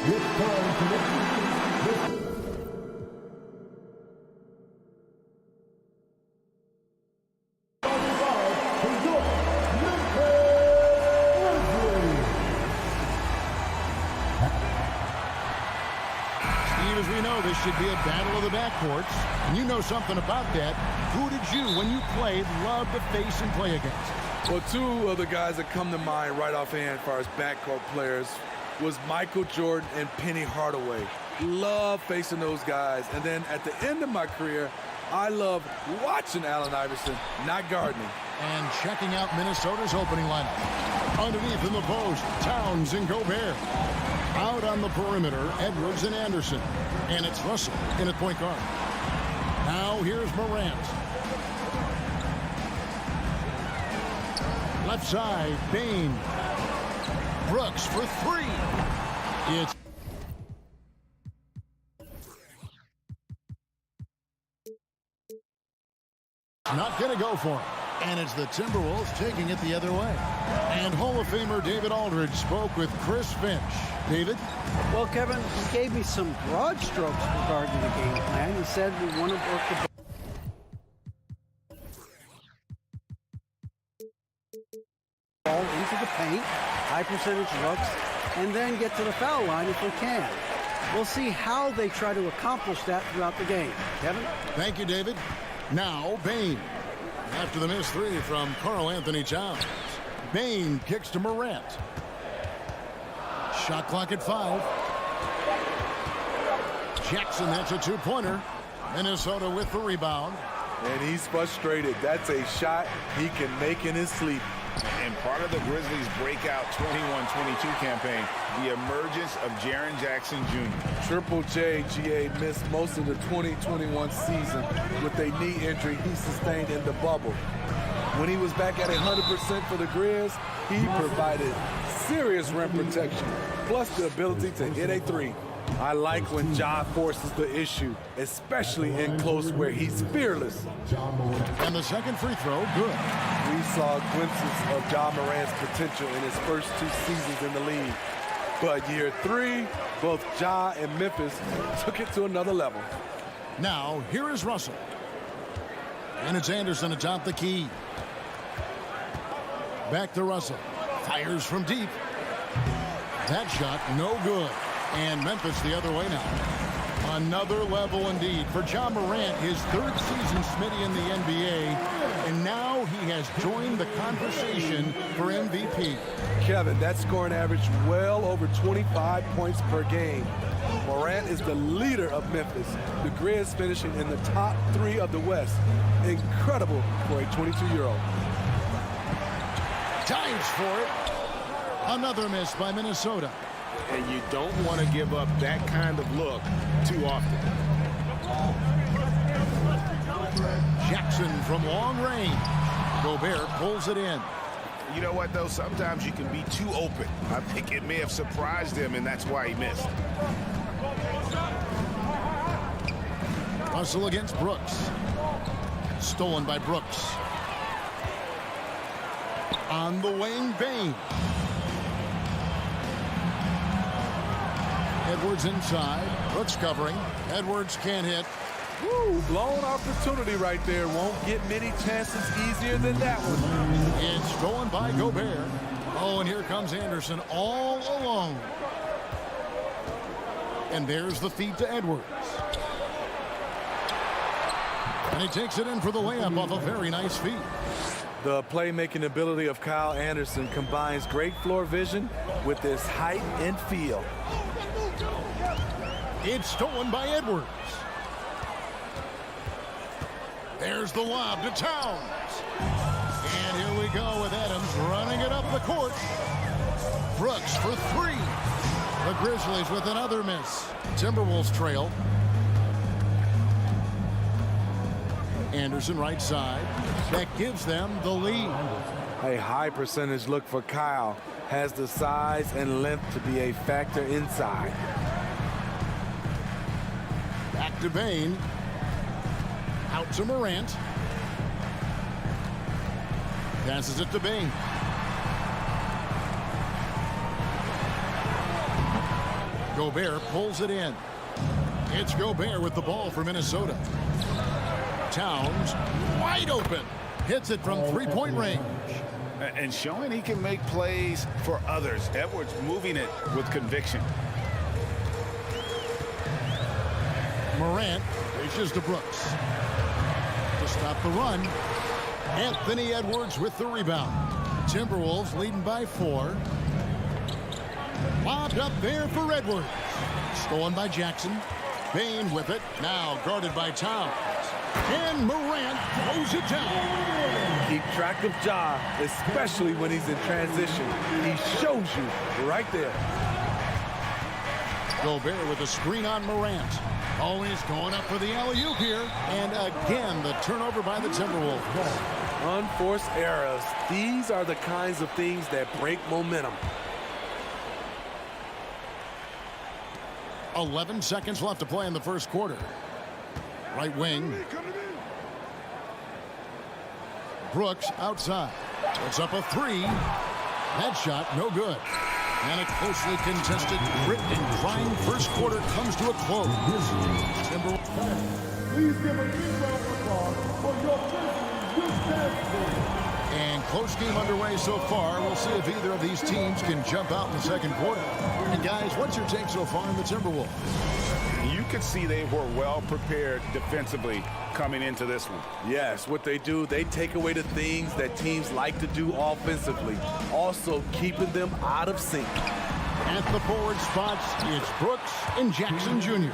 As we know, this should be a battle of the backcourts, and you know something about that. Who did you, when you played, love to face and play against? Well, two of the guys that come to mind right offhand as far as backcourt players was Michael Jordan and Penny Hardaway. Love facing those guys. And then at the end of my career, I love watching Allen Iverson, not guarding him. And checking out Minnesota's opening lineup. Underneath in the post, Towns and Gobert. Out on the perimeter, Edwards and Anderson. And it's Russell in at point guard. Now here's Morant. Left side, Bain. Brooks for three. It's not going to go for him. And it's the Timberwolves taking it the other way. And Hall of Famer David Aldridge spoke with Chris Finch. David? Well, Kevin, he gave me some broad strokes regarding the game plan. He said we want to work the ball into the paint, high percentage looks, and then get to the foul line if we can. We'll see how they try to accomplish that throughout the game. Kevin? Thank you, David. Now, Bain. After the missed three from Karl Anthony Towns. Bain kicks to Morant. Shot clock at 5. Jackson, that's a two-pointer. Minnesota with the rebound. And he's frustrated. That's a shot he can make in his sleep. And part of the Grizzlies' breakout 21-22 campaign, the emergence of Jaren Jackson Jr. Triple J, GA, missed most of the 2021 season with a knee injury he sustained in the bubble. When he was back at 100% for the Grizz, he provided serious rim protection, plus the ability to hit a three. I like when Ja forces the issue, especially in close where he's fearless. And the second free throw, good. We saw glimpses of Ja Morant's potential in his first 2 seasons in the league. But year 3, both Ja and Memphis took it to another level. Now, here is Russell. And it's Anderson atop the key. Back to Russell. Fires from deep. That shot, no good. And Memphis the other way now. Another level indeed for Ja Morant, his 3rd season Smitty in the NBA. And now he has joined the conversation for MVP. Kevin, that scoring average well over 25 points per game. Morant is the leader of Memphis. The Grizz finishing in the top 3 of the West. Incredible for a 22-year-old. Dives for it. Another miss by Minnesota. And you don't want to give up that kind of look too often. Jackson from long range. Gobert pulls it in. You know what, though? Sometimes you can be too open. I think it may have surprised him, and that's why he missed. Russell against Brooks. Stolen by Brooks. On the wing, Bain. Edwards inside. Brooks covering. Edwards can't hit. Woo, blown opportunity right there. Won't get many chances easier than that one. It's stolen by Gobert. Oh, and here comes Anderson all alone. And there's the feed to Edwards. And he takes it in for the layup off a very nice feed. The playmaking ability of Kyle Anderson combines great floor vision with his height and feel. It's stolen by Edwards. There's the lob to Towns. And here we go with Adams running it up the court. Brooks for 3. The Grizzlies with another miss. Timberwolves trail. Anderson right side. That gives them the lead. A high percentage look for Kyle. Has the size and length to be a factor inside. Back to Bain. Out to Morant. Passes it to Bain. Gobert pulls it in. It's Gobert with the ball for Minnesota. Towns wide open. Hits it from three-point range. And showing he can make plays for others. Edwards moving it with conviction. Morant reaches to Brooks. To stop the run, Anthony Edwards with the rebound. Timberwolves leading by 4. Lobbed up there for Edwards. Stolen by Jackson. Bain with it. Now guarded by Towns. And Morant throws it down. Keep track of Ja, especially when he's in transition. He shows you right there. Gobert with a screen on Morant. Always going up for the alley-oop here. And again, the turnover by the Timberwolves. Unforced errors. These are the kinds of things that break momentum. 11 seconds left to play in the first quarter. Right wing. Brooks outside. Puts up a 3. That shot no good. And a closely contested, grit and grind first quarter comes to a close. Please give a big round of applause for your Grizzlies. And close game underway so far. We'll see if either of these teams can jump out in the second quarter. And guys, what's your take so far on the Timberwolves? You could see they were well prepared defensively coming into this one. Yes, what they do, they take away the things that teams like to do offensively, also keeping them out of sync. At the forward spots, it's Brooks and Jackson Jr.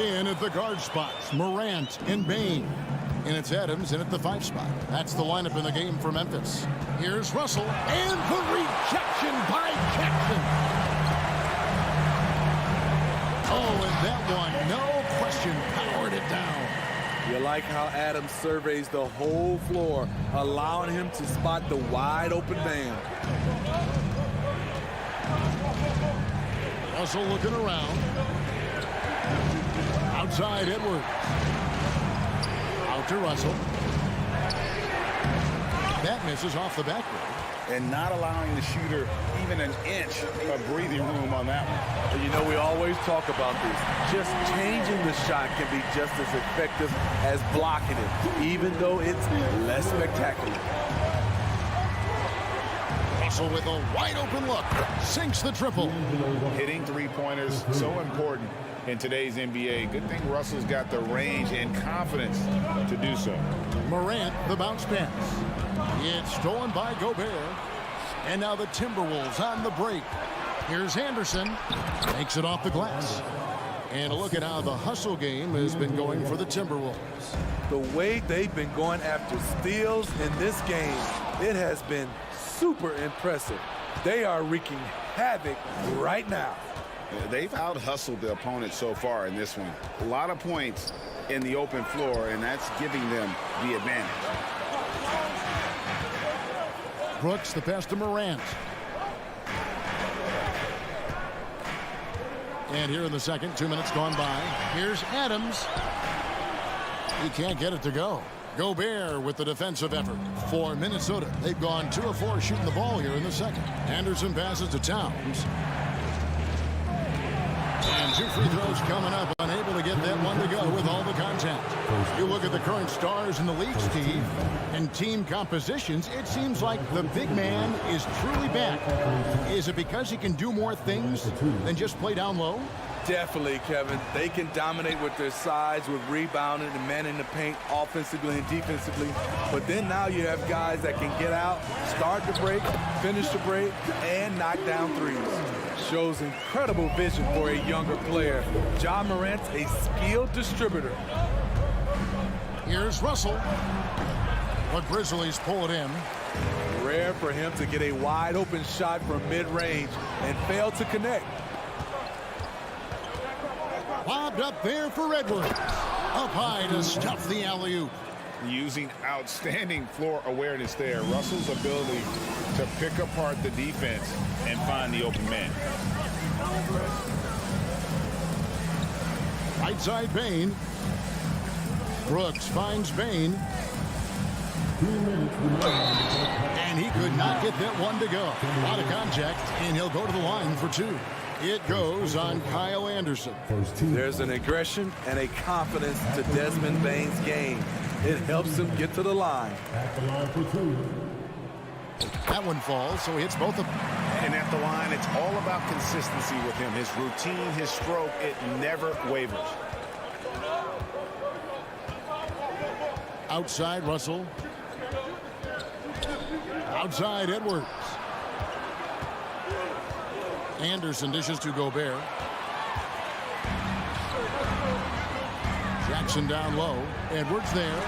In at the guard spots, Morant and Bain. And it's Adams in at the 5 spot. That's the lineup in the game for Memphis. Here's Russell, and the rejection by Jackson. Oh, and that one, no question, powered it down. You like how Adams surveys the whole floor, allowing him to spot the wide open man. Russell looking around. Outside Edwards. Out to Russell. That misses off the backboard. And not allowing the shooter even an inch of breathing room on that one. You know, we always talk about this. Just changing the shot can be just as effective as blocking it, even though it's less spectacular. Russell with a wide open look. Sinks the triple. Hitting three-pointers, so important in today's NBA. Good thing Russell's got the range and confidence to do so. Morant, the bounce pass. It's stolen by Gobert. And now the Timberwolves on the break. Here's Anderson. Takes it off the glass. And look at how the hustle game has been going for the Timberwolves. The way they've been going after steals in this game, it has been super impressive. They are wreaking havoc right now. They've out-hustled the opponent so far in this one. A lot of points in the open floor, and that's giving them the advantage. Brooks, the pass to Morant. And here in the second, 2 minutes gone by. Here's Adams. He can't get it to go. Gobert with the defensive effort for Minnesota. They've gone 2 of 4 shooting the ball here in the second. Anderson passes to Towns. And 2 free throws coming up. Unable to get that one to go with all the contact. You look at the current stars in the league, Steve, and team compositions, it seems like the big man is truly back. Is it because he can do more things than just play down low? Definitely, Kevin. They can dominate with their size, with rebounding and manning the paint offensively and defensively. But then now you have guys that can get out, start the break, finish the break, and knock down threes. Shows incredible vision for a younger player. Ja Morant's a skilled distributor. Here's Russell. The Grizzlies pull it in. Rare for him to get a wide open shot from mid-range and fail to connect. Lobbed up there for Edwards. Up high to stuff the alley-oop. Using outstanding floor awareness there. Russell's ability to pick apart the defense and find the open man. Right side Bain. Brooks finds Bain. And he could not get that one to go. A lot of contact, and he'll go to the line for 2. It goes on Kyle Anderson. There's an aggression and a confidence to Desmond Bane's game. It helps him get to the line. That one falls, so he hits both of them. And at the line, it's all about consistency with him. His routine, his stroke, it never wavers. Outside, Russell. Outside, Edwards. Anderson dishes to Gobert. Jackson down low. Edwards there.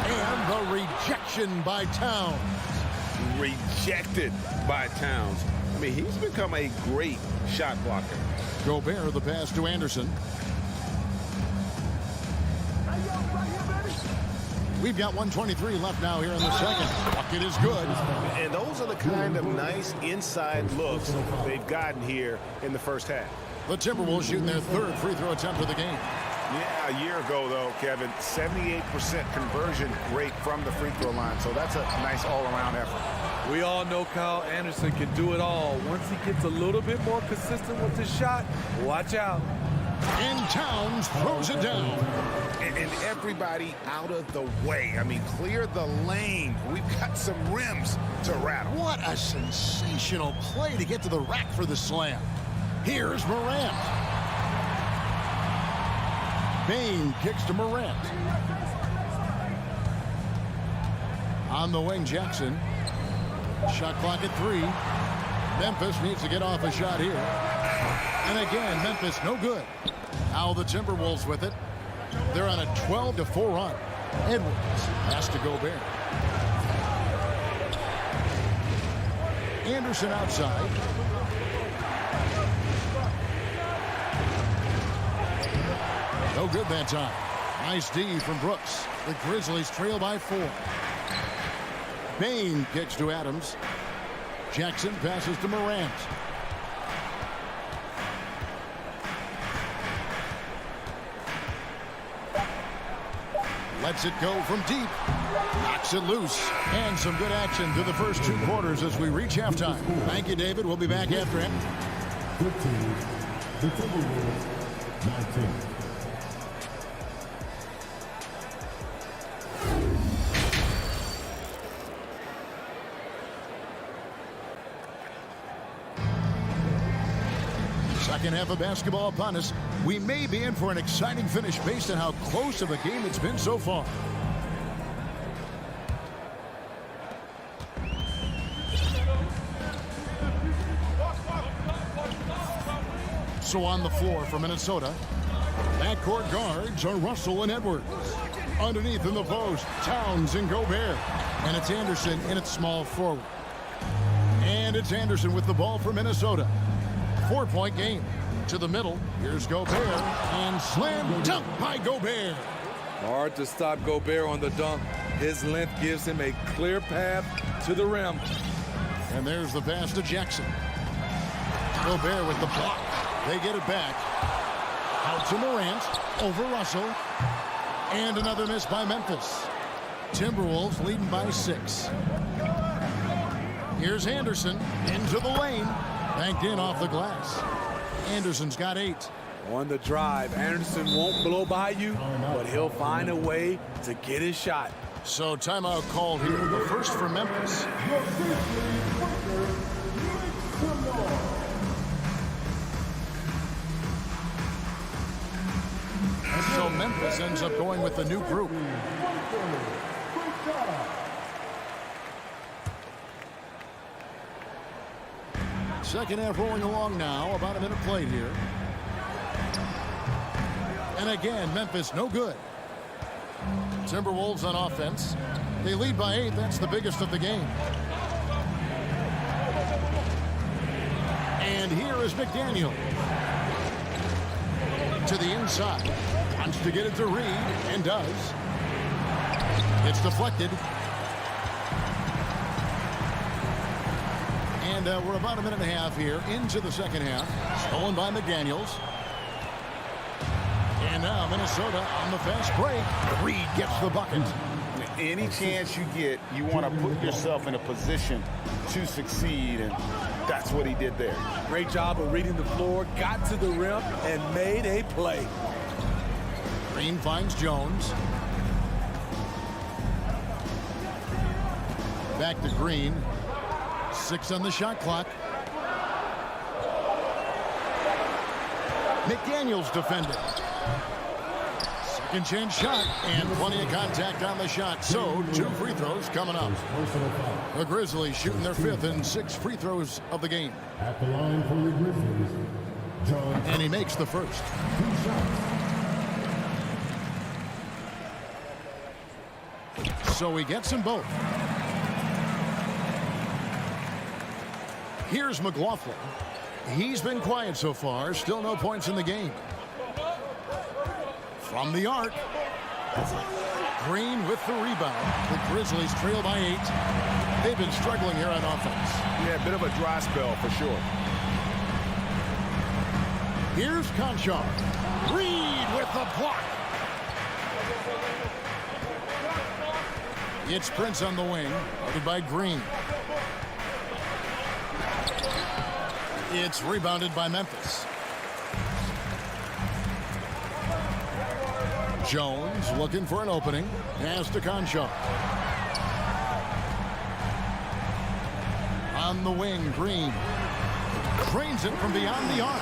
And the rejection by Towns. Rejected by Towns. I mean, he's become a great shot blocker. Gobert, the pass to Anderson. We've got 1:23 left now here in the second. Bucket is good. And those are the kind of nice inside looks they've gotten here in the first half. The Timberwolves shooting their third free throw attempt of the game. Yeah, a year ago, though, Kevin, 78% conversion rate from the free throw line. So that's a nice all-around effort. We all know Kyle Anderson can do it all. Once he gets a little bit more consistent with his shot, watch out. And Towns throws it down. And everybody out of the way. I mean, clear the lane. We've got some rims to rattle. What a sensational play to get to the rack for the slam. Here's Morant. Bane kicks to Morant. On the wing, Jackson. Shot clock at 3. Memphis needs to get off a shot here. And again, Memphis no good. Now the Timberwolves with it. They're on a 12-4 run. Edwards has to Gobert. Anderson outside. No good that time. Nice D from Brooks. The Grizzlies trail by 4. Bane kicks to Adams. Jackson passes to Morant. Lets it go from deep. Knocks it loose. And some good action through the first 2 quarters as we reach halftime. Thank you, David. We'll be back after him. 15. The Timberwolves, 19. Second half of basketball upon us. We may be in for an exciting finish based on how close of a game it's been so far. So on the floor for Minnesota, backcourt guards are Russell and Edwards. Underneath in the post, Towns and Gobert. And it's Anderson in its small forward. And it's Anderson with the ball for Minnesota. 4-point game. To the middle. Here's Gobert. And slam dunk by Gobert. Hard to stop Gobert on the dunk. His length gives him a clear path to the rim. And there's the pass to Jackson. Gobert with the block. They get it back. Out to Morant. Over Russell. And another miss by Memphis. Timberwolves leading by 6. Here's Anderson into the lane. Banked in off the glass. Anderson's got 8. On the drive, Anderson won't blow by you, but he'll find a way to get his shot. So timeout called here. The first for Memphis. So Memphis ends up going with the new group. Second half rolling along now. About a minute played here. And again, Memphis no good. Timberwolves on offense. They lead by 8. That's the biggest of the game. And here is McDaniel. To the inside. Wants to get it to Reed. And does. It's deflected. And we're about a minute and a half here into the second half. Stolen by McDaniels. And now Minnesota on the fast break. Reed gets the bucket. Any chance you get, you want to put yourself in a position to succeed. And That's what he did there. Great job of reading the floor, got to the rim, and made a play. Green finds Jones. Back to Green. 6 on the shot clock. McDaniels defended. Second chance shot, and plenty of contact on the shot. So 2 free throws coming up. The Grizzlies shooting their 5th and 6th free throws of the game. At the line for the Grizzlies, John. And he makes the first. 2 shots. So he gets them both. Here's McLaughlin. He's been quiet so far. Still no points in the game. From the arc. Green with the rebound. The Grizzlies trail by 8. They've been struggling here on offense. Yeah, a bit of a dry spell for sure. Here's Conchar. Reed with the block. It's Prince on the wing, guarded by Green. It's rebounded by Memphis. Jones looking for an opening. Pass to Conchar. On the wing, Green. Cranes it from beyond the arc.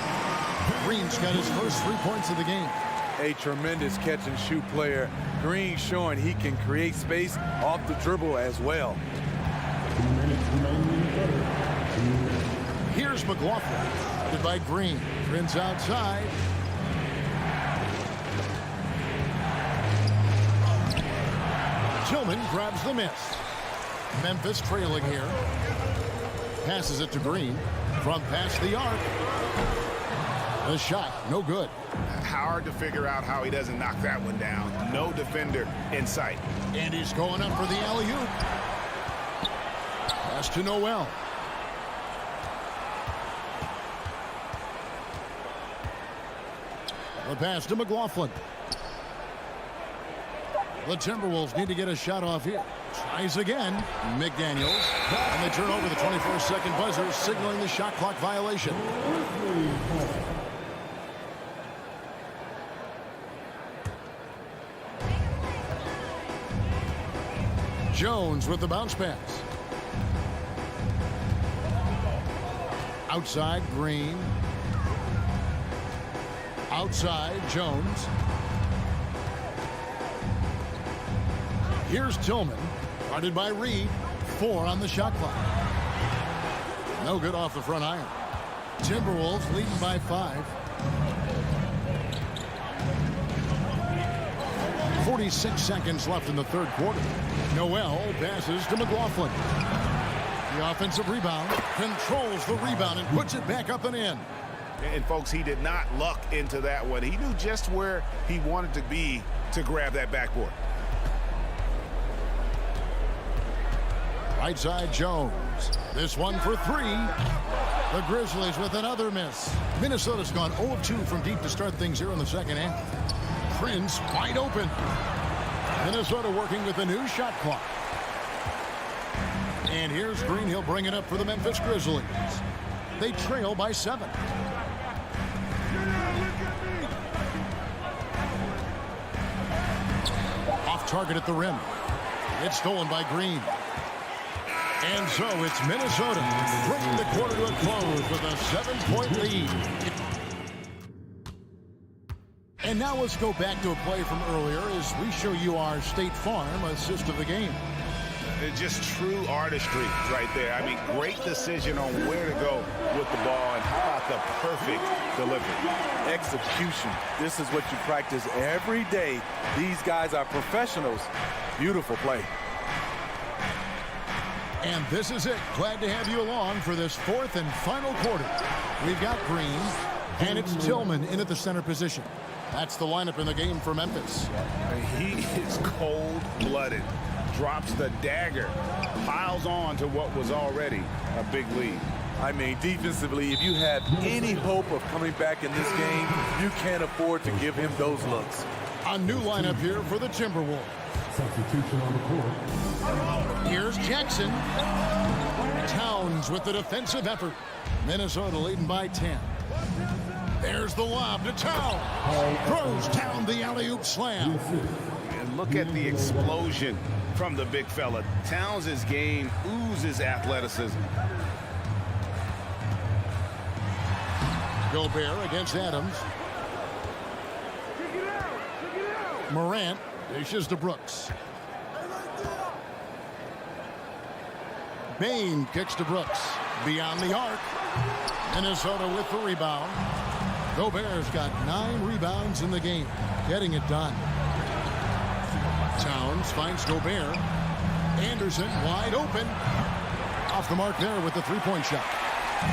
Green's got his first 3 points of the game. A tremendous catch-and-shoot player. Green showing he can create space off the dribble as well. 2 minutes remaining in the quarter. Here's McLaughlin, guarded by Green. Prince outside. Tillman grabs the miss. Memphis trailing here. Passes it to Green from past the arc. The shot, no good. Hard to figure out how he doesn't knock that one down. No defender in sight. And he's going up for the alley-oop. Pass to Noel. The pass to McLaughlin. The Timberwolves need to get a shot off here. Tries again. McDaniels. And they turn over the 24-second buzzer, signaling the shot clock violation. Jones with the bounce pass. Outside, Green. Outside, Jones. Here's Tillman, guarded by Reed. 4 on the shot clock. No good off the front iron. Timberwolves leading by 5. 46 seconds left in the third quarter. Noel passes to McLaughlin. The offensive rebound, controls the rebound and puts it back up and in. And folks, he did not luck into that one. He knew just where he wanted to be to grab that backboard. Right side, Jones. This one for 3. The Grizzlies with another miss. Minnesota's gone 0 of 2 from deep to start things here in the second half. Prince wide open. Minnesota working with a new shot clock. And here's Green. He'll bring it up for the Memphis Grizzlies. They trail by 7. Off target at the rim. It's stolen by Green. And so it's Minnesota bringing the quarter to a close with a 7-point lead. And now let's go back to a play from earlier as we show you our State Farm assist of the game. It's just true artistry right there. I mean, great decision on where to go with the ball, and how about the perfect delivery. Execution. This is what you practice every day. These guys are professionals. Beautiful play. And this is it. Glad to have you along for this 4th and final quarter. We've got Green, and it's Tillman in at the center position. That's the lineup in the game for Memphis. He is cold-blooded. Drops the dagger. Piles on to what was already a big lead. I mean, defensively, if you have any hope of coming back in this game, you can't afford to give him those looks. A new lineup here for the Timberwolves. Substitution on the court. Here's Jackson. Towns with the defensive effort. Minnesota leading by 10. There's the lob to Town. Throws down the alley-oop slam. And look at the explosion from the big fella. Towns' game oozes athleticism. Gobert against Adams. Morant dishes to Brooks. Bain kicks to Brooks. Beyond the arc. Minnesota with the rebound. Gobert's got 9 rebounds in the game. Getting it done. Towns finds Gobert. Anderson wide open. Off the mark there with the three-point shot.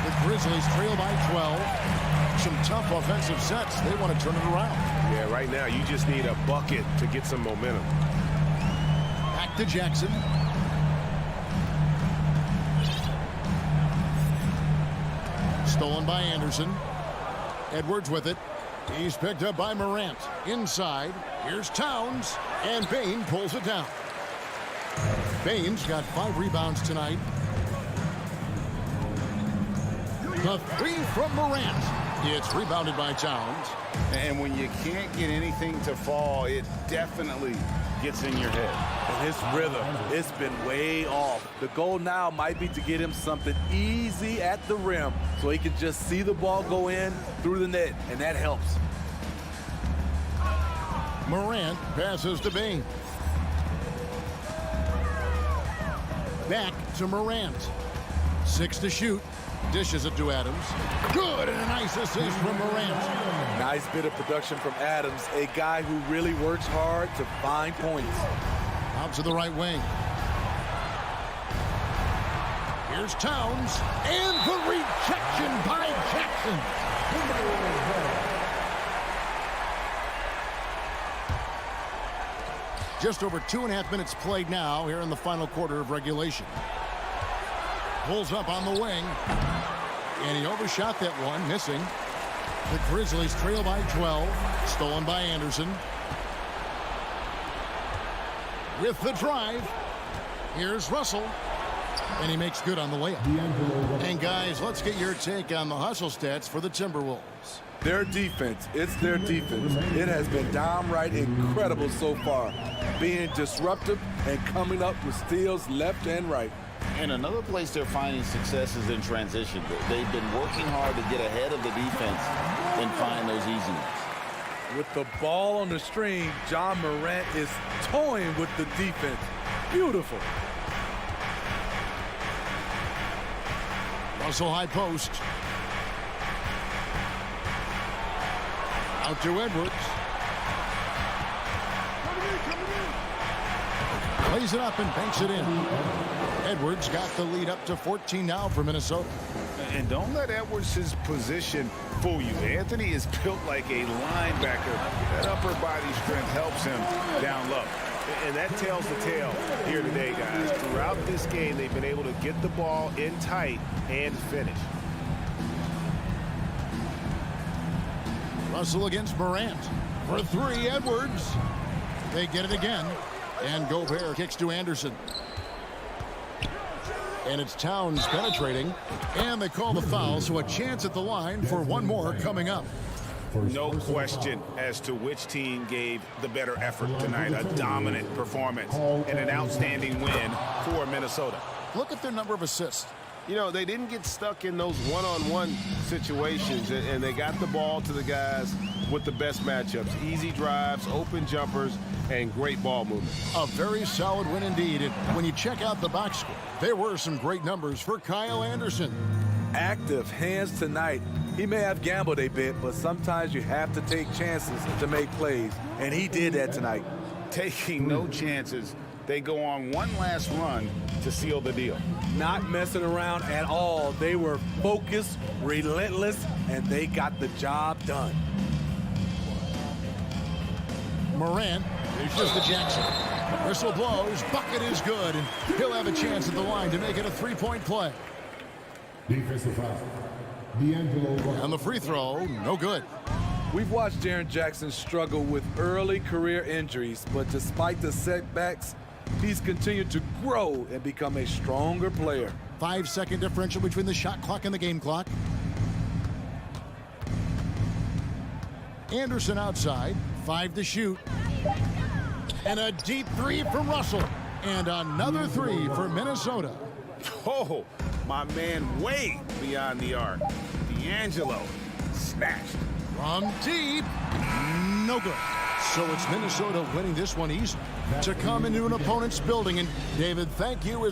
The Grizzlies trail by 12. Some tough offensive sets. They want to turn it around. Yeah, right now you just need a bucket to get some momentum. Back to Jackson. Stolen by Anderson. Edwards with it. He's picked up by Morant. Inside. Here's Towns. And Bain pulls it down. Bain's got 5 rebounds tonight. The 3 from Morant. It's rebounded by Towns. And when you can't get anything to fall, it definitely gets in your head. And his rhythm, it's been way off. The goal now might be to get him something easy at the rim so he can just see the ball go in through the net, and that helps. Morant passes to Bain. Back to Morant. 6 to shoot. Dishes it to Adams. Good, and a nice assist from Morant. Nice bit of production from Adams, a guy who really works hard to find points. Out to the right wing. Here's Towns, and the rejection by Jackson. Just over 2.5 minutes played now here in the final quarter of regulation. Pulls up on the wing, and he overshot that one, missing. The Grizzlies trail by 12, stolen by Anderson. With the drive, here's Russell, and he makes good on the layup. And guys, let's get your take on the hustle stats for the Timberwolves. Their defense, it's their defense. It has been downright incredible so far, being disruptive and coming up with steals left and right. And another place they're finding success is in transition. They've been working hard to get ahead of the defense and find those easy ones. With the ball on the string, John Morant is toying with the defense. Beautiful. Russell high post. Out to Edwards. Plays it up and banks it in. Edwards got the lead up to 14 now for Minnesota. And don't let Edwards' position fool you. Anthony is built like a linebacker. That upper body strength helps him down low. And that tells the tale here today, guys. Throughout this game, they've been able to get the ball in tight and finish. Russell against Morant. For 3, Edwards. They get it again. And Gobert kicks to Anderson. And it's Towns penetrating. And they call the foul, so a chance at the line for one more coming up. No question as to which team gave the better effort tonight. A dominant performance and an outstanding win for Minnesota. Look at their number of assists. You know, they didn't get stuck in those one-on-one situations, and they got the ball to the guys with the best matchups. Easy drives, open jumpers, and great ball movement. A very solid win indeed. And when you check out the box score, there were some great numbers for Kyle Anderson. Active hands tonight. He may have gambled a bit, but sometimes you have to take chances to make plays, and he did that tonight. Taking no chances, they go on one last run to seal the deal. Not messing around at all. They were focused, relentless, and they got the job done. Morant dishes to Jackson. Whistle blows, bucket is good, and he'll have a chance at the line to make it a 3-point play. Defensive foul. D'Angelo Russell. And the free throw, no good. We've watched Jaren Jackson struggle with early career injuries, but despite the setbacks, he's continued to grow and become a stronger player. 5-second differential between the shot clock and the game clock. Anderson outside, 5 to shoot. And a deep three from Russell. And another three for Minnesota. Oh, my man way beyond the arc. D'Angelo snatched. From deep, no good. So it's Minnesota winning this one easy. To come into an opponent's building, and David, thank you.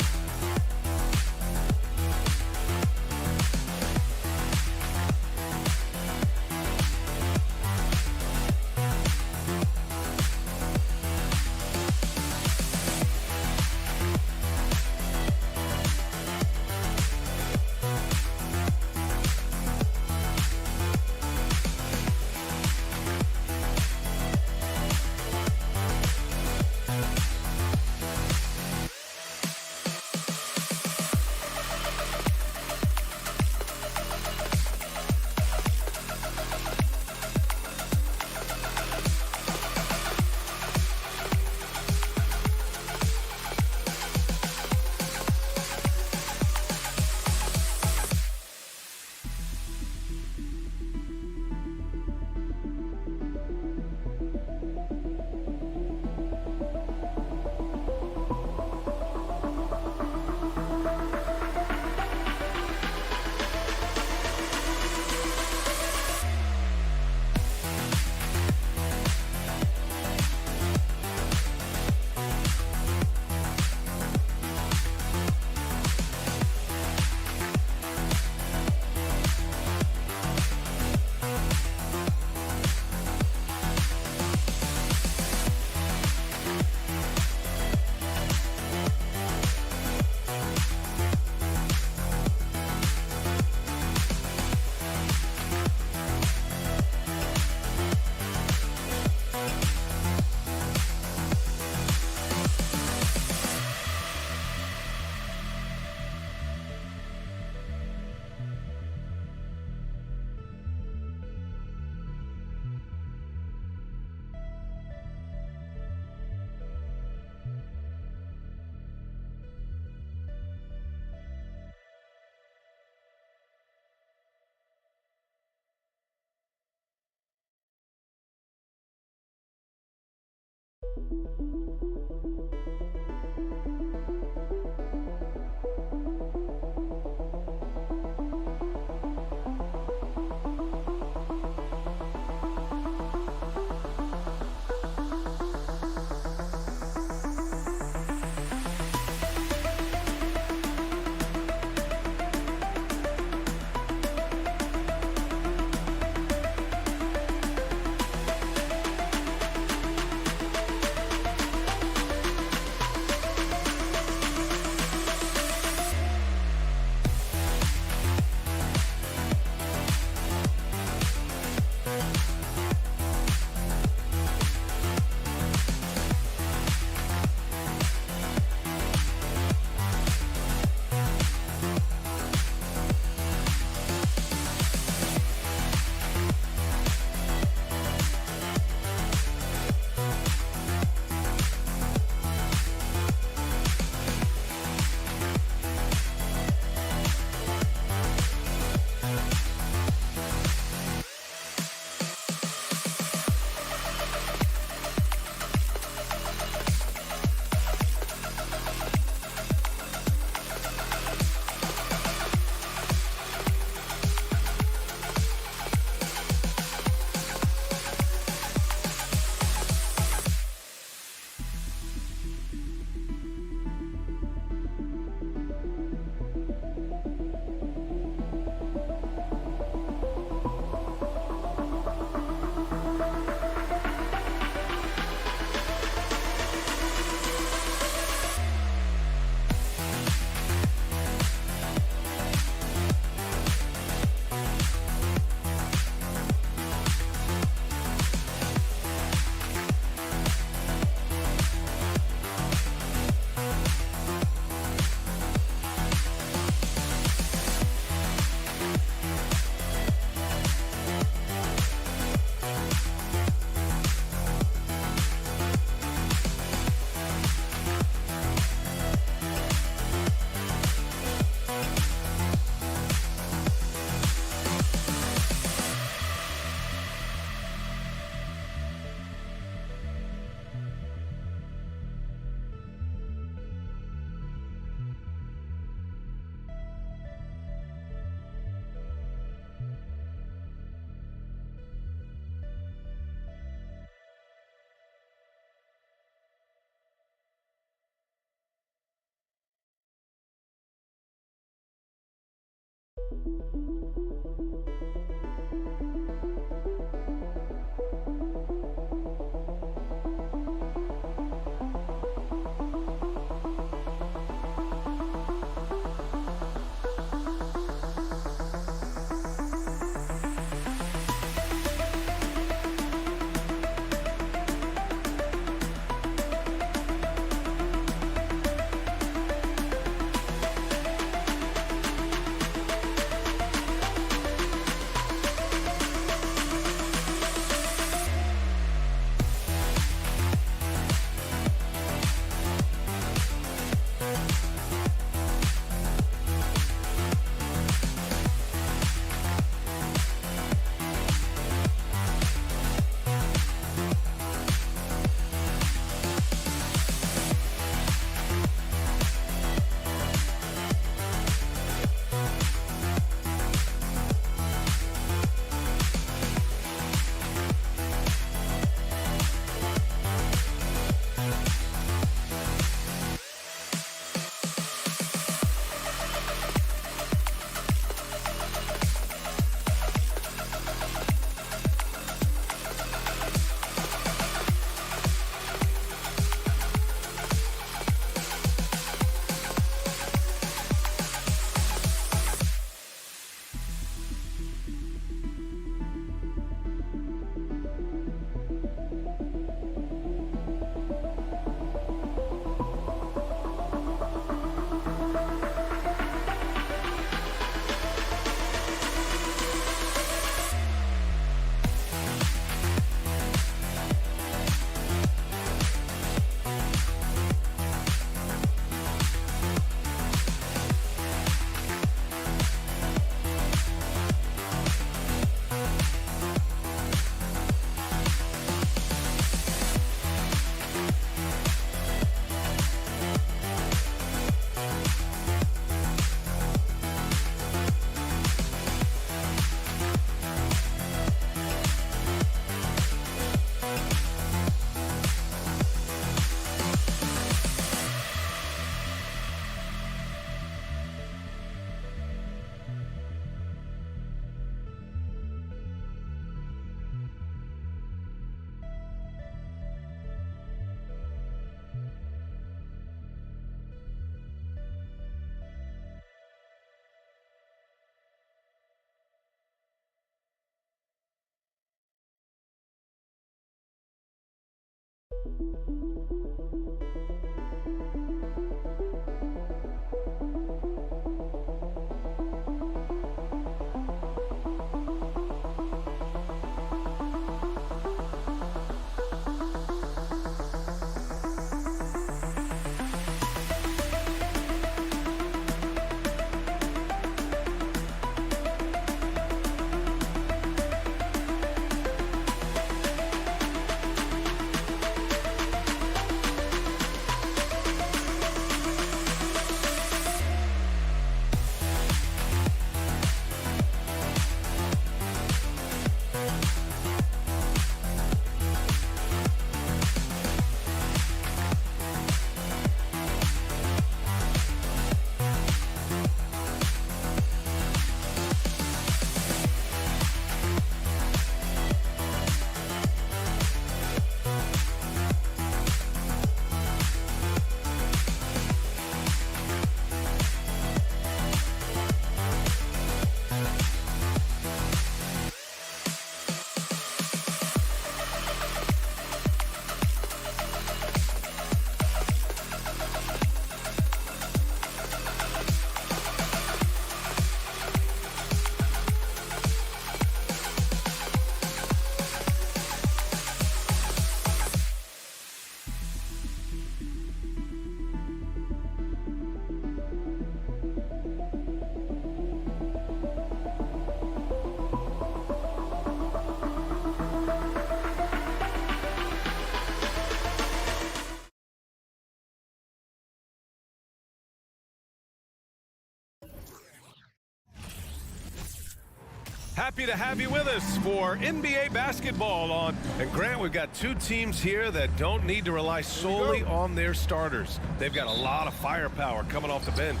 Happy to have you with us for NBA basketball on. And Grant, we've got two teams here that don't need to rely solely on their starters. They've got a lot of firepower coming off the bench.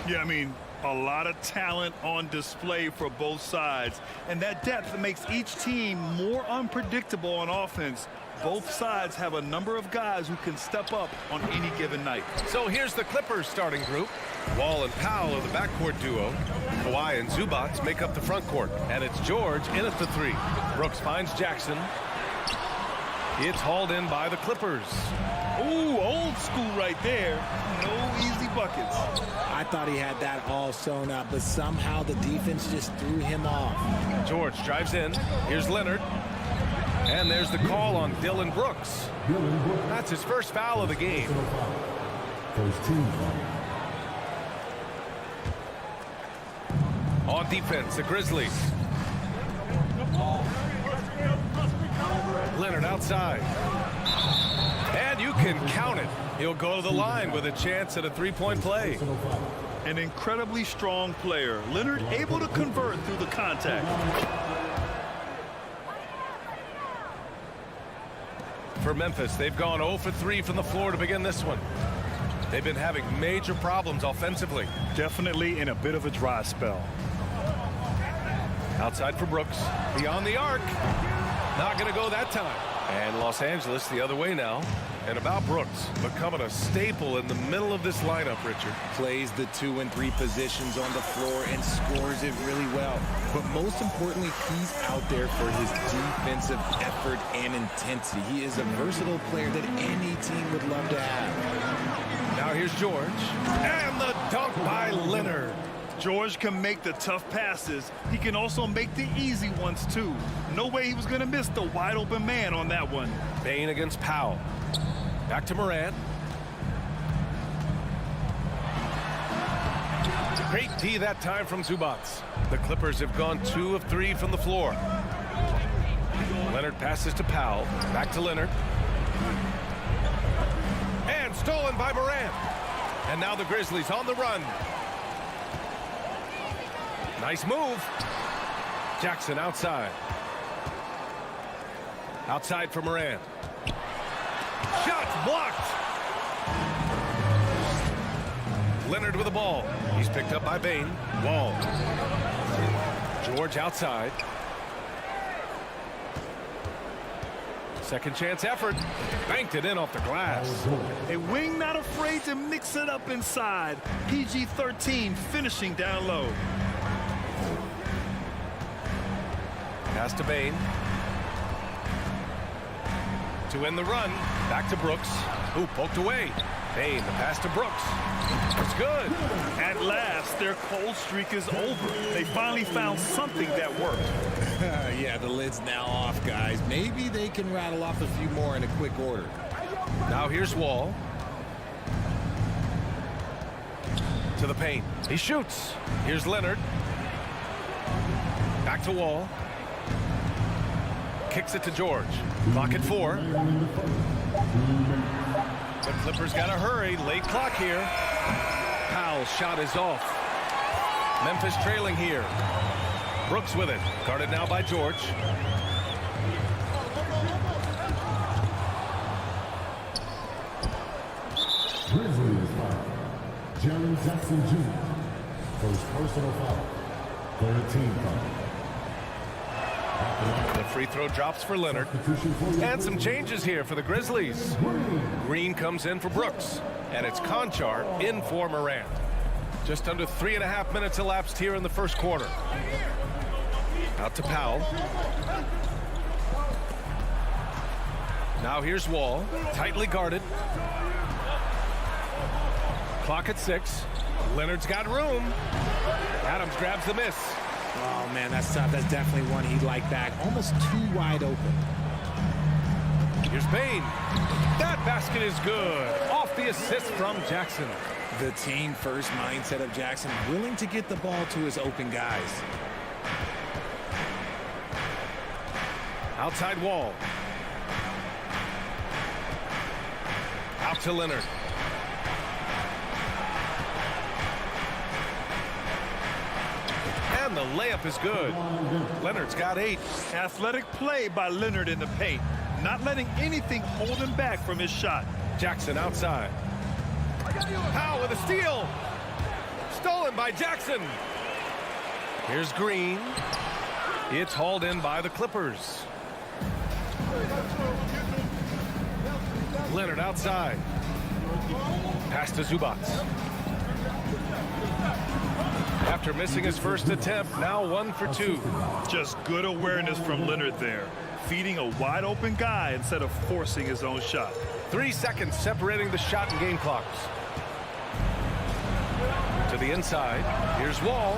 Yeah, I mean, A lot of talent on display for both sides, and that depth makes each team more unpredictable on offense. Both sides have a number of guys who can step up on any given night. So here's the Clippers starting group. Wall and Powell are the backcourt duo. Kawhi and Zubats make up the front court. And it's George in at the 3. Brooks finds Jackson. It's hauled in by the Clippers. Ooh, old school right there. No easy buckets. I thought he had that all sewn up, but somehow the defense just threw him off. George drives in. Here's Leonard. And there's the call on Dylan Brooks. That's his first foul of the game. First team foul. On defense, the Grizzlies. Leonard outside. And you can count it. He'll go to the line with a chance at a three-point play. An incredibly strong player. Leonard able to convert through the contact. For Memphis, they've gone 0 for 3 from the floor to begin this one. They've been having major problems offensively. Definitely in a bit of a dry spell. Outside for Brooks. Beyond the arc. Not going to go that time. And Los Angeles the other way now. And about Brooks, becoming a staple in the middle of this lineup, Richard. Plays the 2 and 3 positions on the floor and scores it really well. But most importantly, he's out there for his defensive effort and intensity. He is a versatile player that any team would love to have. Now here's George. And the dunk by Leonard. George can make the tough passes. He can also make the easy ones, too. No way he was going to miss the wide-open man on that one. Bain against Powell. Back to Morant. Great D that time from Zubats. The Clippers have gone 2 of 3 from the floor. Leonard passes to Powell. Back to Leonard. And stolen by Morant. And now the Grizzlies on the run. Nice move. Jackson outside. Outside for Morant. Shots blocked. Leonard with the ball. He's picked up by Bain. Wall. George outside. Second chance effort. Banked it in off the glass. A wing not afraid to mix it up inside. PG-13 finishing down low. Pass to Bain. To end the run. Back to Brooks. Who poked away. Bain, the pass to Brooks. It's good. At last, their cold streak is over. They finally found something that worked. Yeah, the lid's now off, guys. Maybe they can rattle off a few more in a quick order. Now here's Wall. To the paint. He shoots. Here's Leonard. Back to Wall. Kicks it to George. Clock at 4. The Clippers got to hurry. Late clock here. Powell's shot is off. Memphis trailing here. Brooks with it. Guarded now by George. Grizzlies foul. Jerry Jackson Jr. First personal foul. Third team foul. The free throw drops for Leonard. And some changes here for the Grizzlies. Green comes in for Brooks. And it's Conchar in for Morant. Just under 3.5 minutes elapsed here in the first quarter. Out to Powell. Now here's Wall. Tightly guarded. Clock at 6. Leonard's got room. Adams grabs the miss. Oh, man, that's tough. That's definitely one he'd like back. Almost too wide open. Here's Bain. That basket is good. Off the assist from Jackson. The team-first mindset of Jackson, willing to get the ball to his open guys. Outside Wall. Out to Leonard. And the layup is good. Leonard's got 8. Athletic play by Leonard in the paint. Not letting anything hold him back from his shot. Jackson outside. Powell with a steal. stolen by Jackson. Here's Green. It's hauled in by the Clippers. Leonard outside. Pass to Zubac. After missing his first attempt, now 1 for 2. Just good awareness from Leonard there. Feeding a wide open guy instead of forcing his own shot. 3 seconds separating the shot and game clocks. To the inside. Here's Wall.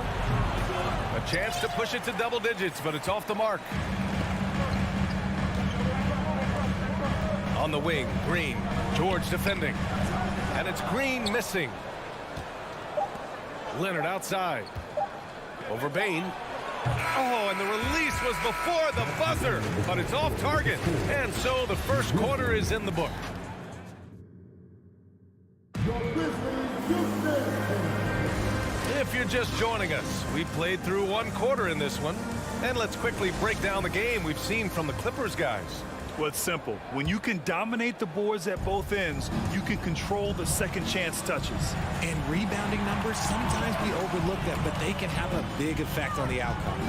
A chance to push it to double digits, but it's off the mark. On the wing, Green. George defending. And it's Green missing. Leonard outside. Over Bain. Oh, and the release was before the buzzer, but it's off target. And so the first quarter is in the book. If you're just joining us, we played through 1 quarter in this one. And let's quickly break down the game we've seen from the Clippers guys. Well, it's simple. When you can dominate the boards at both ends, you can control the second chance touches. And rebounding numbers, sometimes we overlook them, but they can have a big effect on the outcome.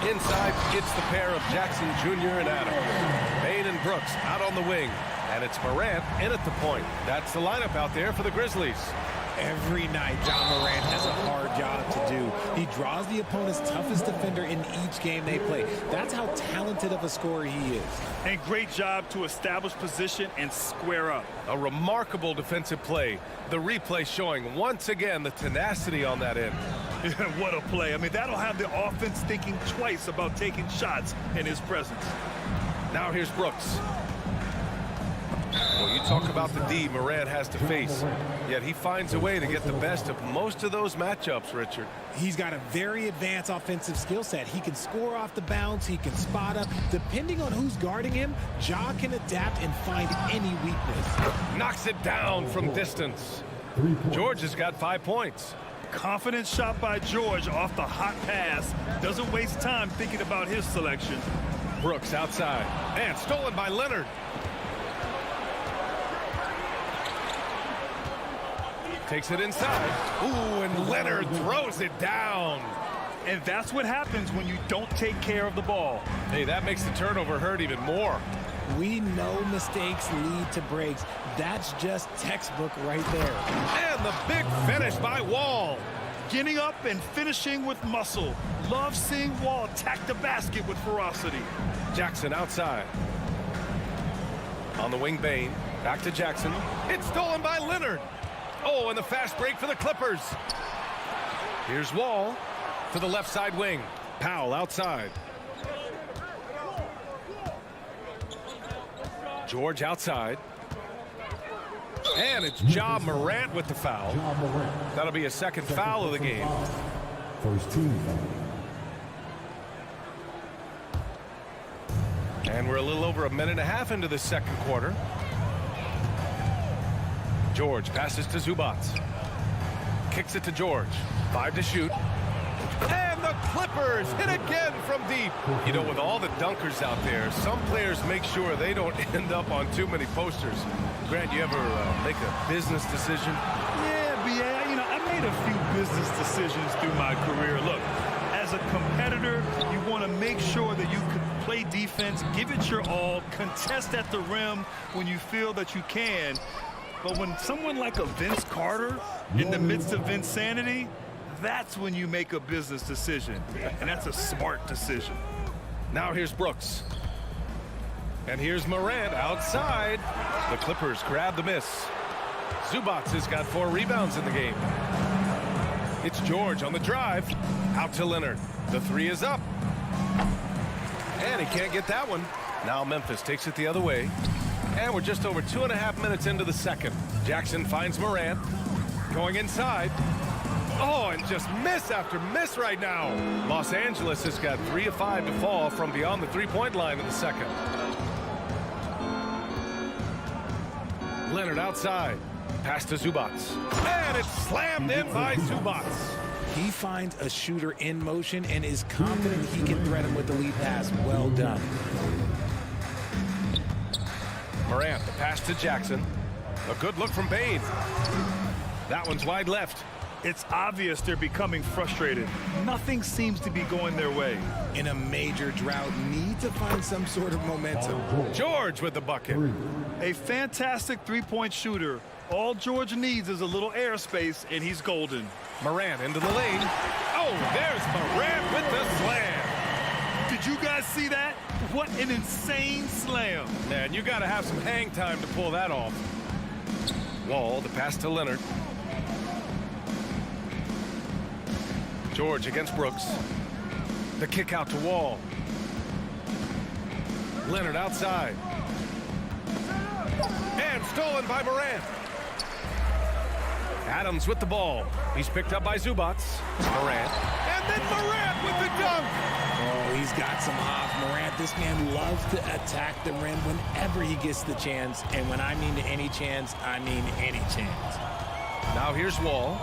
Inside, it's the pair of Jackson Jr. and Adams. Bain and Brooks out on the wing. And it's Morant in at the point. That's the lineup out there for the Grizzlies. Every night, John Morant has a hard job to do. He draws the opponent's toughest defender in each game they play. That's how talented of a scorer he is. And great job to establish position and square up. A remarkable defensive play. The replay showing once again the tenacity on that end. What a play. I mean, that'll have the offense thinking twice about taking shots in his presence. Now here's Brooks. Well, you talk about the D Morant has to face, yet he finds a way to get the best of most of those matchups, Richard. He's got a very advanced offensive skill set. He can score off the bounce. He can spot up. Depending on who's guarding him, Ja can adapt and find any weakness. Knocks it down from distance. George has got 5 points. Confident shot by George off the hot pass. Doesn't waste time thinking about his selection. Brooks outside. And stolen by Leonard. Takes it inside. Ooh, and Leonard throws it down. And that's what happens when you don't take care of the ball. Hey, that makes the turnover hurt even more. We know mistakes lead to breaks. That's just textbook right there. And the big finish by Wall. Getting up and finishing with muscle. Love seeing Wall attack the basket with ferocity. Jackson outside. On the wing, Bain. Back to Jackson. It's stolen by Leonard. Oh, and the fast break for the Clippers. Here's Wall to the left side wing. Powell outside. George outside. And it's Ja Morant with the foul. That'll be a second foul of the game. First team foul. And we're a little over a minute and a half into the second quarter. George passes to Zubac. Kicks it to George. 5 to shoot. And the Clippers hit again from deep. You know, with all the dunkers out there, some players make sure they don't end up on too many posters. Grant, you ever make a business decision? Yeah, B.A., you know, I made a few business decisions through my career. Look, as a competitor, you want to make sure that you can play defense, give it your all, contest at the rim when you feel that you can. But when someone like a Vince Carter in the midst of insanity, that's when you make a business decision. And that's a smart decision. Now here's Brooks. And here's Morant outside. The Clippers grab the miss. Zubac has got 4 rebounds in the game. It's George on the drive. Out to Leonard. The 3 is up. And he can't get that one. Now Memphis takes it the other way. And we're just over 2.5 minutes into the second. Jackson finds Morant. Going inside. Oh, and just miss after miss right now. Los Angeles has got 3 of 5 to fall from beyond the three-point line in the second. Leonard outside. Pass to Zubac. And it's slammed in by Zubac. He finds a shooter in motion and is confident he can thread him with the lead pass. Well done. Morant, the pass to Jackson. A good look from Bain. That one's wide left. It's obvious they're becoming frustrated. Nothing seems to be going their way. In a major drought, need to find some sort of momentum. George with the bucket. A fantastic three-point shooter. All George needs is a little airspace, and he's golden. Morant into the lane. Oh, there's Morant with the slam. Did you guys see that? What an insane slam. Man, you got to have some hang time to pull that off. Wall, the pass to Leonard. George against Brooks. The kick out to Wall. Leonard outside. And stolen by Morant. Adams with the ball. He's picked up by Zubac. Morant. And then Morant with the dunk. Oh, he's got some hop. Morant, this man loves to attack the rim whenever he gets the chance. And when I mean any chance, I mean any chance. Now here's Wall.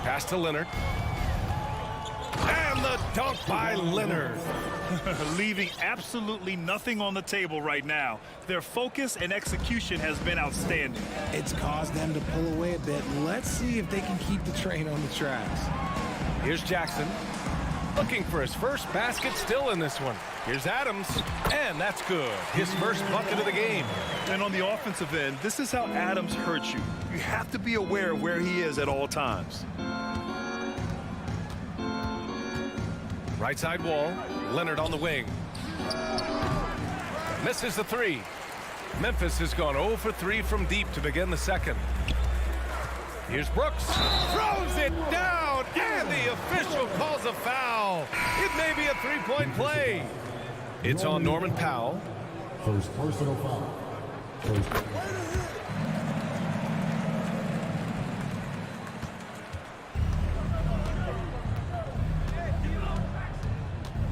Pass to Leonard. And the dunk by Leonard. Leaving absolutely nothing on the table right now. Their focus and execution has been outstanding. It's caused them to pull away a bit. Let's see if they can keep the train on the tracks. Here's Jackson. Looking for his first basket still in this one. Here's Adams. And that's good. His first bucket of the game. And on the offensive end, this is how Adams hurts you. You have to be aware of where he is at all times. Right side Wall. Leonard on the wing. Misses the three. Memphis has gone 0 for 3 from deep to begin the second. Here's Brooks. Throws it down. And the official calls a foul. It may be a three-point play. It's on Norman Powell. First personal foul.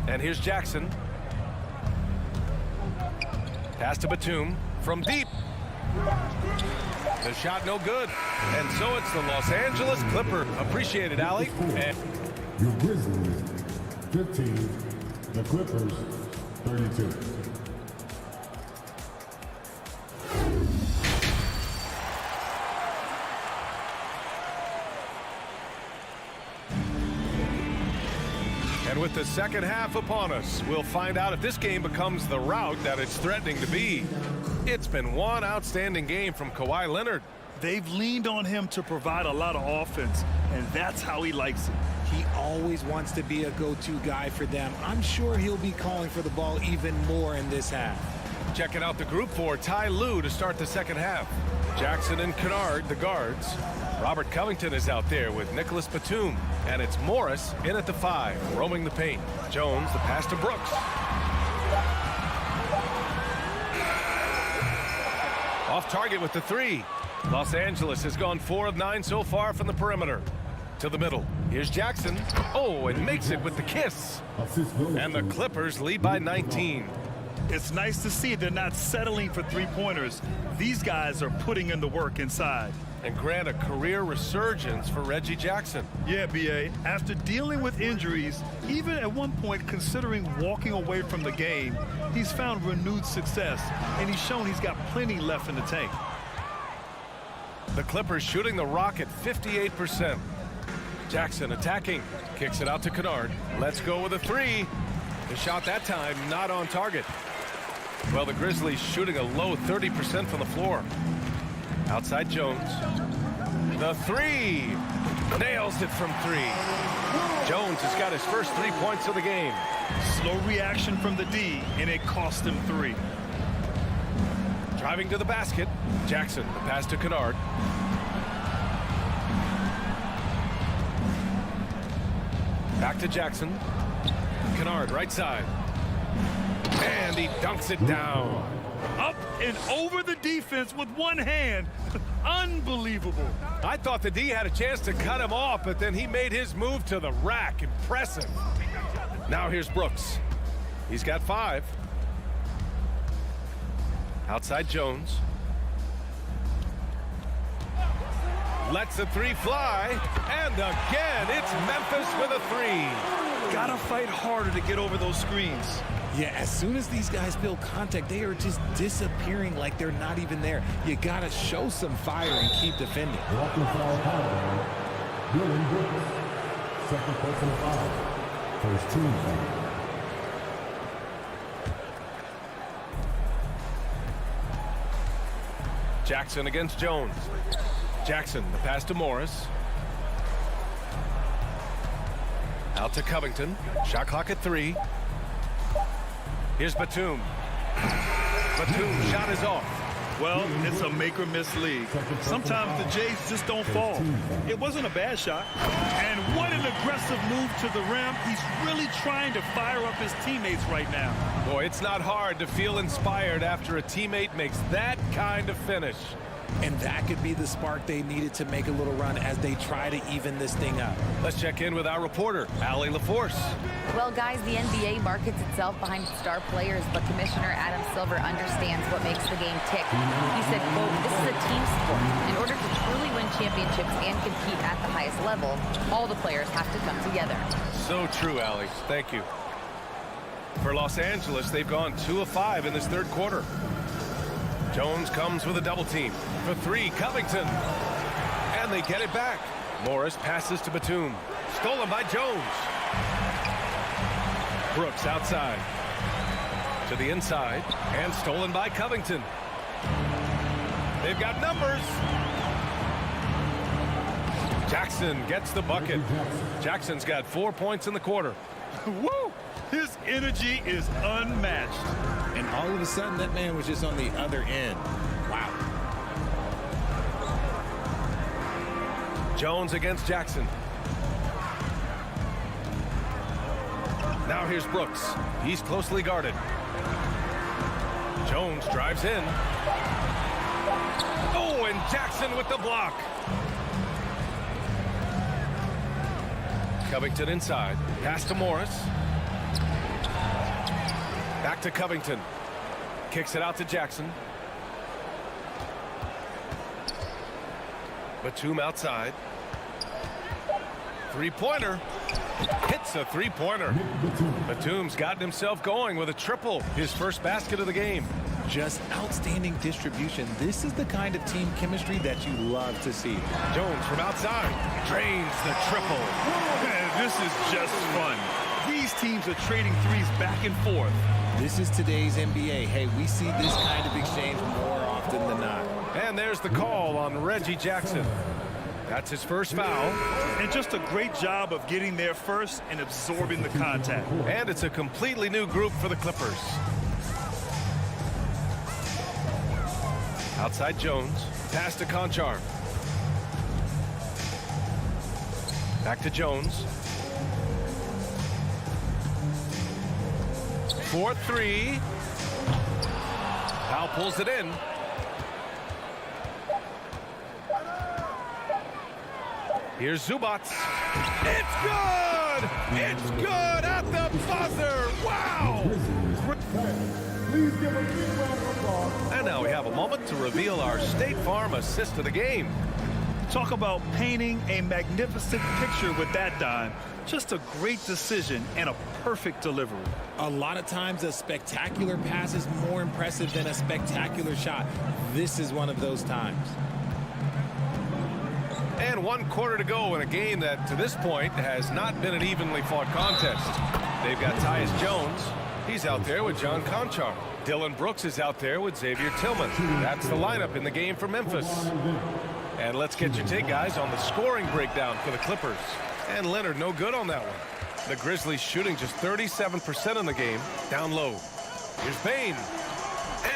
And here's Jackson. Pass to Batum from deep. The shot no good. And so it's the Los Angeles Clipper. Appreciate it, Allie. And Your Grizzlies, 15. The Clippers, 32. And with the second half upon us, we'll find out if this game becomes the rout that it's threatening to be. It's been one outstanding game from Kawhi Leonard. They've leaned on him to provide a lot of offense, and that's how he likes it. He always wants to be a go-to guy for them. I'm sure he'll be calling for the ball even more in this half. Checking out the group for SuperLu to start the second half. Jackson and Kennard, the guards. Robert Covington is out there with Nicholas Batum. And it's Morris in at the 5, roaming the paint. Jones, the pass to Brooks. Off target with the 3. Los Angeles has gone 4 of 9 so far from the perimeter. To the middle. Here's Jackson. Oh, and makes it with the kiss. And the Clippers lead by 19. It's nice to see they're not settling for three-pointers. These guys are putting in the work inside. And grant a career resurgence for Reggie Jackson. Yeah, B.A. After dealing with injuries, even at one point considering walking away from the game, he's found renewed success, and he's shown he's got plenty left in the tank. The Clippers shooting the rock at 58%. Jackson attacking. Kicks it out to Kennard. Let's go with a 3. The shot that time not on target. Well, the Grizzlies shooting a low 30% from the floor. Outside Jones. The 3. Nails it from 3. Jones has got his first 3 points of the game. Slow reaction from the D, and it cost him 3. Driving to the basket. Jackson, the pass to Kennard. Back to Jackson. Kennard, right side. And he dunks it down. Up and over the defense with one hand. Unbelievable. I thought the D had a chance to cut him off, but then he made his move to the rack. Impressive. Now here's Brooks. He's got 5. Outside Jones. Lets the 3 fly. And again, it's Memphis with a 3. Gotta fight harder to get over those screens. Yeah, as soon as these guys feel contact, they are just disappearing like they're not even there. You got to show some fire and keep defending. Walking foul call. Dylan Brooks. Second personal foul. First team foul. Jackson against Jones. Jackson, the pass to Morris. Out to Covington. Shot clock at 3. Here's Batum. Batum, shot is off. Well, it's a make or miss league. Sometimes the Jays just don't fall. It wasn't a bad shot. And what an aggressive move to the rim. He's really trying to fire up his teammates right now. Boy, it's not hard to feel inspired after a teammate makes that kind of finish. And that could be the spark they needed to make a little run as they try to even this thing up. Let's check in with our reporter, Allie LaForce. Well, guys, the NBA markets itself behind star players, but Commissioner Adam Silver understands what makes the game tick. He said, quote, "This is a team sport. In order to truly win championships and compete at the highest level, all the players have to come together." So true, Allie. Thank you. For Los Angeles, they've gone 2 of 5 in this third quarter. Jones comes with a double team. For 3, Covington. And they get it back. Morris passes to Batum. Stolen by Jones. Brooks outside. To the inside. And stolen by Covington. They've got numbers. Jackson gets the bucket. Jackson's got 4 points in the quarter. Woo! His energy is unmatched. And all of a sudden, that man was just on the other end. Wow. Jones against Jackson. Now here's Brooks. He's closely guarded. Jones drives in. Oh, and Jackson with the block. Covington inside. Pass to Morris. Back to Covington. Kicks it out to Jackson. Batum outside. Three-pointer. Hits a three-pointer. Batum's gotten himself going with a triple. His first basket of the game. Just outstanding distribution. This is the kind of team chemistry that you love to see. Jones from outside. Drains the triple. Man, this is just fun. These teams are trading threes back and forth. This is today's NBA. Hey, we see this kind of exchange more often than not. And there's the call on Reggie Jackson. That's his first foul. And just a great job of getting there first and absorbing the contact. And it's a completely new group for the Clippers. Outside Jones. Pass to Conchar. Back to Jones. 4-3. Powell pulls it in. Here's Zubac. It's good! It's good at the buzzer! Wow! And now we have a moment to reveal our State Farm assist of the game. Talk about painting a magnificent picture with that dime. Just a great decision and a perfect delivery. A lot of times a spectacular pass is more impressive than a spectacular shot. This is one of those times. And 1 quarter to go in a game that to this point has not been an evenly fought contest. They've got Tyus Jones. He's out there with John Conchar. Dylan Brooks is out there with Xavier Tillman. That's the lineup in the game for Memphis. And let's get your take, guys, on the scoring breakdown for the Clippers. And Leonard, no good on that one. The Grizzlies shooting just 37% in the game, down low. Here's Bain.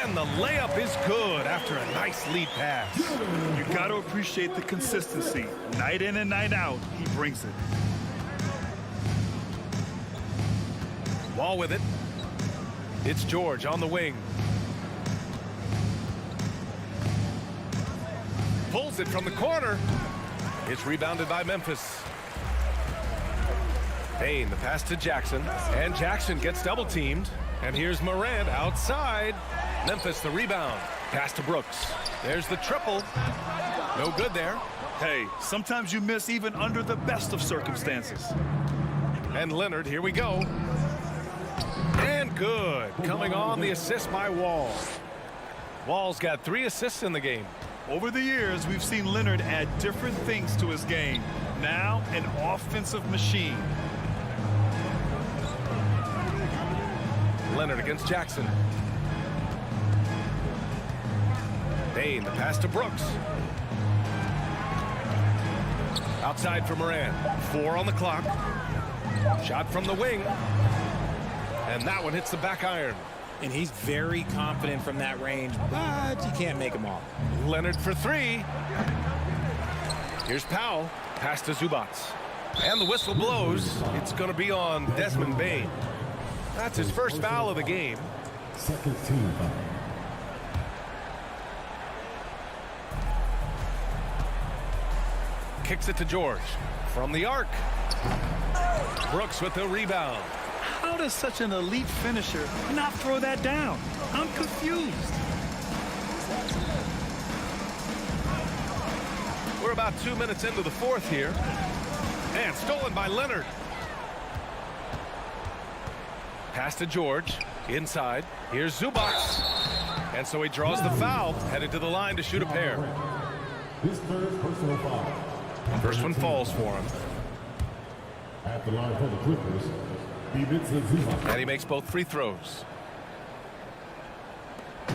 And the layup is good after a nice lead pass. You got to appreciate the consistency. Night in and night out, he brings it. Wall with it. It's George on the wing. Pulls it from the corner. It's rebounded by Memphis. Bain, the pass to Jackson. And Jackson gets double teamed. And here's Morant outside. Memphis the rebound. Pass to Brooks. There's the triple. No good there. Hey, sometimes you miss even under the best of circumstances. And Leonard, here we go. And good. Coming on the assist by Wall. Wall's got 3 assists in the game. Over the years, we've seen Leonard add different things to his game. Now, an offensive machine. Leonard against Jackson. Bain, the pass to Brooks. Outside for Moran. 4 on the clock. Shot from the wing. And that one hits the back iron. And he's very confident from that range, but you can't make him all. Leonard for 3. Here's Powell. Pass to Zubats. And the whistle blows. It's going to be on Desmond Bain. That's his first foul of the game. Second team foul. Kicks it to George. From the arc. Brooks with the rebound. How does such an elite finisher not throw that down? I'm confused. We're about 2 minutes into the fourth here. And stolen by Leonard. Pass to George. Inside. Here's Zubats. And so he draws the foul. Headed to the line to shoot a pair. His third personal foul. First one falls for him. At the line for the Clippers, and he makes both free throws.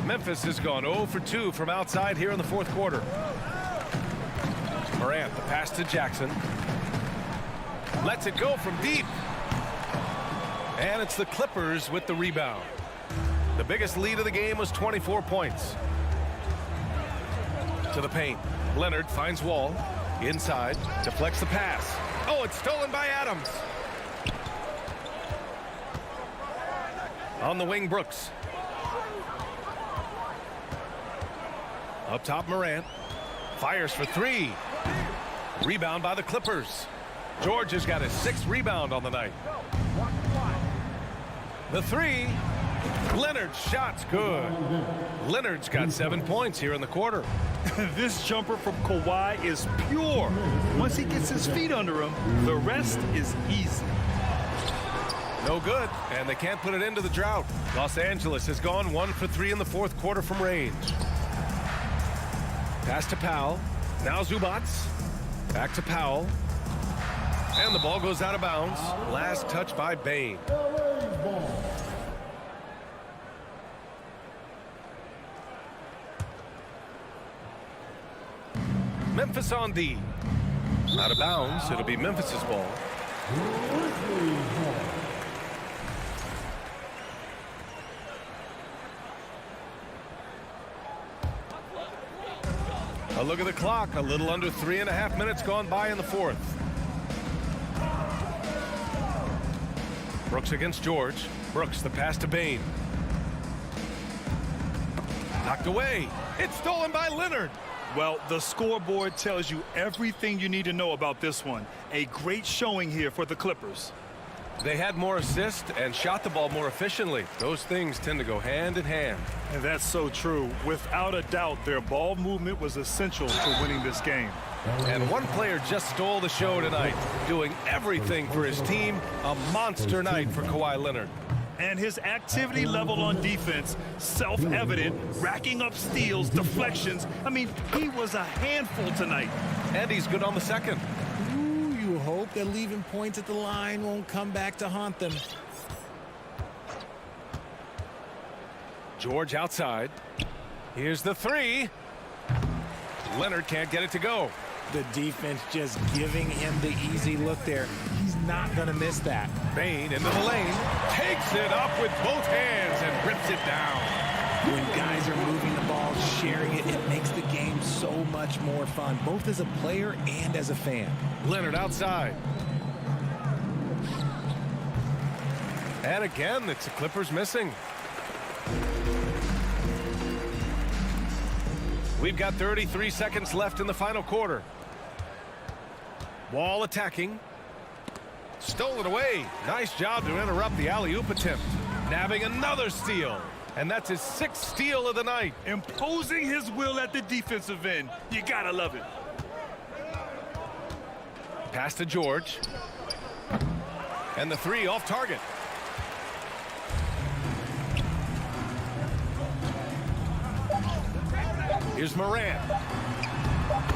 Memphis has gone 0 for 2 from outside here in the fourth quarter. Morant, the pass to Jackson. Lets it go from deep. And it's the Clippers with the rebound. The biggest lead of the game was 24 points. To the paint. Leonard finds Wall. Inside. Deflects the pass. Oh, it's stolen by Adams. On the wing, Brooks. Up top, Morant. Fires for 3. Rebound by the Clippers. George has got his 6th rebound on the night. The 3. Leonard's shot's good. Leonard's got 7 points here in the quarter. This jumper from Kawhi is pure. Once he gets his feet under him, the rest is easy. No good, and they can't put it into the drought. Los Angeles has gone 1 for 3 in the fourth quarter from range. Pass to Powell. Now Zubats. Back to Powell. And the ball goes out of bounds. Last touch by Bain. Memphis on D. Out of bounds. It'll be Memphis's ball. A look at the clock. A little under 3.5 minutes gone by in the fourth. Brooks against George. Brooks, the pass to Bain. Knocked away. It's stolen by Leonard. Well, the scoreboard tells you everything you need to know about this one. A great showing here for the Clippers. They had more assists and shot the ball more efficiently. Those things tend to go hand in hand. And that's so true. Without a doubt, their ball movement was essential to winning this game. And one player just stole the show tonight, doing everything for his team. A monster night for Kawhi Leonard. And his activity level on defense, self-evident, racking up steals, deflections. I mean, he was a handful tonight. And he's good on the second. Ooh, you hope that leaving points at the line won't come back to haunt them. George outside. Here's the 3. Leonard can't get it to go. The defense just giving him the easy look there. He's not going to miss that. Bain into the lane. Takes it up with both hands and rips it down. When guys are moving the ball, sharing it, it makes the game so much more fun, both as a player and as a fan. Leonard outside. And again, it's the Clippers missing. We've got 33 seconds left in the final quarter. Wall attacking. Stole it away. Nice job to interrupt the alley-oop attempt. Nabbing another steal. And that's his 6th steal of the night. Imposing his will at the defensive end. You gotta love it. Pass to George. And the 3 off target. Here's Morant.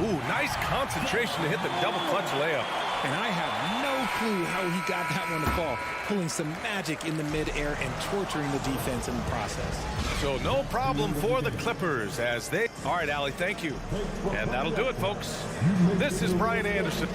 Ooh, nice concentration to hit the double clutch layup. And I have no clue how he got that one to fall, pulling some magic in the midair and torturing the defense in the process. So no problem for the Clippers as they... All right, Allie, thank you. And that'll do it, folks. This is Brian Anderson.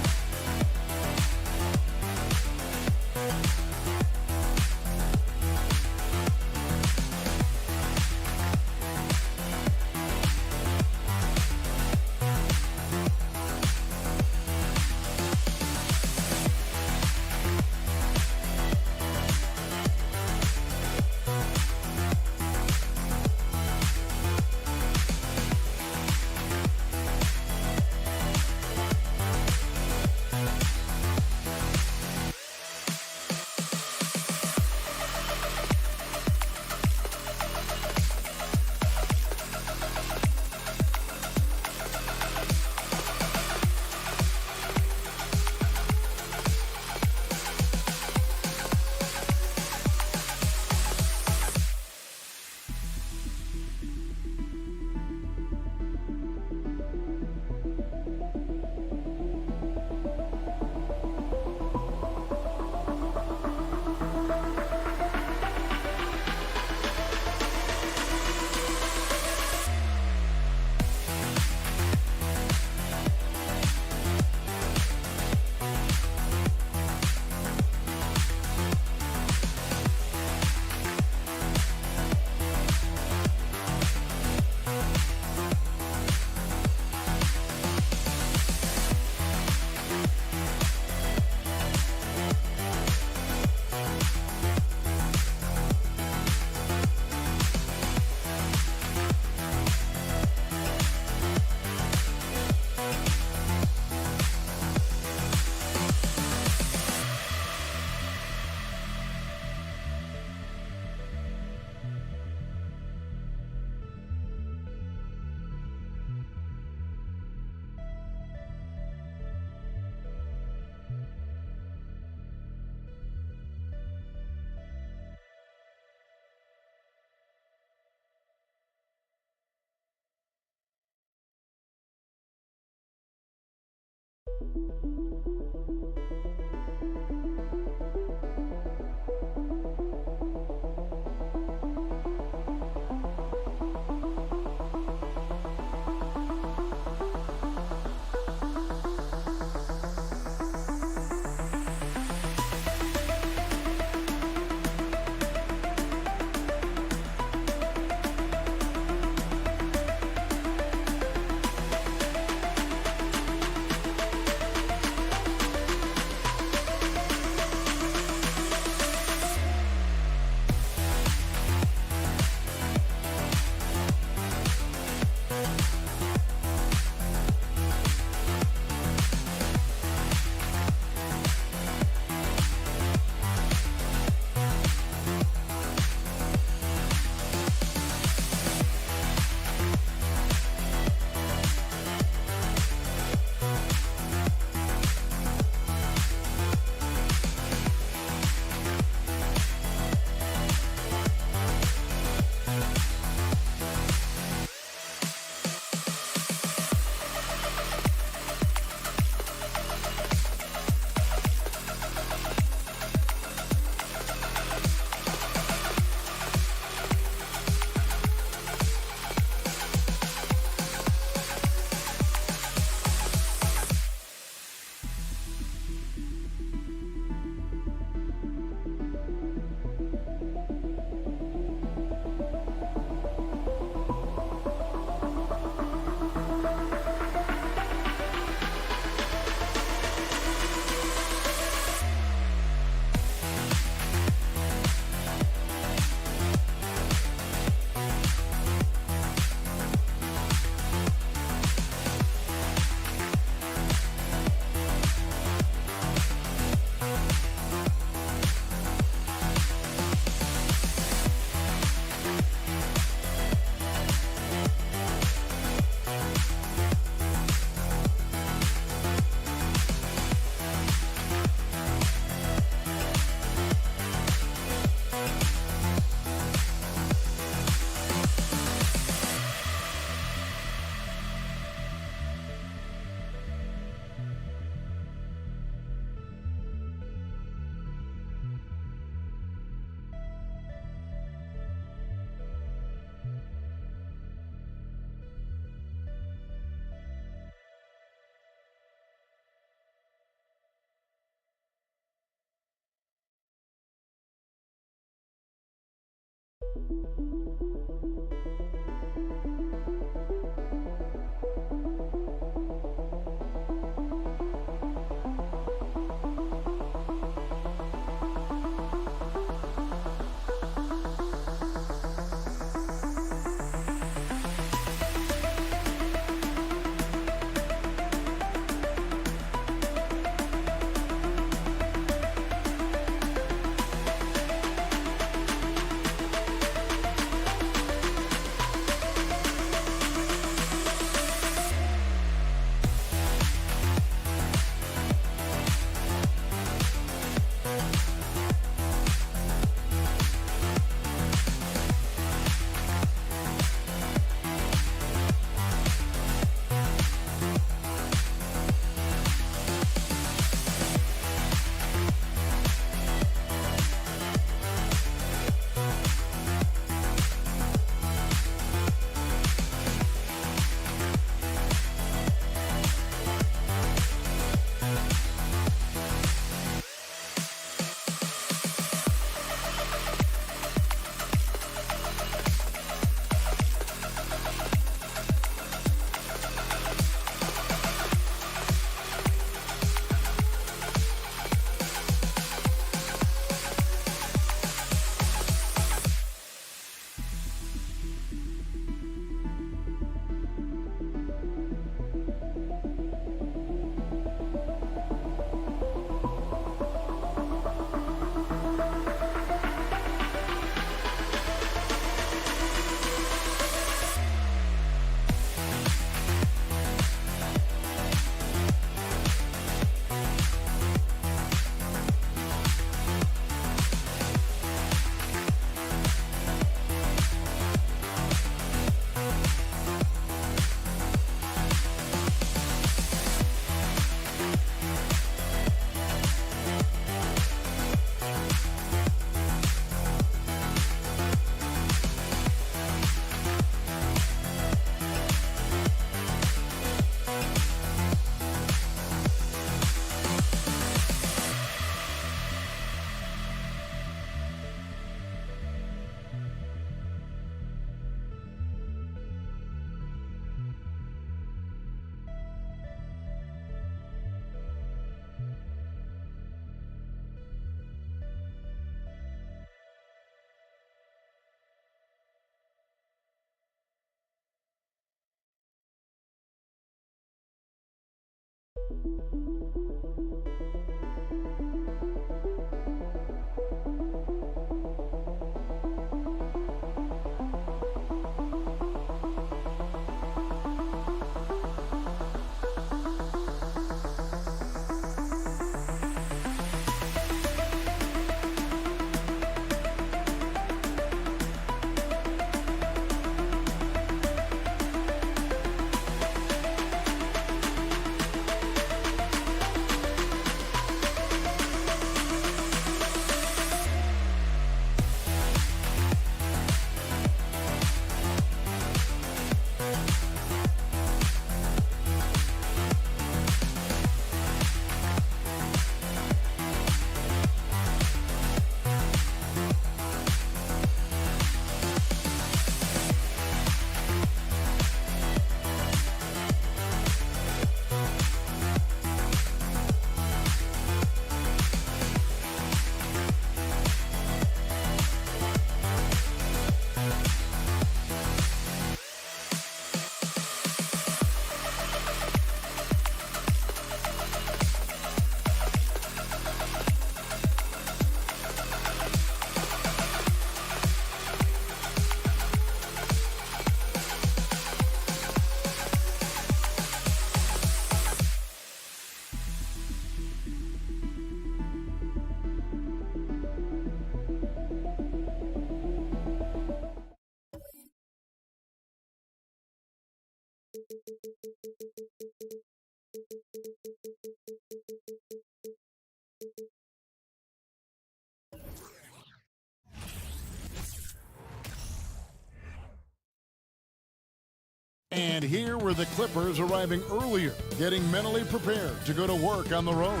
And here were the Clippers arriving earlier, getting mentally prepared to go to work on the road.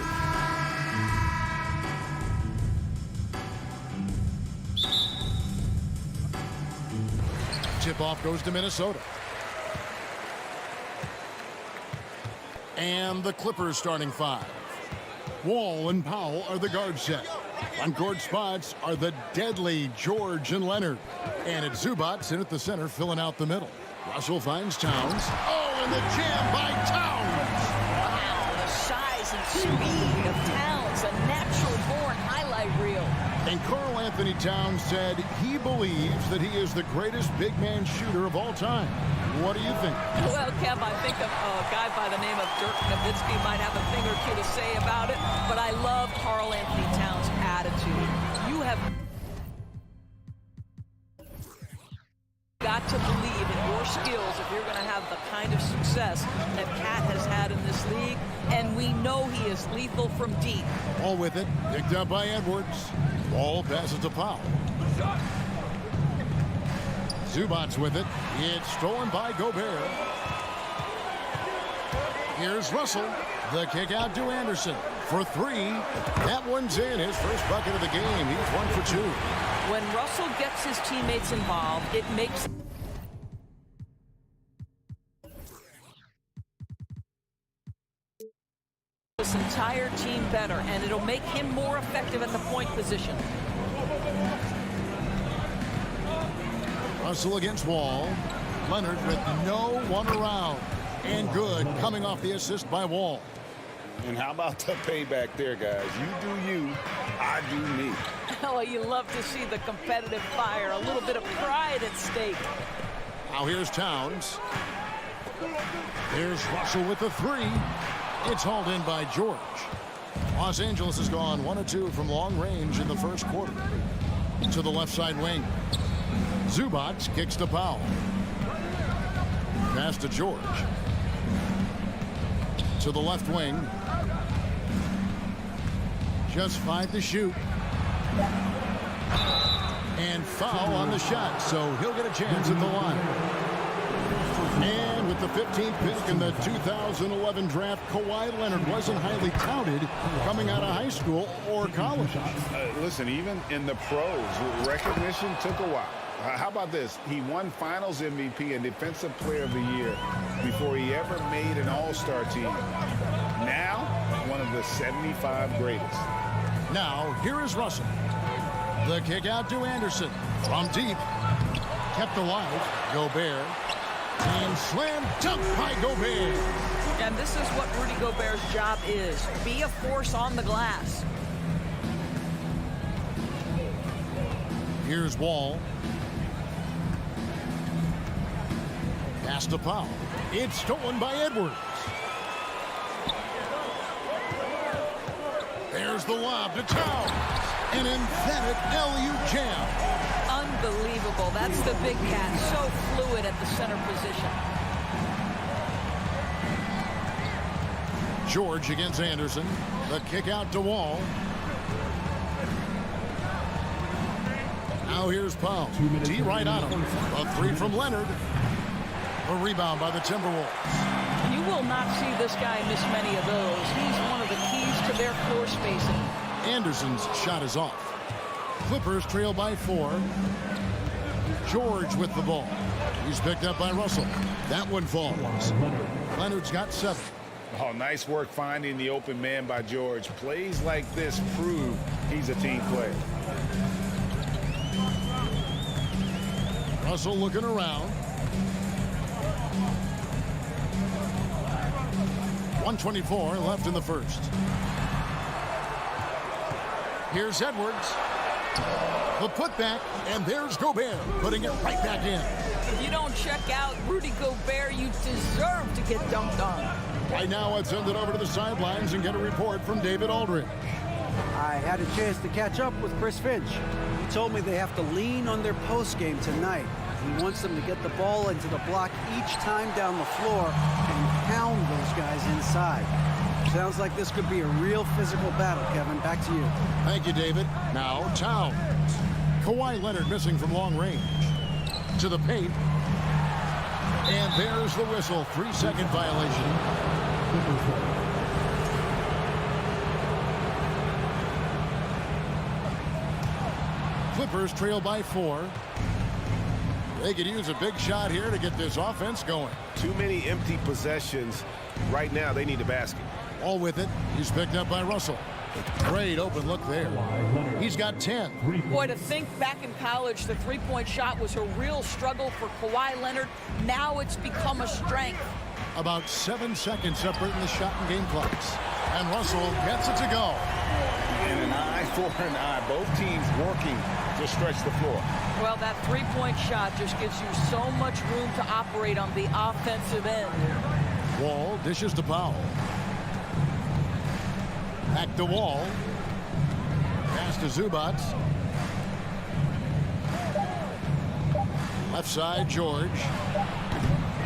tip-off goes to Minnesota. And the Clippers starting 5. Wall and Powell are the guard set. On-court spots are the deadly George and Leonard. And it's Zubats in at the center, filling out the middle. Russell finds Towns. Oh, and the jam by Towns! Wow, the size and speed of Towns, a natural-born highlight reel. And Karl Anthony Towns said he believes that he is the greatest big man shooter of all time. What do you think? Well, Kev, I think a guy by the name of Dirk Nowitzki might have a thing or two to say about it, but I love Karl Anthony Towns' attitude. You have got to believe in your skills if you're going to have the kind of success that Cat has had in this league, and we know he is lethal from deep. Ball with it, picked up by Edwards. Ball passes to Powell. Zubats with it. It's stolen by Gobert. Here's Russell. The kick out to Anderson for 3. That one's in. His first bucket of the game. He's 1 for 2. When Russell gets his teammates involved, it makes this entire team better, and it'll make him more effective at the point position. Russell against Wall. Leonard with no one around. And good, coming off the assist by Wall. And how about the payback there, guys? You do you, I do me. Oh, you love to see the competitive fire, a little bit of pride at stake. Now here's Towns. Here's Russell with the 3. It's hauled in by George. Los Angeles has gone 1 of 2 from long range in the first quarter. To the left side wing. Zubats kicks to Powell. Pass to George. To the left wing. Just 5 to shoot. And foul on the shot, so he'll get a chance at the line. And with the 15th pick in the 2011 draft, Kawhi Leonard wasn't highly touted coming out of high school or college. Listen, even in the pros, recognition took a while. How about this? He won Finals MVP and Defensive Player of the Year before he ever made an All-Star team. Now, one of the 75 greatest. Now, here is Russell. The kick out to Anderson. From deep. Kept alive. Gobert. And slam dunk by Gobert. And this is what Rudy Gobert's job is. Be a force on the glass. Here's Wall. Pass to Powell. It's stolen by Edwards. There's the lob to Towns. An emphatic LU jam. Unbelievable. That's the big cat. So fluid at the center position. George against Anderson. The kick out to Wall. Now here's Powell. D right on him. A 3 from Leonard. A rebound by the Timberwolves. You will not see this guy miss many of those. He's one of the keys to their floor spacing. Anderson's shot is off. Clippers trail by 4. George with the ball. He's picked up by Russell. That one falls. Leonard's got 7. Oh, nice work finding the open man by George. Plays like this prove he's a team player. Russell looking around. 1:24 left in the first. Here's Edwards. The putback, and there's Gobert putting it right back in. If you don't check out Rudy Gobert, you deserve to get dunked on. Right now, let's send it over to the sidelines and get a report from David Aldridge. I had a chance to catch up with Chris Finch. He told me they have to lean on their post game tonight. He wants them to get the ball into the block each time down the floor and pound those guys inside. Sounds like this could be a real physical battle, Kevin. Back to you. Thank you, David. Now, Towns. Kawhi Leonard missing from long range. To the paint. And there's the whistle. 3-second violation. Clippers trail by 4. They could use a big shot here to get this offense going. Too many empty possessions. Right now, they need a basket. All with it. He's picked up by Russell. Great open look there. He's got 10. Boy, to think back in college, the three-point shot was a real struggle for Kawhi Leonard. Now it's become a strength. About 7 seconds separating the shot and game clocks. And Russell gets it to go. And an eye for an eye. Both teams working to stretch the floor. Well, that three-point shot just gives you so much room to operate on the offensive end. Wall dishes to Powell. Back to Wall. Pass to Zubac. Left side, George.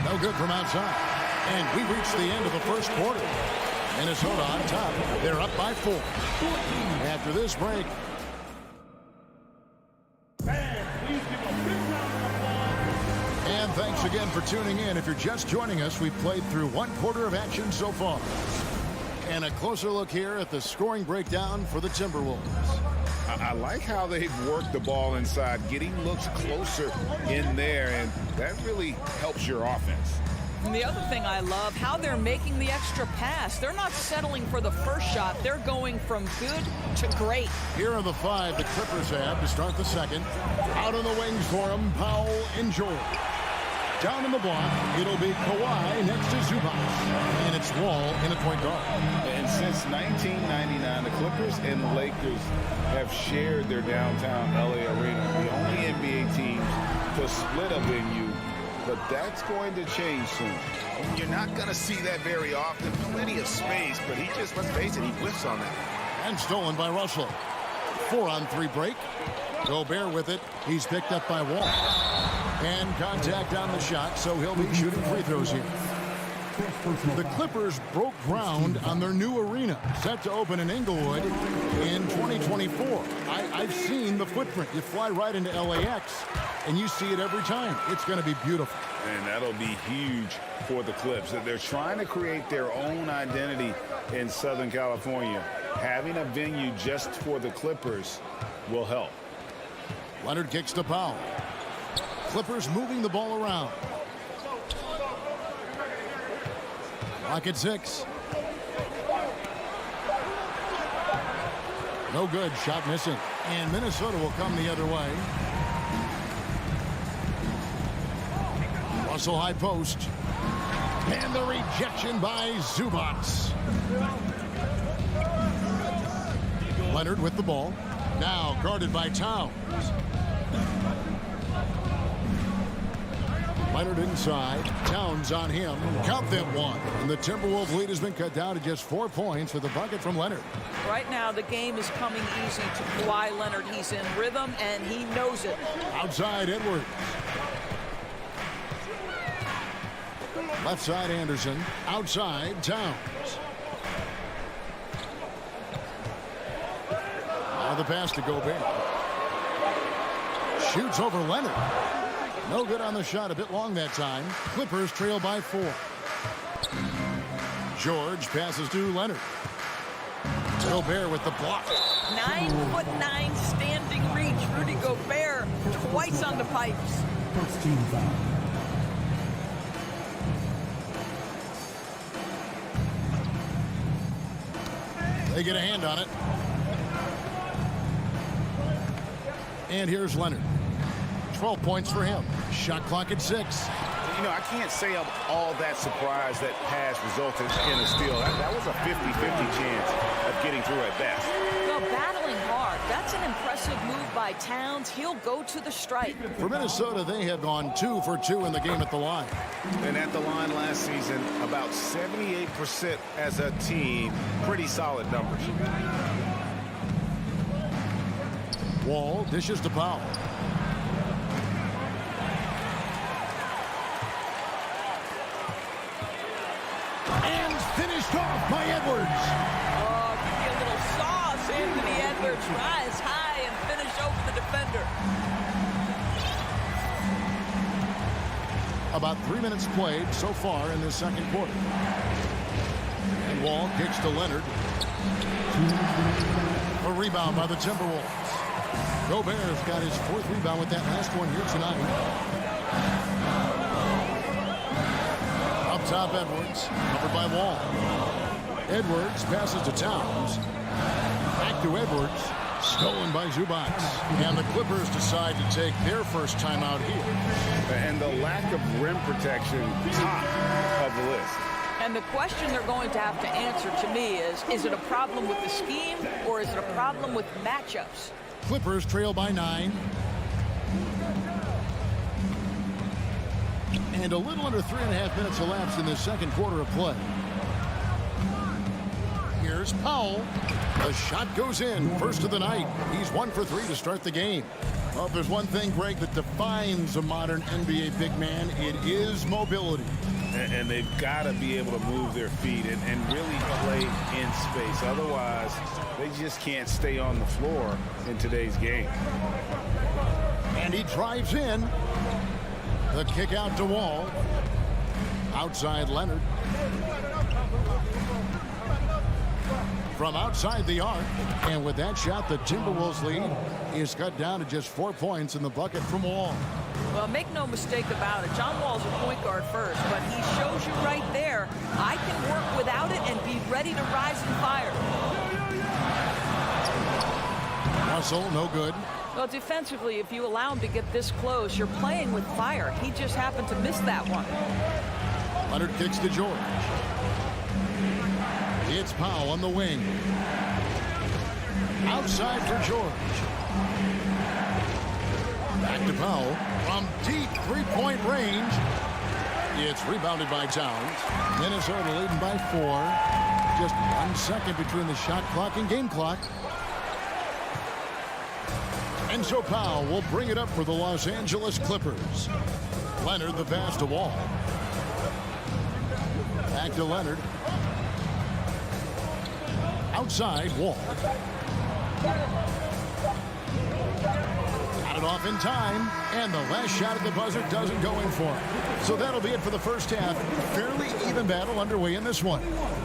No good from outside. And we reach the end of the first quarter. Minnesota on top. They're up by 4. After this break. And thanks again for tuning in. If you're just joining us, we've played through 1 quarter of action so far. And a closer look here at the scoring breakdown for the Timberwolves. I like how they've worked the ball inside, getting looks closer in there, and that really helps your offense. And the other thing I love, how they're making the extra pass. They're not settling for the first shot. They're going from good to great. Here are the 5 the Clippers have to start the second. Out on the wings for them, Powell and George. Down in the block, it'll be Kawhi next to Zubac. And it's Wall in at point guard. And since 1999, the Clippers and the Lakers have shared their downtown LA arena. The only NBA teams to split a venue, but that's going to change soon. You're not going to see that very often. Plenty of space, but he just, let's face it, he whiffs on that. And stolen by Russell. 4-on-3 break. Gobert with it. He's picked up by Wall. And contact on the shot, so he'll be shooting free throws here. The Clippers broke ground on their new arena, set to open in Inglewood in 2024. I've seen the footprint. You fly right into LAX, and you see it every time. It's going to be beautiful. And that'll be huge for the Clips. They're trying to create their own identity in Southern California. Having a venue just for the Clippers will help. Leonard kicks to Powell. Clippers moving the ball around. Clock at 6. No good. Shot missing. And Minnesota will come the other way. Russell high post. And the rejection by Zubac. Leonard with the ball. Now guarded by Towns. Leonard inside. Towns on him. Count them 1. And the Timberwolves lead has been cut down to just 4 points with a bucket from Leonard. Right now, the game is coming easy to Kawhi Leonard. He's in rhythm, and he knows it. Outside Edwards. Left side Anderson. Outside Towns. Now the pass to Gobert. Shoots over Leonard. No good on the shot. A bit long that time. Clippers trail by 4. George passes to Leonard. Gobert with the block. 9'9" standing reach. Rudy Gobert twice on the pipes. First team foul. They get a hand on it. And here's Leonard. 12 points for him. Shot clock at 6. You know, I can't say I'm all that surprised that pass resulted in a steal. That was a 50-50 chance of getting through at best. Well, battling hard. That's an impressive move by Towns. He'll go to the strike. For Minnesota, they have gone 2 for 2 in the game at the line. And at the line last season, about 78% as a team. Pretty solid numbers. Wall dishes to Powell. And finished off by Edwards. Oh, give you a little sauce, Anthony Edwards. Rise high and finish over the defender. About 3 minutes played so far in this second quarter. And Wall kicks to Leonard. A rebound by the Timberwolves. Gobert's got his 4th rebound with that last one here tonight. top Edwards, covered by Wall. Edwards passes to Towns. Back to Edwards. Stolen by Zubac. And the Clippers decide to take their first timeout here. And the lack of rim protection, top of the list. And the question they're going to have to answer to me is it a problem with the scheme or is it a problem with matchups? Clippers trail by 9. And a little under 3.5 minutes elapsed in the second quarter of play. Here's Powell. The shot goes in. First of the night. He's 1 for 3 to start the game. Well, if there's one thing, Greg, that defines a modern NBA big man, it is mobility. And they've got to be able to move their feet and really play in space. Otherwise, they just can't stay on the floor in today's game. And he drives in. The kick out to Wall. Outside Leonard. From outside the arc. And with that shot, the Timberwolves lead is cut down to just 4 points in the bucket from Wall. Well, make no mistake about it. John Wall's a point guard first, but he shows you right there, I can work without it and be ready to rise and fire. Russell, no good. Well, defensively, if you allow him to get this close, you're playing with fire. He just happened to miss that one. Leonard kicks to George. It's Powell on the wing. Outside for George. Back to Powell. From deep three-point range. It's rebounded by Towns. Minnesota leading by 4. Just 1 second between the shot clock and game clock. And so Powell will bring it up for the Los Angeles Clippers. Leonard the pass to Wall. Back to Leonard. Outside Wall. Got it off in time. And the last shot at the buzzer doesn't go in for him. So that'll be it for the first half. Fairly even battle underway in this one.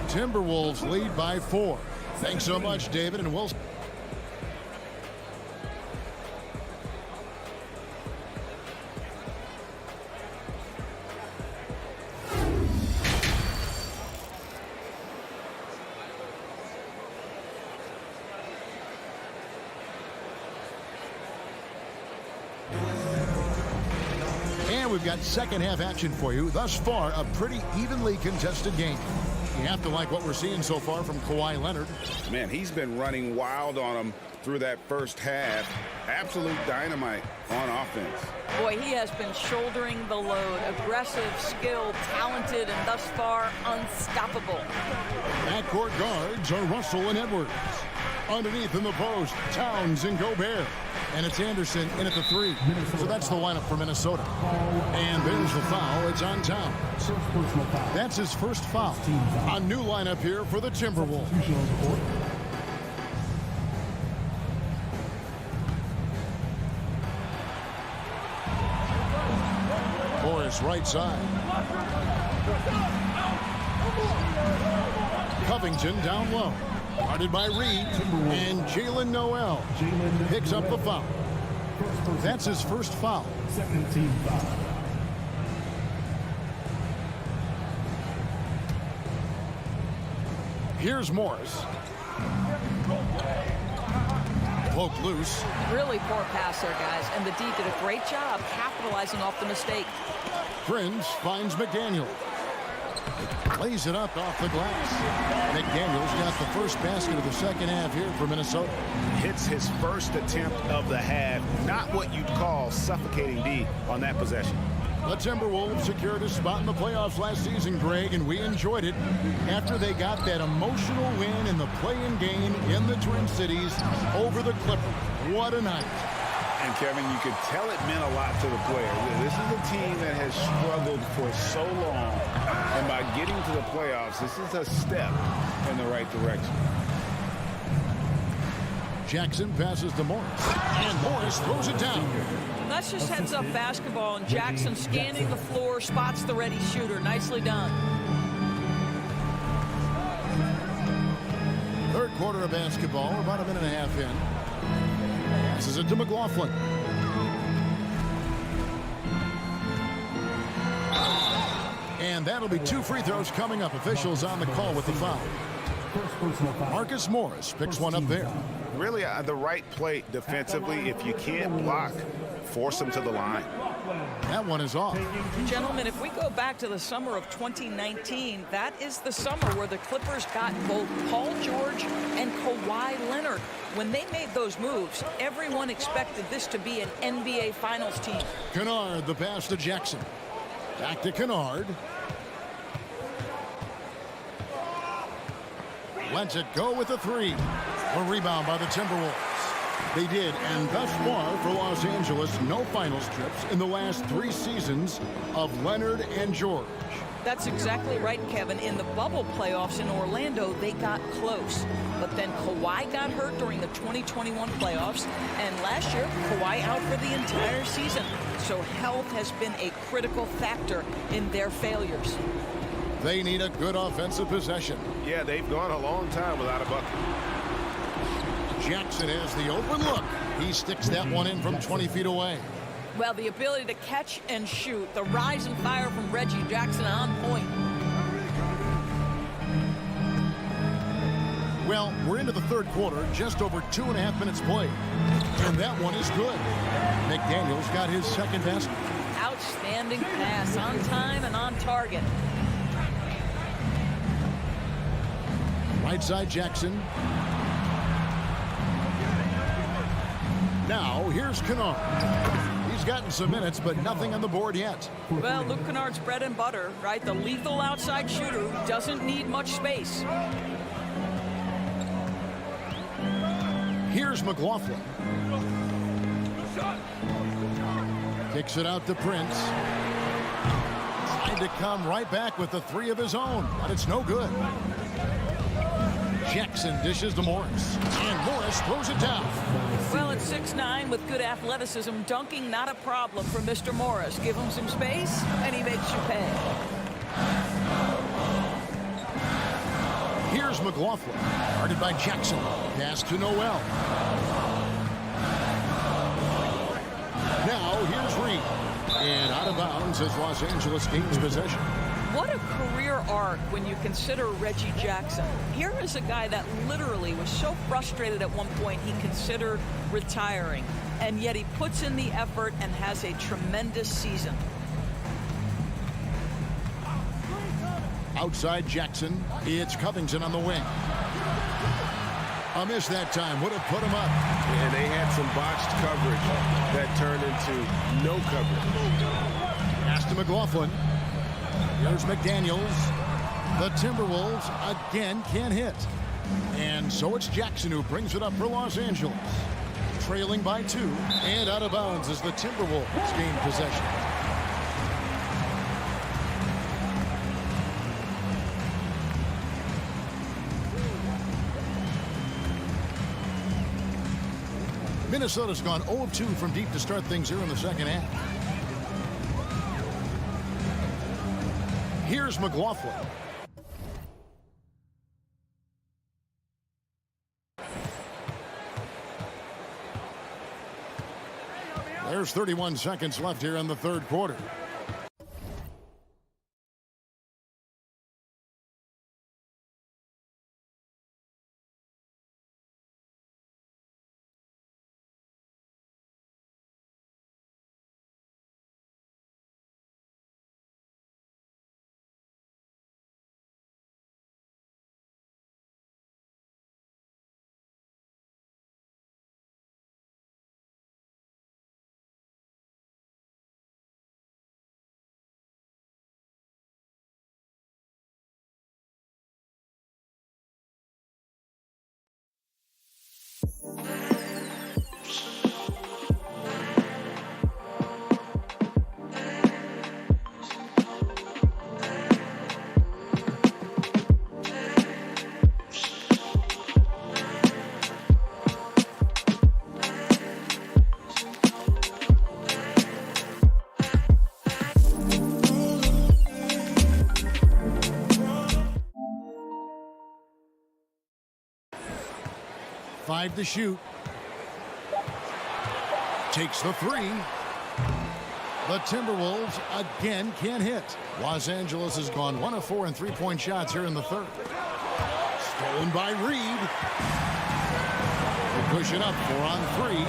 Timberwolves lead by 4. Thanks so much, David, and we'll... We've got second half action for you. Thus far, a pretty evenly contested game. You have to like what we're seeing so far from Kawhi Leonard. Man, he's been running wild on him through that first half. Absolute dynamite on offense. Boy, he has been shouldering the load. Aggressive, skilled, talented, and thus far unstoppable. Backcourt guards are Russell and Edwards. Underneath in the post, Towns and Gobert. And it's Anderson in at the 3. So that's the lineup for Minnesota. And there's the foul. It's on Towns. That's his first foul. A new lineup here for the Timberwolves. Morris right side. Covington down low. Guarded by Reed, and Jalen Noel picks up the foul. That's his first foul. Here's Morris. Poked loose. Really poor pass there, guys, and the D did a great job capitalizing off the mistake. Prince finds McDaniel. Lays it up off the glass. McDaniel's got the first basket of the second half here for Minnesota. Hits his first attempt of the half. Not what you'd call suffocating D on that possession. The Timberwolves secured a spot in the playoffs last season, Greg, and we enjoyed it after they got that emotional win in the play-in game in the Twin Cities over the Clippers. What a night. And, Kevin, you could tell it meant a lot to the player. This is a team that has struggled for so long. And by getting to the playoffs, this is a step in the right direction. Jackson passes to Morris. And Morris throws it down. That's just heads-up basketball, and Jackson scanning the floor, spots the ready shooter. Nicely done. Third quarter of basketball. We're about a minute and a half in. Passes it to McLaughlin. And that'll be 2 free throws coming up. Officials on the call with the foul. Marcus Morris picks one up there. Really the right play defensively. If you can't block, force them to the line. That one is off. Gentlemen, if we go back to the summer of 2019, that is the summer where the Clippers got both Paul George and Kawhi Leonard. When they made those moves, everyone expected this to be an NBA Finals team. Kennard, the pass to Jackson. Back to Kennard. Lets it go with a 3. A rebound by the Timberwolves. They did, and thus far for Los Angeles, no finals trips in the last 3 seasons of Leonard and George. That's exactly right, Kevin. In the bubble playoffs in Orlando, they got close. But then Kawhi got hurt during the 2021 playoffs, and last year, Kawhi out for the entire season. So health has been a critical factor in their failures. They need a good offensive possession. Yeah, they've gone a long time without a bucket. Jackson has the open look. He sticks that one in from 20 feet away. Well, the ability to catch and shoot, the rise and fire from Reggie Jackson on point. Well, we're into the third quarter, just over 2.5 minutes played. And that one is good. McDaniels got his second basket. Outstanding pass, on time and on target. Right side Jackson. Now, here's Kennard. He's gotten some minutes, but nothing on the board yet. Well, Luke Kennard's bread and butter, right? The lethal outside shooter who doesn't need much space. Here's McLaughlin. Kicks it out to Prince. Trying to come right back with the 3 of his own, but it's no good. Jackson dishes to Morris, and Morris throws it down. Well, at 6'9", with good athleticism, dunking not a problem for Mr. Morris. Give him some space, and he makes you pay. Here's McLaughlin, guarded by Jackson. Pass to Noel. Now, here's Reed. And out of bounds as Los Angeles gains possession. What a career arc when you consider Reggie Jackson. Here is a guy that literally was so frustrated at one point he considered retiring, and yet he puts in the effort and has a tremendous season. Outside Jackson, it's Covington on the wing. A miss that time would have put him up. And they had some botched coverage that turned into no coverage. Pass to McLaughlin. Here's McDaniels. The Timberwolves again can't hit. And so it's Jackson who brings it up for Los Angeles. Trailing by 2 and out of bounds as the Timberwolves gain possession. Minnesota's gone 0 of 2 from deep to start things here in the second half. Here's McLaughlin. There's 31 seconds left here in the third quarter. Five to shoot. Takes the 3. The Timberwolves again can't hit. Los Angeles has gone 1 of 4 in three-point shots here in the third. Stolen by Reed. They push it up 4 on 3.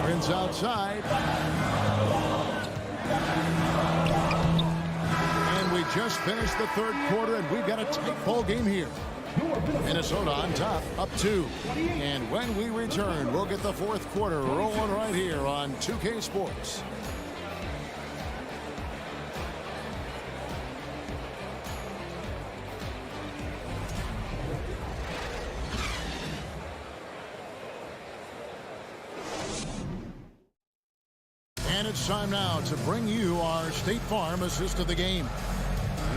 Prince outside. And we just finished the third quarter, and we've got a tight ball game here. Minnesota on top, up 2. And when we return, we'll get the fourth quarter rolling right here on 2K Sports. And it's time now to bring you our State Farm assist of the game.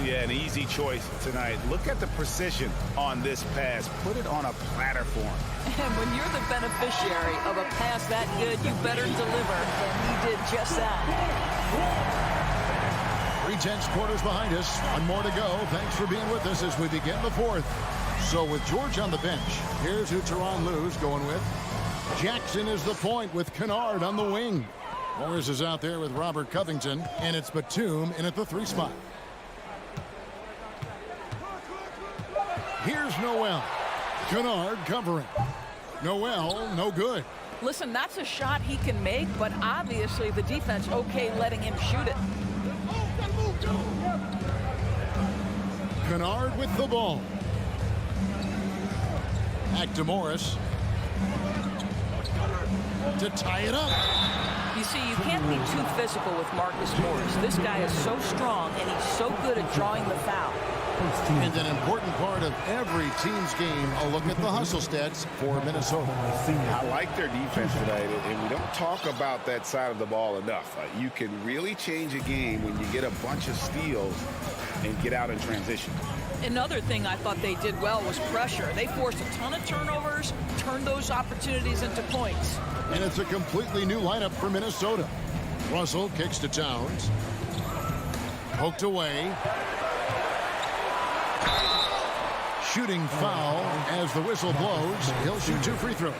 Yeah, an easy choice tonight. Look at the precision on this pass. Put it on a platter for him. And when you're the beneficiary of a pass that good, you better deliver. And he did just that. 3/10 quarters behind us. One more to go. Thanks for being with us as we begin the fourth. So with George on the bench, here's who Tyronn Lue's going with. Jackson is the point with Kennard on the wing. Morris is out there with Robert Covington, and it's Batum in at the 3 spot. Here's Noel. Kennard covering. Noel, no good. Listen, that's a shot he can make, but obviously the defense okay letting him shoot it. Kennard with the ball. Back to Morris. To tie it up. You see, you can't be too physical with Marcus Morris. This guy is so strong, and he's so good at drawing the foul. And an important part of every team's game, a look at the hustle stats for Minnesota. I like their defense tonight, and we don't talk about that side of the ball enough. You can really change a game when you get a bunch of steals and get out in transition. Another thing I thought they did well was pressure. They forced a ton of turnovers, turned those opportunities into points. And it's a completely new lineup for Minnesota. Russell kicks to Towns. Poked away. Shooting foul as the whistle blows. He'll shoot 2 free throws.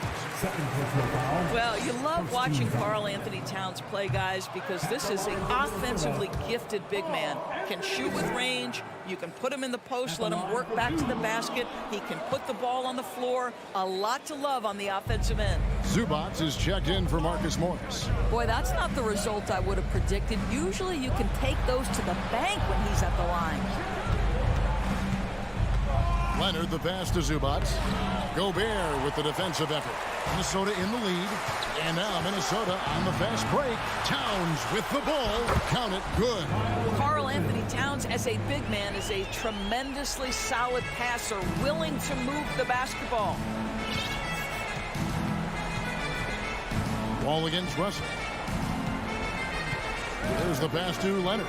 Well, you love watching Karl Anthony Towns play, guys, because this is an offensively gifted big man. Can shoot with range. You can put him in the post, let him work back to the basket. He can put the ball on the floor. A lot to love on the offensive end. Zubac is checked in for Marcus Morris. Boy, that's not the result I would have predicted. Usually you can take those to the bank when he's at the line. Leonard the pass to Zubac. Gobert with the defensive effort. Minnesota in the lead. And now Minnesota on the fast break. Towns with the ball. Count it good. Karl Anthony Towns as a big man is a tremendously solid passer, willing to move the basketball. Ball against Russell. There's the pass to Leonard.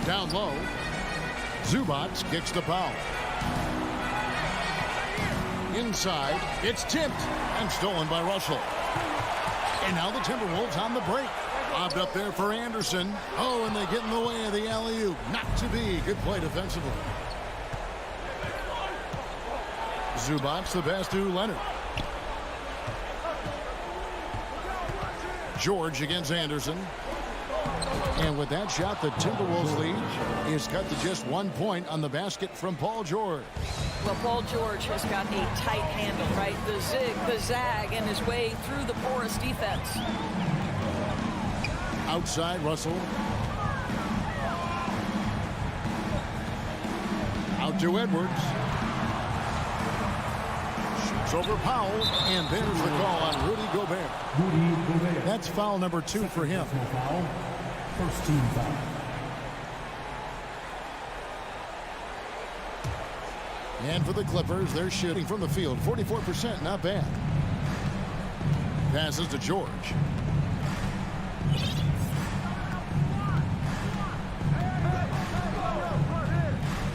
Down low. Zubac kicks the foul. Inside, it's tipped and stolen by Russell. And now the Timberwolves on the break. Lobbed up there for Anderson. Oh, and they get in the way of the alley-oop. Not to be. Good play defensively. Zubac the pass to Leonard. George against Anderson. And with that shot, the Timberwolves lead is cut to just 1 point on the basket from Paul George. Well, Paul George has got a tight handle, right? The zig, the zag, and his way through the porous defense. Outside, Russell. Out to Edwards. Shoots over Powell, and there's the call on Rudy Gobert. That's foul number 2 for him. First team foul. And for the Clippers, they're shooting from the field 44%, not bad. Passes to George.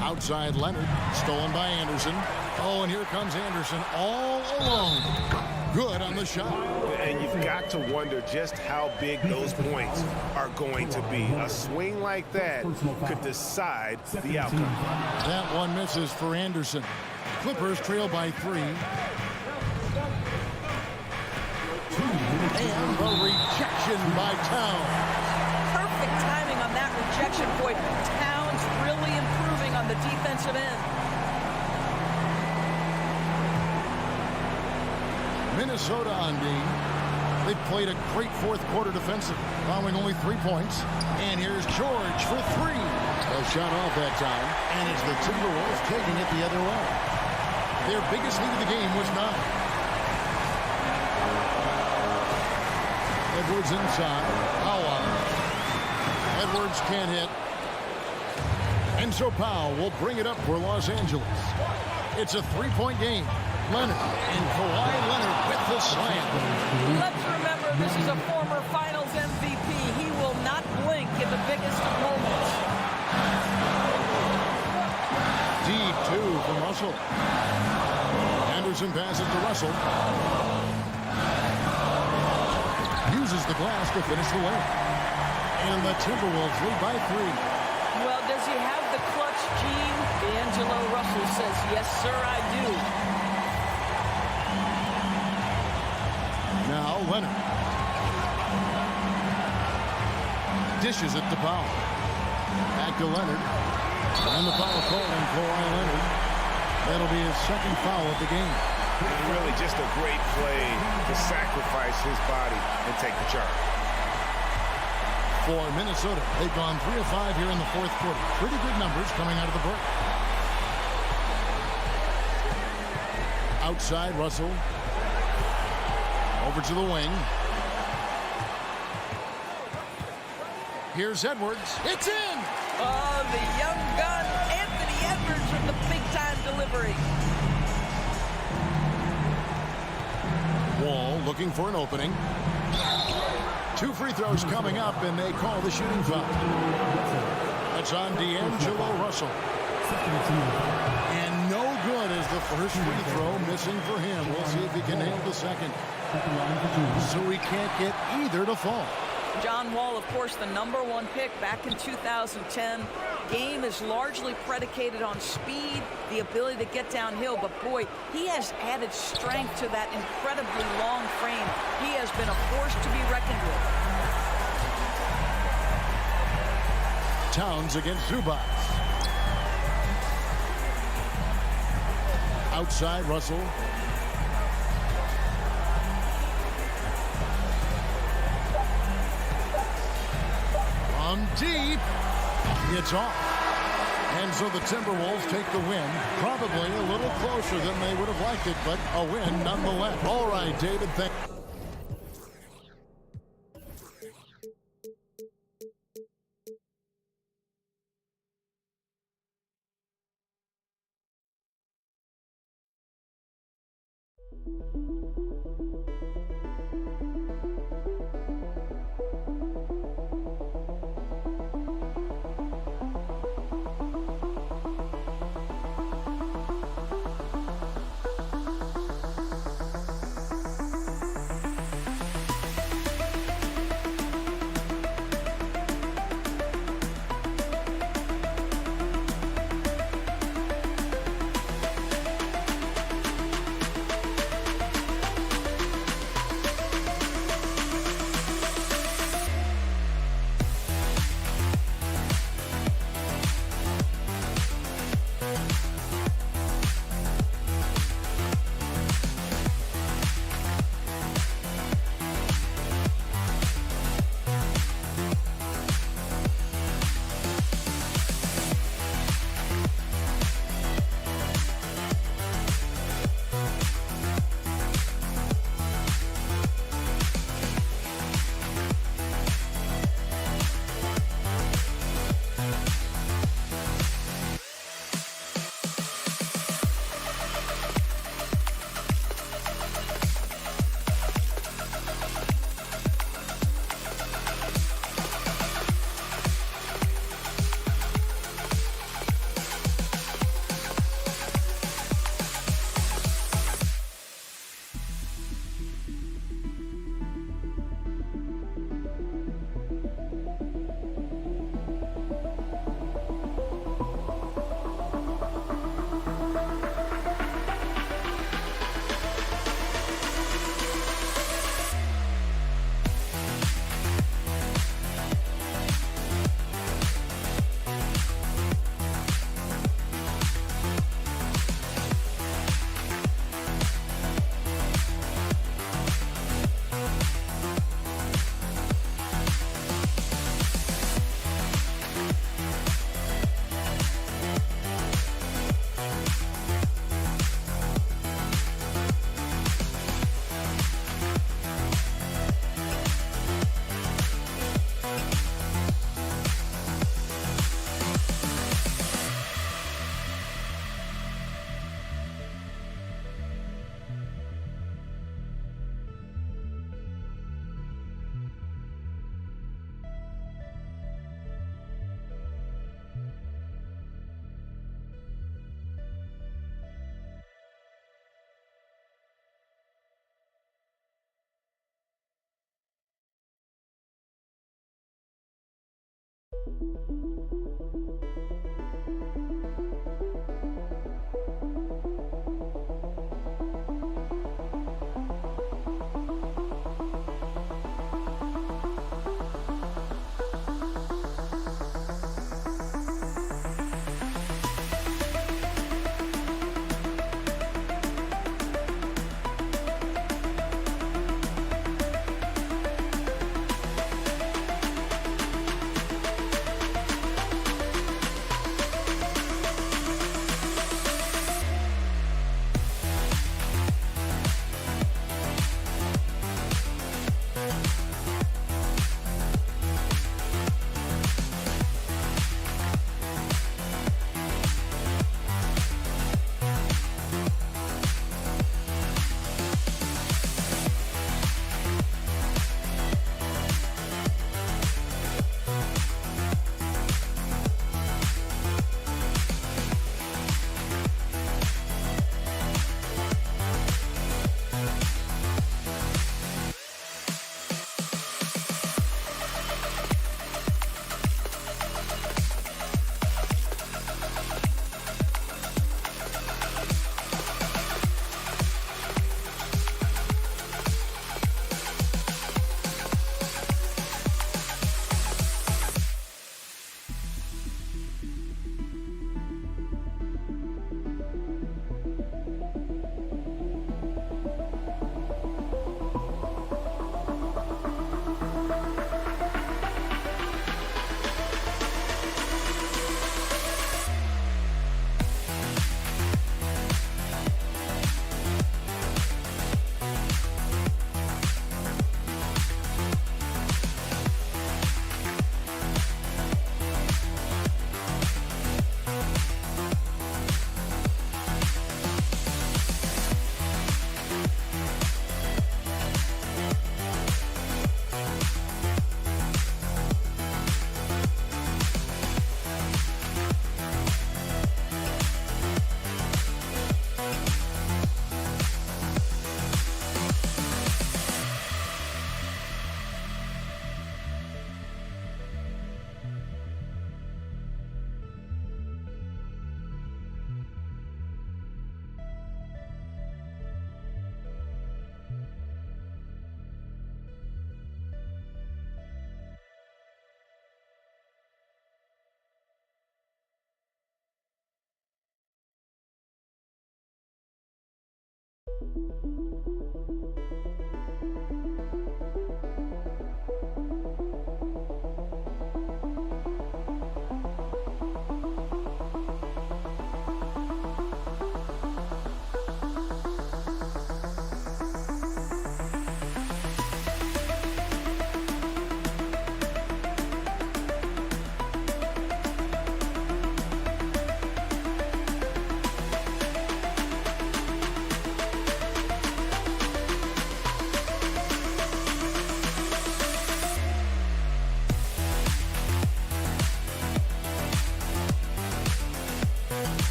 Outside Leonard, stolen by Anderson. Oh, and here comes Anderson all alone. Good on the shot. And you've got to wonder just how big those points are going to be. A swing like that could decide the outcome. That one misses for Anderson. Clippers trail by 3. And the rejection by Towns. Perfect timing on that rejection point. Towns really improving on the defensive end. Minnesota on D. They've played a great fourth quarter defensive, allowing only 3 points. And here's George for 3. A shot off that time. And it's the Timberwolves taking it the other way. Their biggest lead of the game was 9. Edwards inside. Powell. Edwards can't hit. And so Powell will bring it up for Los Angeles. It's a 3-point game. Leonard and Kawhi Leonard with the slam. Let's remember, this is a former Finals MVP. He will not blink in the biggest of moments. Deep 2 from Russell. Anderson passes to Russell. Uses the glass to finish the layup. And the Timberwolves lead by 3. Well, does he have the clutch gene? D'Angelo Russell says, yes, sir, I do. Now Leonard. Dishes it to Powell. Back to Leonard. And the foul called on Kawhi Leonard. That'll be his second foul of the game. Really just a great play to sacrifice his body and take the charge. For Minnesota, they've gone 3 of 5 here in the fourth quarter. Pretty good numbers coming out of the break. Outside, Russell. Over to the wing. Here's Edwards. It's in! Oh, the young gun, Anthony Edwards with the big-time delivery. Wall looking for an opening. 2 free throws coming up, and they call the shooting foul. That's on D'Angelo Russell. And no good as the first free throw missing for him. We'll see if he can nail the second. So he can't get either to fall. John Wall, of course, the #1 pick back in 2010. Game is largely predicated on speed, the ability to get downhill, but boy, he has added strength to that incredibly long frame. He has been a force to be reckoned with. Towns against Zubac. Outside, Russell. From deep. It's off. And so the Timberwolves take the win. Probably a little closer than they would have liked it, but a win nonetheless. All right, David, thank you.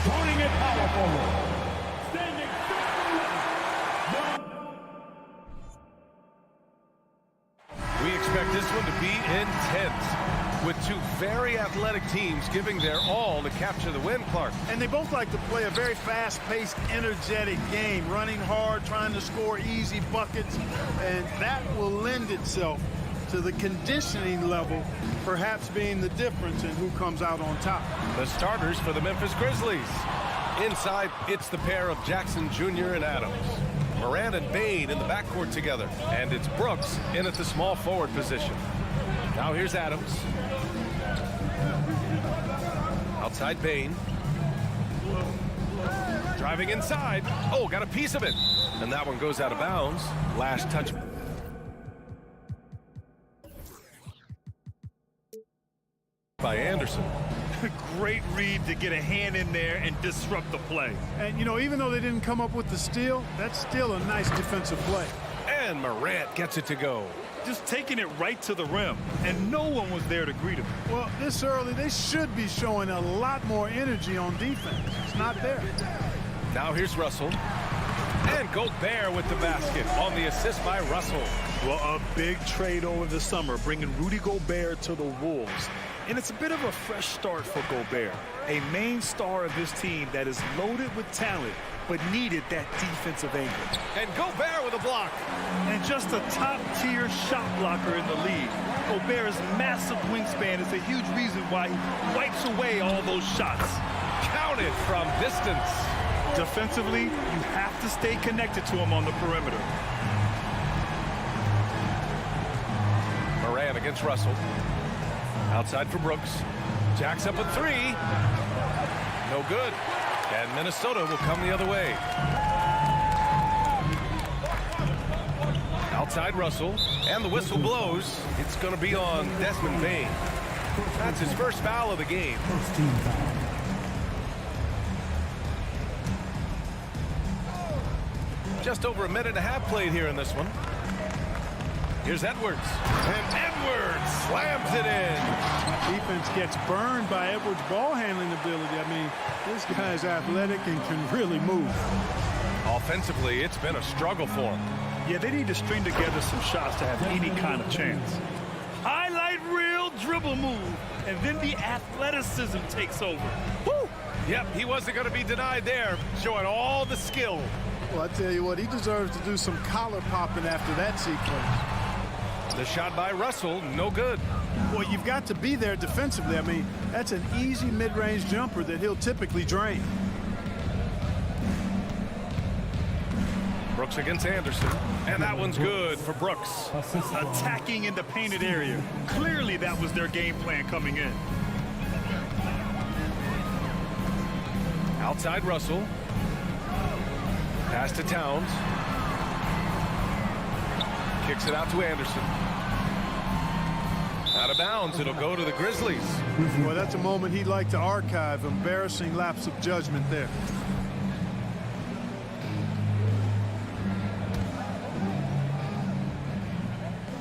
Starting at power forward, standing We expect this one to be intense. with two very athletic teams giving their all to capture the win, Clark. And they both like to play a very fast-paced, energetic game, running hard, trying to score easy buckets, and that will lend itself to the conditioning level perhaps being the difference in who comes out on top. The starters for the Memphis Grizzlies. Inside, it's the pair of Jackson Jr. and Adams. Morant and Bain in the backcourt together. And it's Brooks in at the small forward position. Now here's Adams. Outside Bain. Driving inside. Oh, got a piece of it. And that one goes out of bounds. Last touch. By Anderson. Great read to get a hand in there and disrupt the play. And, you know, even though they didn't come up with the steal, that's still a nice defensive play. And Morant gets it to go. Just taking it right to the rim, and no one was there to greet him. Well, this early, they should be showing a lot more energy on defense. It's not there. Now here's Russell. And Gobert with the basket on the assist by Russell. Well, a big trade over the summer, bringing Rudy Gobert to the Wolves. And it's a bit of a fresh start for Gobert, a main star of this team that is loaded with talent, but needed that defensive angle. And Gobert with a block. And just a top-tier shot blocker in the league. Gobert's massive wingspan is a huge reason why he wipes away all those shots. Counted from distance. Defensively, you have to stay connected to him on the perimeter. Morant against Russell. Outside for Brooks. Jacks up a three. No good. And Minnesota will come the other way. Outside Russell. And the whistle blows. It's going to be on Desmond Bain. That's his first foul of the game. Just over a minute and a half played here in this one. Here's Edwards. And Edwards slams it in. Defense gets burned by Edwards' ball handling ability. I mean, this guy's athletic and can really move. Offensively, it's been a struggle for him. Yeah, they need to string together some shots to have any kind of chance. Highlight reel dribble move, and then the athleticism takes over. Woo! Yep, he wasn't going to be denied there, showing all the skill. Well, I tell you what, he deserves to do some collar popping after that sequence. The shot by Russell, no good. Well, you've got to be there defensively. I mean, that's an easy mid-range jumper that he'll typically drain. Brooks against Anderson. And that one's good for Brooks. Attacking in the painted area. Clearly that was their game plan coming in. Outside Russell. Pass to Towns. Kicks it out to Anderson. Out of bounds, it'll go to the Grizzlies. Well, that's a moment he'd like to archive. Embarrassing lapse of judgment there.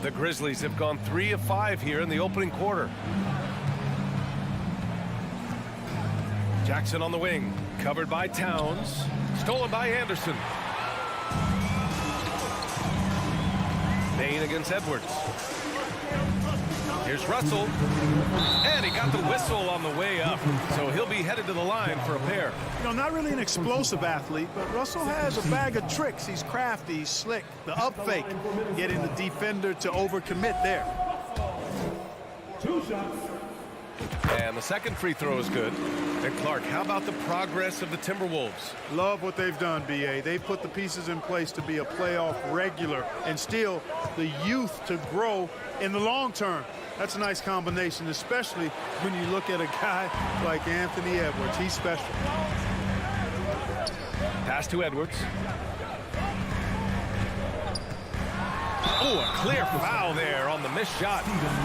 The Grizzlies have gone 3 of 5 here in the opening quarter. Jackson on the wing, covered by Towns, stolen by Anderson. Bain against Edwards. Here's Russell, and he got the whistle on the way up, so he'll be headed to the line for a pair. You know, not really an explosive athlete, but Russell has a bag of tricks. He's crafty, he's slick. The up fake, getting the defender to overcommit there. 2 shots. And the second free throw is good. And Clark, how about the progress of the Timberwolves? Love what they've done, B.A. They've put the pieces in place to be a playoff regular and still the youth to grow in the long term. That's a nice combination, especially when you look at a guy like Anthony Edwards. He's special. Pass to Edwards. Oh, a clear foul there on the missed shot.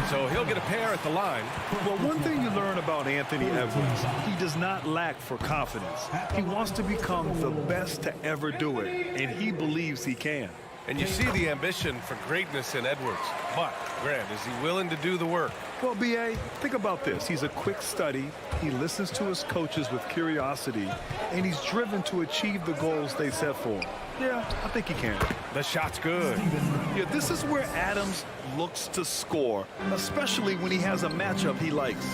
So he'll get a pair at the line. Well, one thing you learn about Anthony Edwards, he does not lack for confidence. He wants to become the best to ever do it, and he believes he can. And you see the ambition for greatness in Edwards. But, Grant, is he willing to do the work? Well, B.A., think about this. He's a quick study. He listens to his coaches with curiosity, and he's driven to achieve the goals they set for him. Yeah, I think he can. The shot's good. Yeah, this is where Adams looks to score, especially when he has a matchup he likes.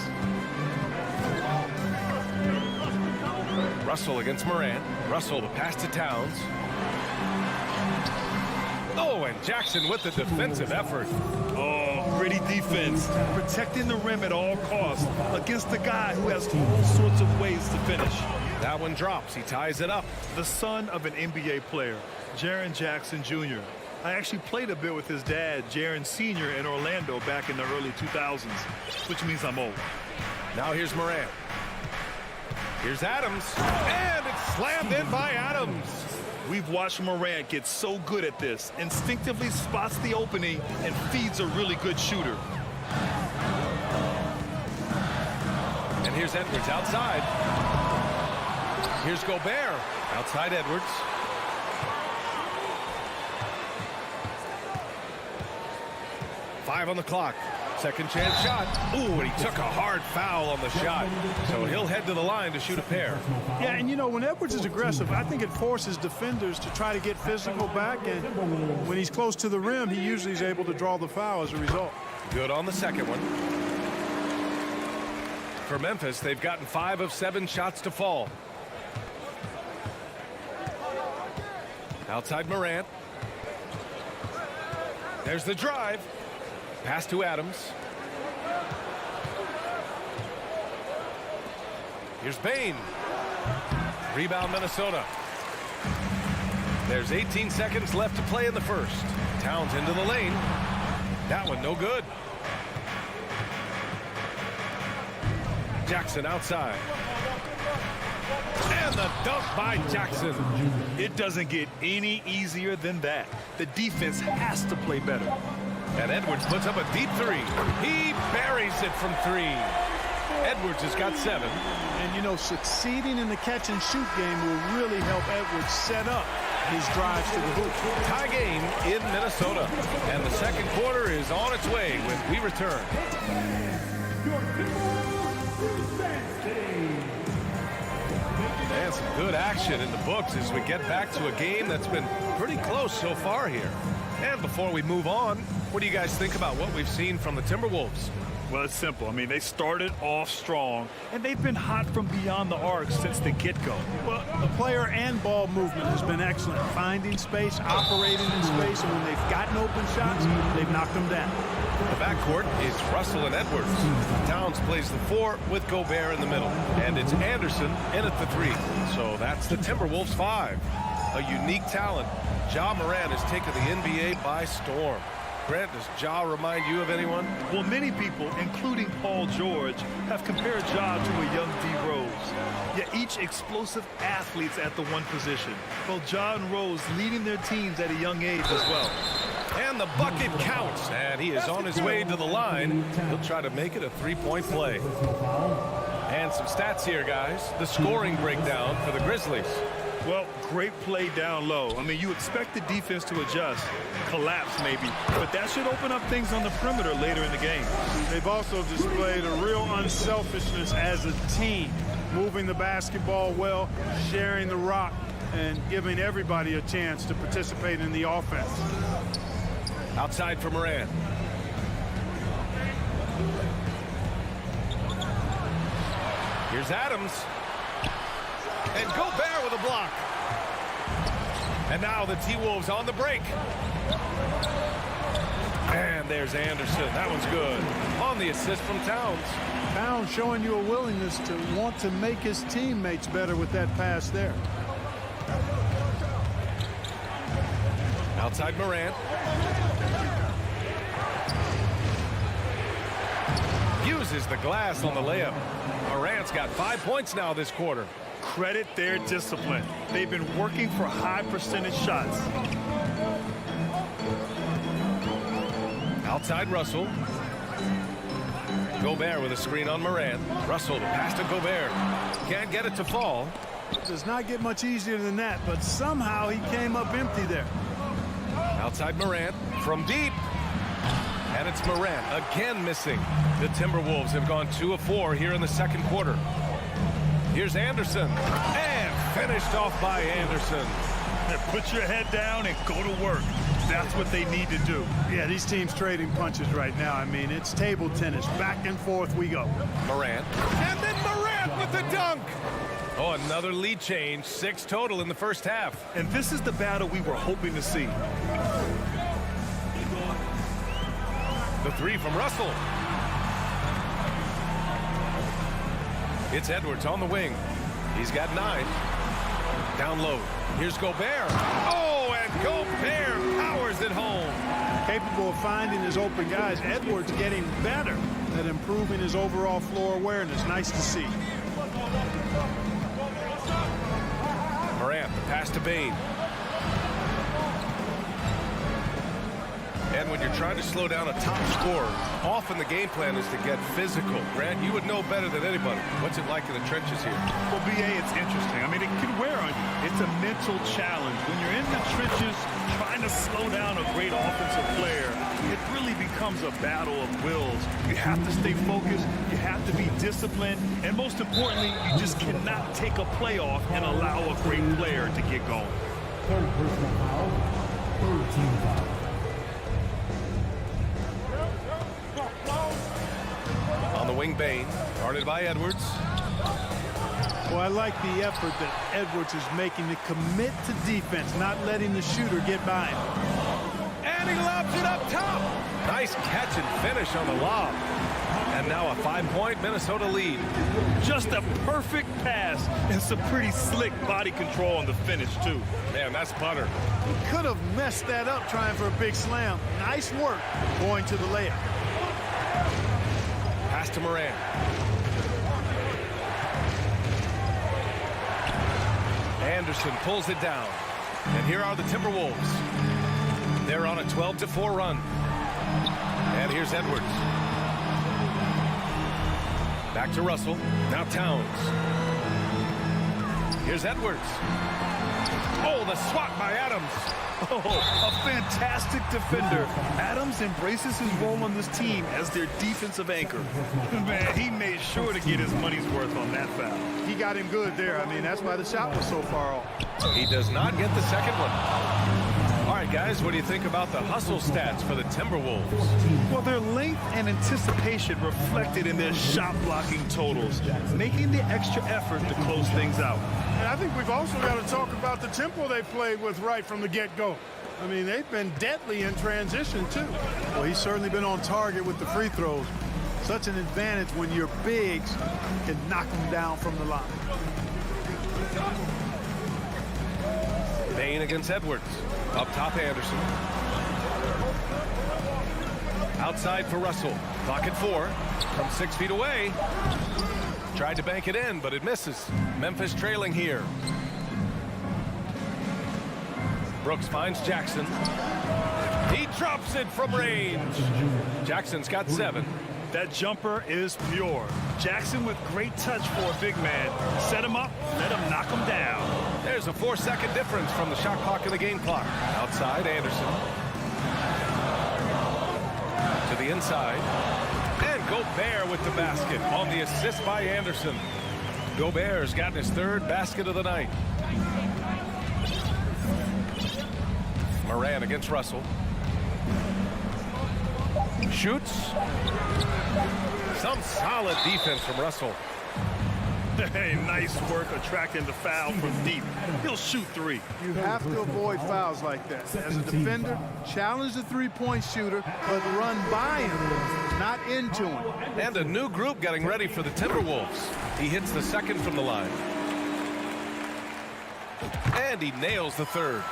Russell against Morant. Russell to pass to Towns. Oh, and Jackson with the defensive effort. Oh, gritty defense. Protecting the rim at all costs against the guy who has all sorts of ways to finish. That one drops. He ties it up. The son of an NBA player, Jaren Jackson Jr. I actually played a bit with his dad, Jaren Sr. in Orlando back in the early 2000s, which means I'm old. Now here's Morant. Here's Adams. And it's slammed in by Adams. We've watched Morant get so good at this, instinctively spots the opening and feeds a really good shooter. And here's Edwards outside. Here's Gobert outside Edwards. Five on the clock. Second chance shot. Ooh, and he took a hard foul on the shot. So he'll head to the line to shoot a pair. Yeah, and you know, when Edwards is aggressive, I think it forces defenders to try to get physical back. And when he's close to the rim, he usually is able to draw the foul as a result. Good on the second one. For Memphis, they've gotten 5 of 7 shots to fall. Outside Morant. There's the drive. Pass to Adams. Here's Bain. Rebound Minnesota. There's 18 seconds left to play in the first. Towns into the lane. That one no good. Jackson outside. And the dunk by Jackson. It doesn't get any easier than that. The defense has to play better. And Edwards puts up a deep three. He buries it from 3. Edwards has got 7. And, you know, succeeding in the catch-and-shoot game will really help Edwards set up his drives to the hoop. Tie game in Minnesota. And the second quarter is on its way when we return. And some good action in the books as we get back to a game that's been pretty close so far here. And before we move on, what do you guys think about what we've seen from the Timberwolves? Well, it's simple. I mean, they started off strong, and they've been hot from beyond the arc since the get-go. Well, the player and ball movement has been excellent. Finding space, operating in space, and when they've gotten open shots, they've knocked them down. The backcourt is Russell and Edwards. Towns plays the 4 with Gobert in the middle. And it's Anderson in at the 3. So that's the Timberwolves 5. A unique talent. Ja Morant has taken the NBA by storm. Grant, does Ja remind you of anyone? Well, many people, including Paul George, have compared Ja to a young D. Rose. Yet each explosive athletes at the one position. Both Ja and Rose leading their teams at a young age as well. And the bucket counts. And he is on his way to the line. He'll try to make it a 3-point play. And some stats here, guys. The scoring breakdown for the Grizzlies. Well, great play down low. I mean, you expect the defense to adjust, collapse maybe, but that should open up things on the perimeter later in the game. They've also displayed a real unselfishness as a team, moving the basketball well, sharing the rock, and giving everybody a chance to participate in the offense. Outside for Morant. Here's Adams. And Gobert with a block. And now the T-Wolves on the break. And there's Anderson. That one's good. On the assist from Towns. Towns showing you a willingness to want to make his teammates better with that pass there. Outside Morant. Uses the glass on the layup. Morant's got 5 points now this quarter. Credit their discipline. They've been working for high percentage shots. Outside Russell. Gobert with a screen on Morant. Russell to pass to Gobert. Can't get it to fall. Does not get much easier than that, but somehow he came up empty there. Outside Morant from deep. And it's Morant again missing. The Timberwolves have gone 2 of 4 here in the second quarter. Here's Anderson. And finished off by Anderson. Put your head down and go to work. That's what they need to do. Yeah, these teams trading punches right now. I mean, it's table tennis. Back and forth we go. Morant. And then Morant with the dunk. Oh, another lead change. 6 total in the first half. And this is the battle we were hoping to see. The 3 from Russell. It's Edwards on the wing. He's got 9. Down low. Here's Gobert. Oh, and Gobert powers it home. Capable of finding his open guys. Edwards getting better at improving his overall floor awareness. Nice to see. Morant, the pass to Bane. And when you're trying to slow down a top scorer, often the game plan is to get physical. Grant, you would know better than anybody. What's it like in the trenches here? Well, BA, it's interesting. I mean, it can wear on you. It's a mental challenge. When you're in the trenches trying to slow down a great offensive player, it really becomes a battle of wills. You have to stay focused. You have to be disciplined. And most importantly, you just cannot take a play off and allow a great player to get going. Third personal foul. Third team foul. On the wing, Bane, guarded by Edwards. Well, I like the effort that Edwards is making to commit to defense, not letting the shooter get by him. And he lobs it up top. Nice catch and finish on the lob. And now a 5-point Minnesota lead. Just a perfect pass and some pretty slick body control on the finish, too. Man, that's butter. He could have messed that up trying for a big slam. Nice work going to the layup. Pass to Morant. Anderson pulls it down. And here are the Timberwolves. They're on a 12-4 run. And here's Edwards. Back to Russell. Now Towns. Here's Edwards. Oh, the swat by Adams. Oh, a fantastic defender. Adams embraces his role on this team as their defensive anchor. Man, he made sure to get his money's worth on that foul. He got him good there. I mean, that's why the shot was so far off. He does not get the second one. All right, guys, what do you think about the hustle stats for the Timberwolves? Well, their length and anticipation reflected in their shot blocking totals, making the extra effort to close things out. And I think we've also got to talk about the tempo they played with right from the get-go. I mean, they've been deadly in transition, too. Well, he's certainly been on target with the free throws. Such an advantage when your bigs can knock them down from the line. Bane against Edwards. Up top, Anderson. Outside for Russell. Clock at 4. From 6 feet away. Tried to bank it in, but it misses. Memphis trailing here. Brooks finds Jackson. He drops it from range. Jackson's got 7. That jumper is pure. Jackson with great touch for a big man. Set him up, let him knock him down. There's a 4-second difference from the shot clock and the game clock. Outside, Anderson. To the inside. And Gobert with the basket on the assist by Anderson. Gobert's gotten his 3rd basket of the night. Morant against Russell. Shoots. Some solid defense from Russell. Hey, nice work attracting the foul from deep. He'll shoot 3. You have to avoid fouls like that. As a defender, challenge the three-point shooter, but run by him, not into him. And a new group getting ready for the Timberwolves. He hits the 2nd from the line. And he nails the 3rd.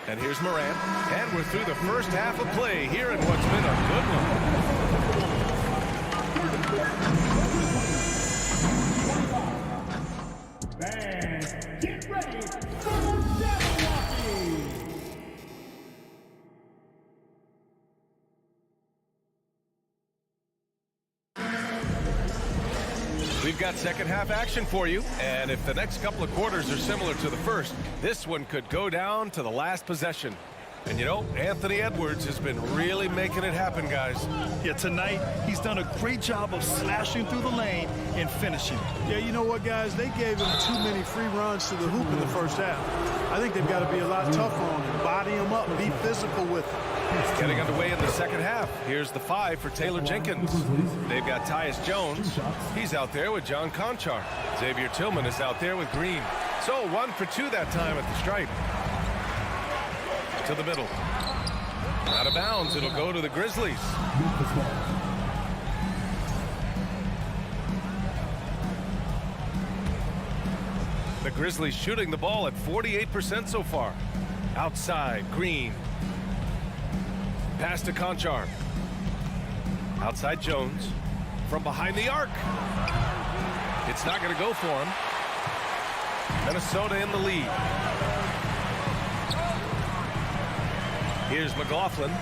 And here's Morant. And we're through the first half of play here in what's been a good one. And get ready for Milwaukee. We've we've got second half action for you. And if the next couple of quarters are similar to the first, this one could go down to the last possession. And you know, Anthony Edwards has been really making it happen, guys. Yeah, tonight he's done a great job of slashing through the lane and finishing. Yeah, you know what, guys? They gave him too many free runs to the hoop in the first half. I think they've got to be a lot tougher on him, body him up, be physical with him. Getting underway in the second half. Here's the 5 for Taylor Jenkins. They've got Tyus Jones. He's out there with John Conchar. Xavier Tillman is out there with Green. So 1 for 2 that time at the stripe. To the middle. Out of bounds. It'll go to the Grizzlies. The Grizzlies shooting the ball at 48% so far. Outside, Green. Pass to Conchar. Outside Jones. From behind the arc. It's not going to go for him. Minnesota in the lead. Here's McLaughlin.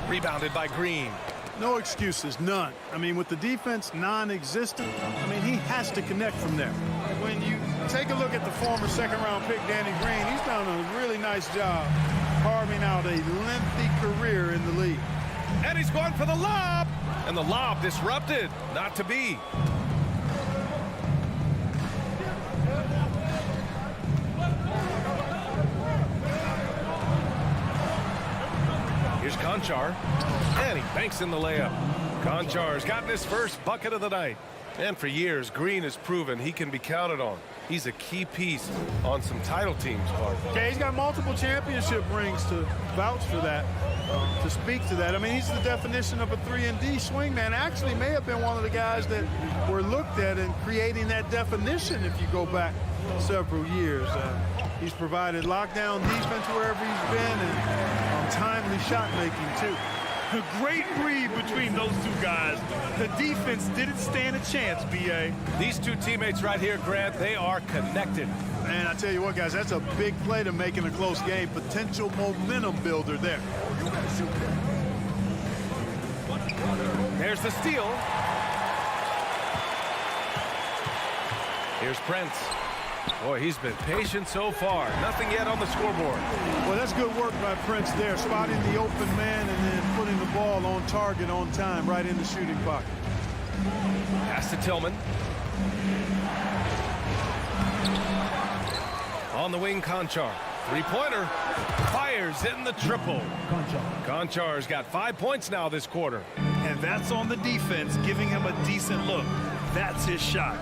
Rebounded by Green. No excuses, none. I mean, with the defense non-existent, I mean, he has to connect from there. When you take a look at the former second-round pick, Danny Green, he's done a really nice job carving out a lengthy career in the league. And he's going for the lob. And the lob disrupted. Not to be. Here's Conchar. And he banks in the layup. Conchar's gotten his first bucket of the night. And for years, Green has proven he can be counted on. He's a key piece on some title teams, Clark. Yeah, he's got multiple championship rings to vouch for that, to speak to that. I mean, he's the definition of a 3-and-D swingman. Actually may have been one of the guys that were looked at in creating that definition if you go back several years. He's provided lockdown defense wherever he's been and timely shot making, too. A great read between those two guys. The defense didn't stand a chance, B.A. These two teammates right here, Grant, they are connected. And I tell you what, guys, that's a big play to make in a close game. Potential momentum builder there. There's the steal. Here's Prince. Boy, he's been patient so far. Nothing yet on the scoreboard. Well, that's good work by Prince there, spotting the open man and then putting the ball on target on time right in the shooting pocket. Pass to Tillman. On the wing, Conchar. Three-pointer. Fires in the triple. Conchar's got 5 points now this quarter. And that's on the defense, giving him a decent look. That's his shot.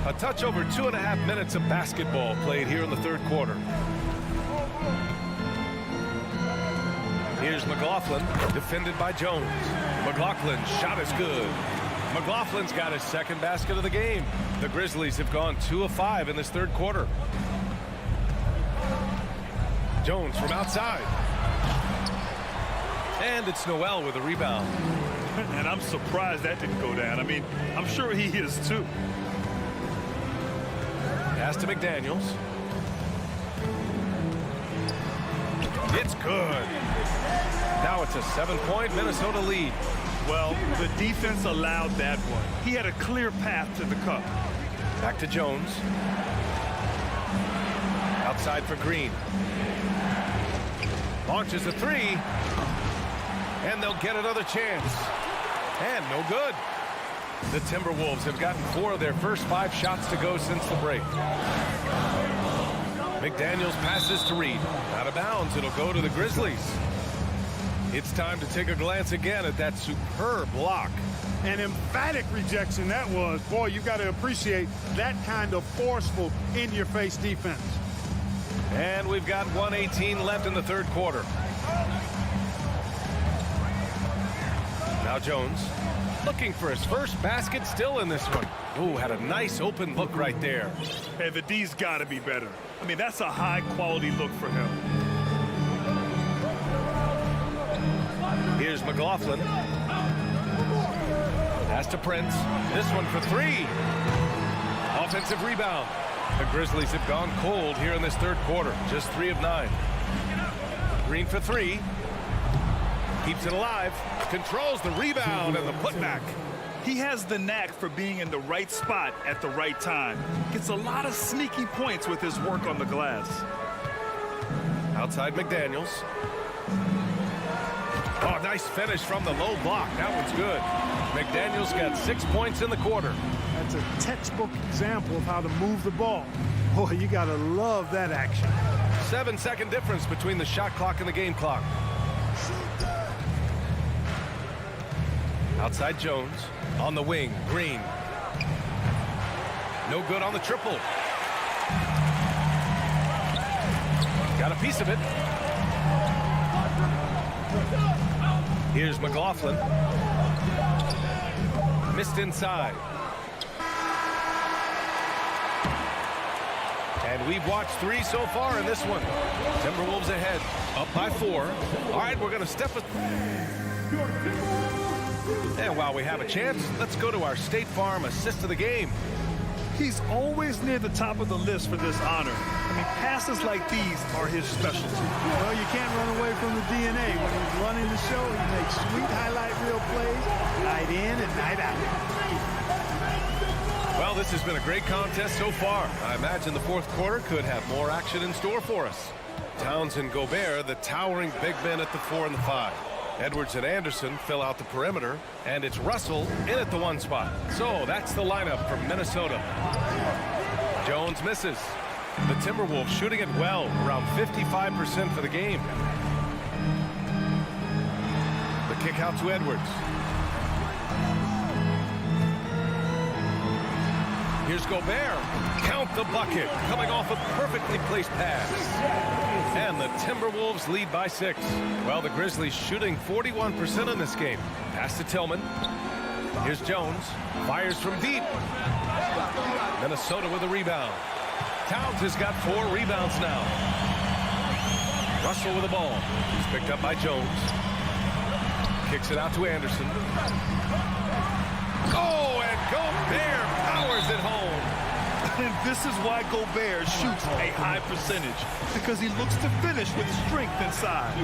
A touch over 2.5 minutes of basketball played here in the third quarter. Here's McLaughlin, defended by Jones. McLaughlin's shot is good. McLaughlin's got his second basket of the game. The Grizzlies have gone 2 of 5 in this third quarter. Jones from outside. And it's Noel with a rebound. And I'm surprised that didn't go down. I mean, I'm sure he is too. Pass to McDaniels. It's good. Now it's a 7-point Minnesota lead. Well, the defense allowed that one. He had a clear path to the cup. Back to Jones. Outside for Green. Launches a three. And they'll get another chance. And no good. The Timberwolves have gotten 4 of their first 5 shots to go since the break. McDaniels passes to Reed. Out of bounds, it'll go to the Grizzlies. It's time to take a glance again at that superb block. An emphatic rejection that was. Boy, you got to appreciate that kind of forceful, in-your-face defense. And we've got 1:18 left in the third quarter. Now Jones. Looking for his first basket still in this one. Ooh, had a nice open look right there. Hey, the D's got to be better. I mean, that's a high-quality look for him. Here's McLaughlin. Pass to Prince. This one for 3. Offensive rebound. The Grizzlies have gone cold here in this third quarter. Just 3 of 9. Green for three. Keeps it alive. Controls the rebound and the putback. He has the knack for being in the right spot at the right time. Gets a lot of sneaky points with his work on the glass. Outside McDaniels. Oh, nice finish from the low block. That one's good. McDaniels got 6 points in the quarter. That's a textbook example of how to move the ball. Boy, you got to love that action. 7-second difference between the shot clock and the game clock. Outside Jones. On the wing, Green. No good on the triple. Got a piece of it. Here's McLaughlin. Missed inside. And we've watched 3 so far in this one. Timberwolves ahead, up by 4. All right, we're going to step it. And while we have a chance, let's go to our State Farm assist of the game. He's always near the top of the list for this honor. I mean, passes like these are his specialty. Well, you can't run away from the DNA. When he's running the show, he makes sweet highlight reel plays, night in and night out. Well, this has been a great contest so far. I imagine the fourth quarter could have more action in store for us. Towns and Gobert, the towering big men at the 4 and the 5. Edwards and Anderson fill out the perimeter, and it's Russell in at the 1 spot. So that's the lineup for Minnesota. Jones misses. The Timberwolves shooting it well, around 55% for the game. The kick out to Edwards. Here's Gobert. Count the bucket. Coming off a perfectly placed pass. And the Timberwolves lead by 6. Well, the Grizzlies shooting 41% in this game. Pass to Tillman. Here's Jones. Fires from deep. Minnesota with a rebound. Towns has got 4 rebounds now. Russell with the ball. He's picked up by Jones. Kicks it out to Anderson. Oh, and Gobert powers it home. And this is why Gobert shoots a high percentage, because he looks to finish with strength inside.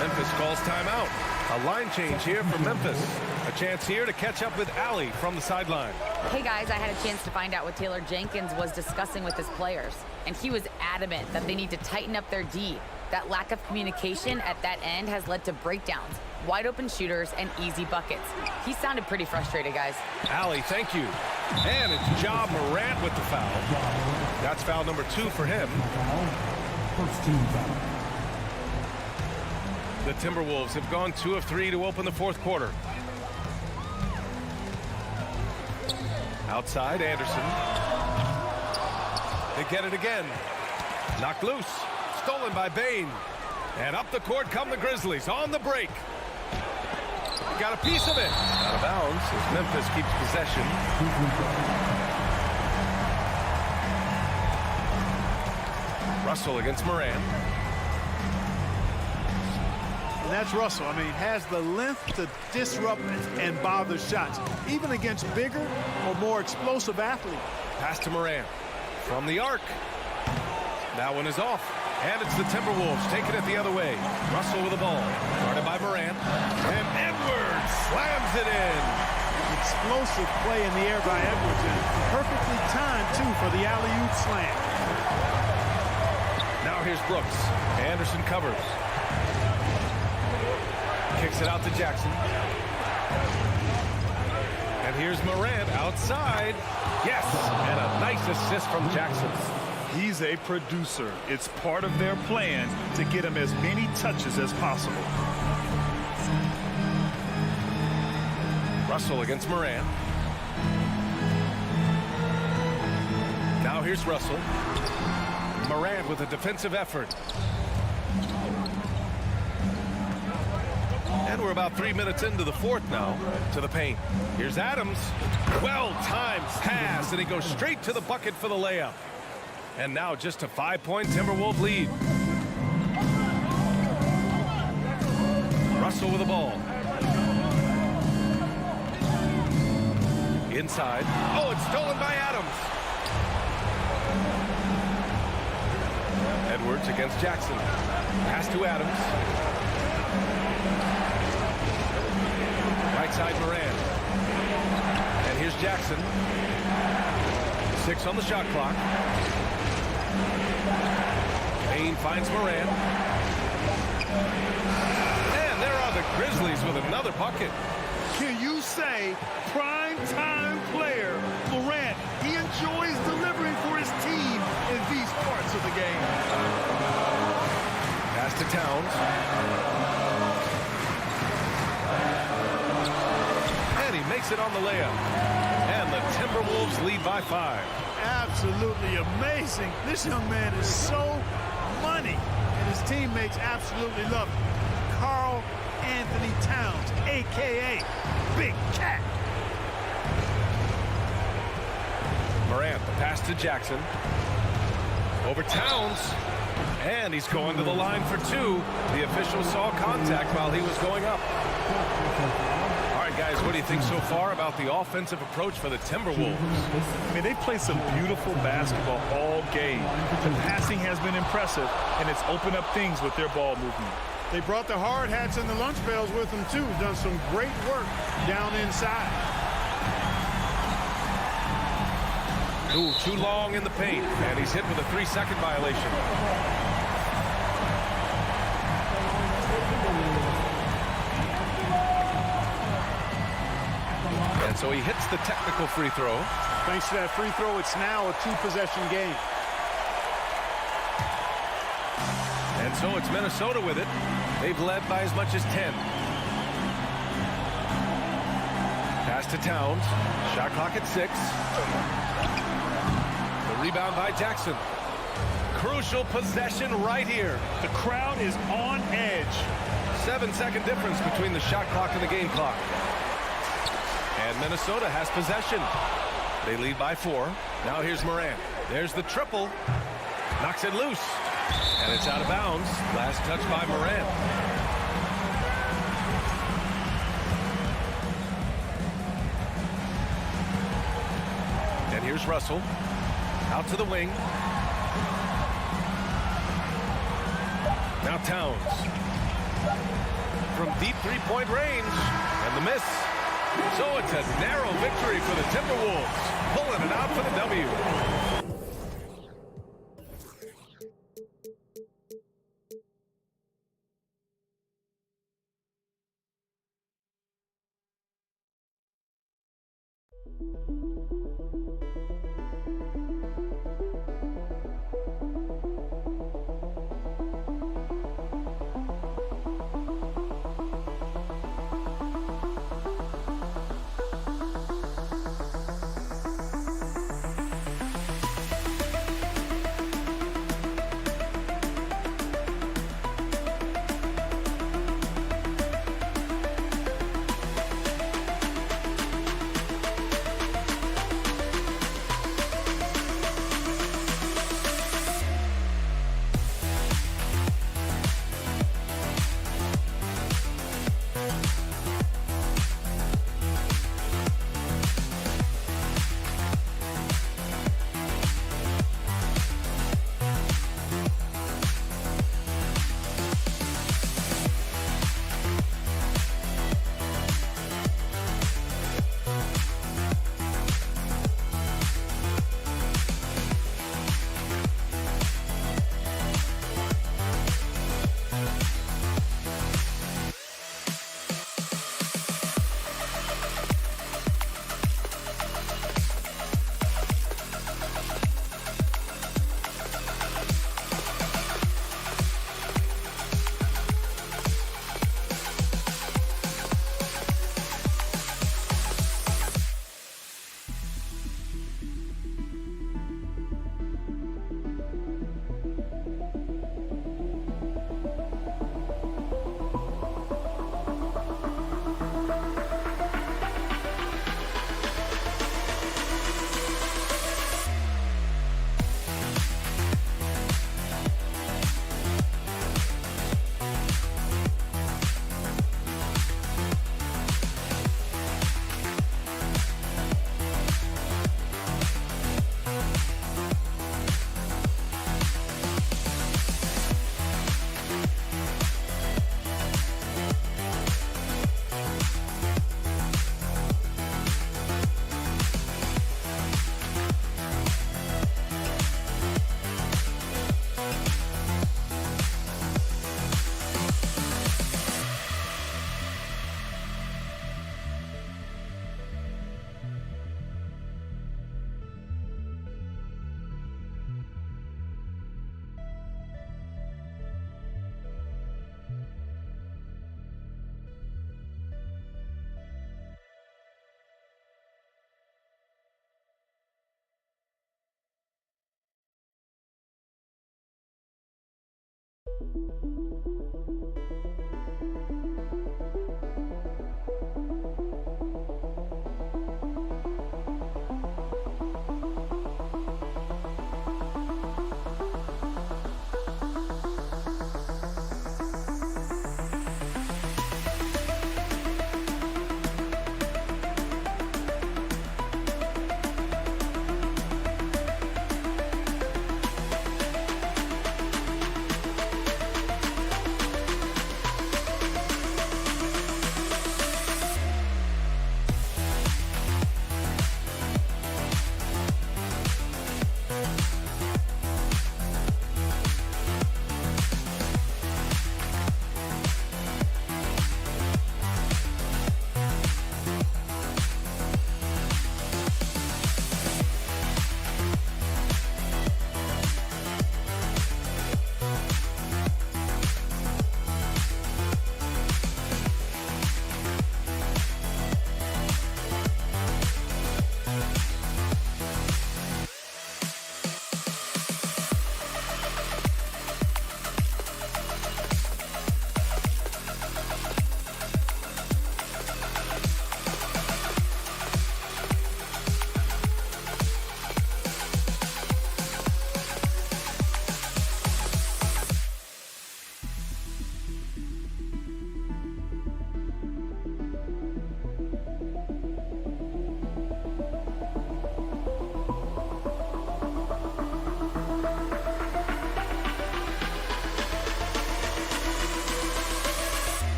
Memphis calls timeout. A line change here for Memphis. A chance here to catch up with Allie from the sideline. Hey guys, I had a chance to find out what Taylor Jenkins was discussing with his players, and he was adamant that they need to tighten up their D. That lack of communication at that end has led to breakdowns, wide open shooters, and easy buckets. He sounded pretty frustrated, guys. Allie, thank you. And it's Ja Morant with the foul. That's foul number 2 for him. First team foul. The Timberwolves have gone 2 of 3 to open the fourth quarter. Outside, Anderson. They get it again. Knocked loose. Stolen by Bane. And up the court come the Grizzlies on the break. Got a piece of it. Out of bounds as Memphis keeps possession. Russell against Morant. And that's Russell. I mean, has the length to disrupt and bother shots, even against bigger or more explosive athletes. Pass to Morant. From the arc. That one is off. And it's the Timberwolves taking it the other way. Russell with the ball. Guarded by Morant. And Edwards slams it in. Explosive play in the air by Edwards. And perfectly timed, too, for the alley-oop slam. Now here's Brooks. Anderson covers. Kicks it out to Jackson. And here's Morant outside. Yes, and a nice assist from Jackson. He's a producer. It's part of their plan to get him as many touches as possible. Russell against Morant. Now here's Russell. Morant with a defensive effort. And we're about 3 minutes into the fourth now. To the paint. Here's Adams. Well-timed pass, and he goes straight to the bucket for the layup. And now just a 5-point Timberwolves lead. Russell with the ball. Inside. Oh, it's stolen by Adams. Edwards. Edwards against Jackson. Pass to Adams. Right side Moran. And here's Jackson. 6 on the shot clock. Payne finds Moran. And there are the Grizzlies with another bucket. Can you say prime time player Morant? He enjoys delivering for his team in these parts of the game. Pass to Towns. And he makes it on the layup. And the Timberwolves lead by 5. Absolutely amazing. This young man is so money, and his teammates absolutely love him. Karl Anthony Towns, a.k.a. Big Cat. Morant, the pass to Jackson. Over Towns. And he's going to the line for 2. The official saw contact while he was going up. All right, guys, what do you think so far about the offensive approach for the Timberwolves? I mean, they play some beautiful basketball all game. The passing has been impressive, and it's opened up things with their ball movement. They brought the hard hats and the lunch pails with them, too. Done some great work down inside. Ooh, too long in the paint, and he's hit with a 3-second violation. And so he hits the technical free throw. Thanks to that free throw, it's now a 2-possession game. And so it's Minnesota with it. They've led by as much as 10. Pass to Towns. Shot clock at 6. The rebound by Jackson. Crucial possession right here. The crowd is on edge. 7-second difference between the shot clock and the game clock. And Minnesota has possession. They lead by 4. Now here's Morant. There's the triple. Knocks it loose. And it's out of bounds. Last touch by Morant. And here's Russell. Out to the wing. Now Towns. From deep three-point range. And the miss. So it's a narrow victory for the Timberwolves. Pulling it out for the W.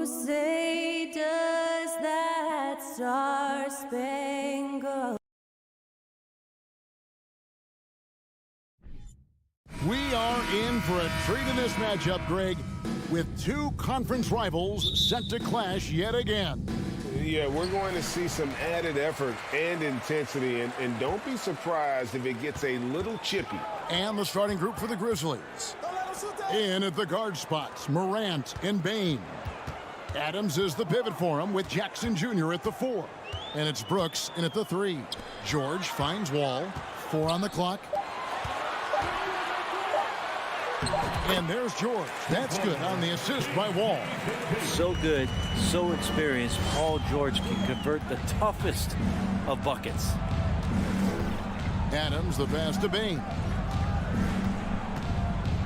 who say does that star-spangled. We are in for a treat in this matchup, Greg, with two conference rivals set to clash yet again. Yeah, we're going to see some added effort and intensity, and don't be surprised if it gets a little chippy. And the starting group for the Grizzlies. In at the guard spots, Morant and Bain. Adams is the pivot for him with Jackson Jr. at the 4. And it's Brooks in at the 3. George finds Wall. 4 on the clock. And there's George. That's good on the assist by Wall. So good, so experienced. Paul George can convert the toughest of buckets. Adams the pass to Bain.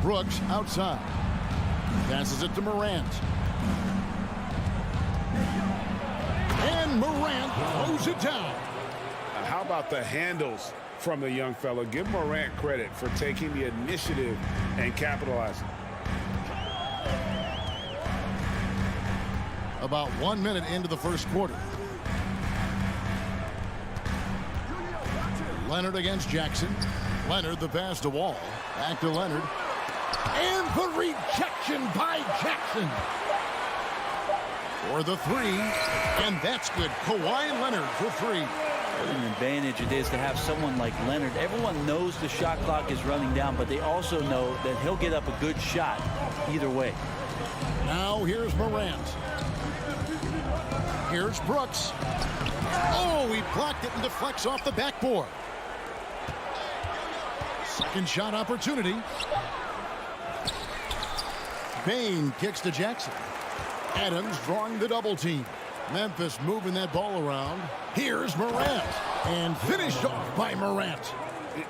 Brooks outside. Passes it to Morant. And Morant throws it down. How about the handles from the young fella? Give Morant credit for taking the initiative and capitalizing. About 1 minute into the first quarter. Leonard against Jackson. Leonard the pass to Wall. Back to Leonard. And the rejection by Jackson. For the 3. And that's good. Kawhi Leonard for 3. What an advantage it is to have someone like Leonard. Everyone knows the shot clock is running down, but they also know that he'll get up a good shot either way. Now here's Morant. Here's Brooks. Oh, he blocked it and deflects off the backboard. Second shot opportunity. Bain kicks to Jackson. Adams drawing the double team. Memphis moving that ball around. Here's Morant. And finished off by Morant.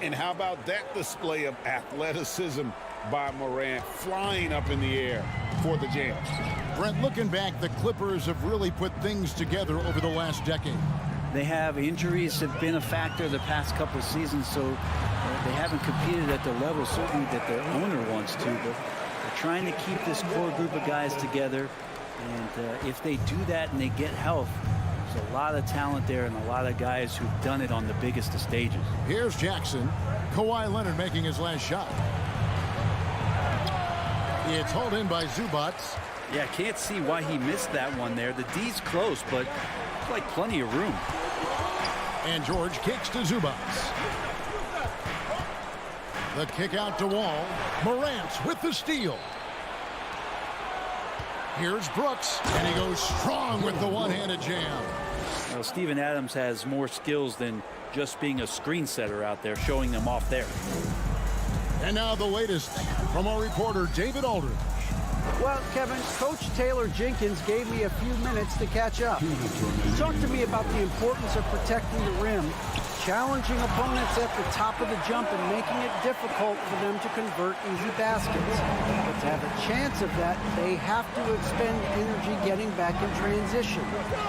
And how about that display of athleticism by Morant, flying up in the air for the jam. Brent, looking back, the Clippers have really put things together over the last decade. They have. Injuries have been a factor the past couple of seasons, so they haven't competed at the level certainly that their owner wants to, but they're trying to keep this core group of guys together. And if they do that and they get health, there's a lot of talent there and a lot of guys who've done it on the biggest of stages. Here's Jackson. Kawhi Leonard making his last shot. It's hauled in by Zubac. Yeah, can't see why he missed that one there. The D's close, but it's like plenty of room. And George kicks to Zubac. The kick out to Wall. Morant with the steal. Here's Brooks, and he goes strong with the one-handed jam. Well, Steven Adams has more skills than just being a screen setter out there, showing them off there. And now the latest from our reporter, David Aldridge. Well, Kevin, Coach Taylor Jenkins gave me a few minutes to catch up. He talked to me about the importance of protecting the rim, challenging opponents at the top of the jump and making it difficult for them to convert easy baskets. But to have a chance of that, they have to expend energy getting back in transition,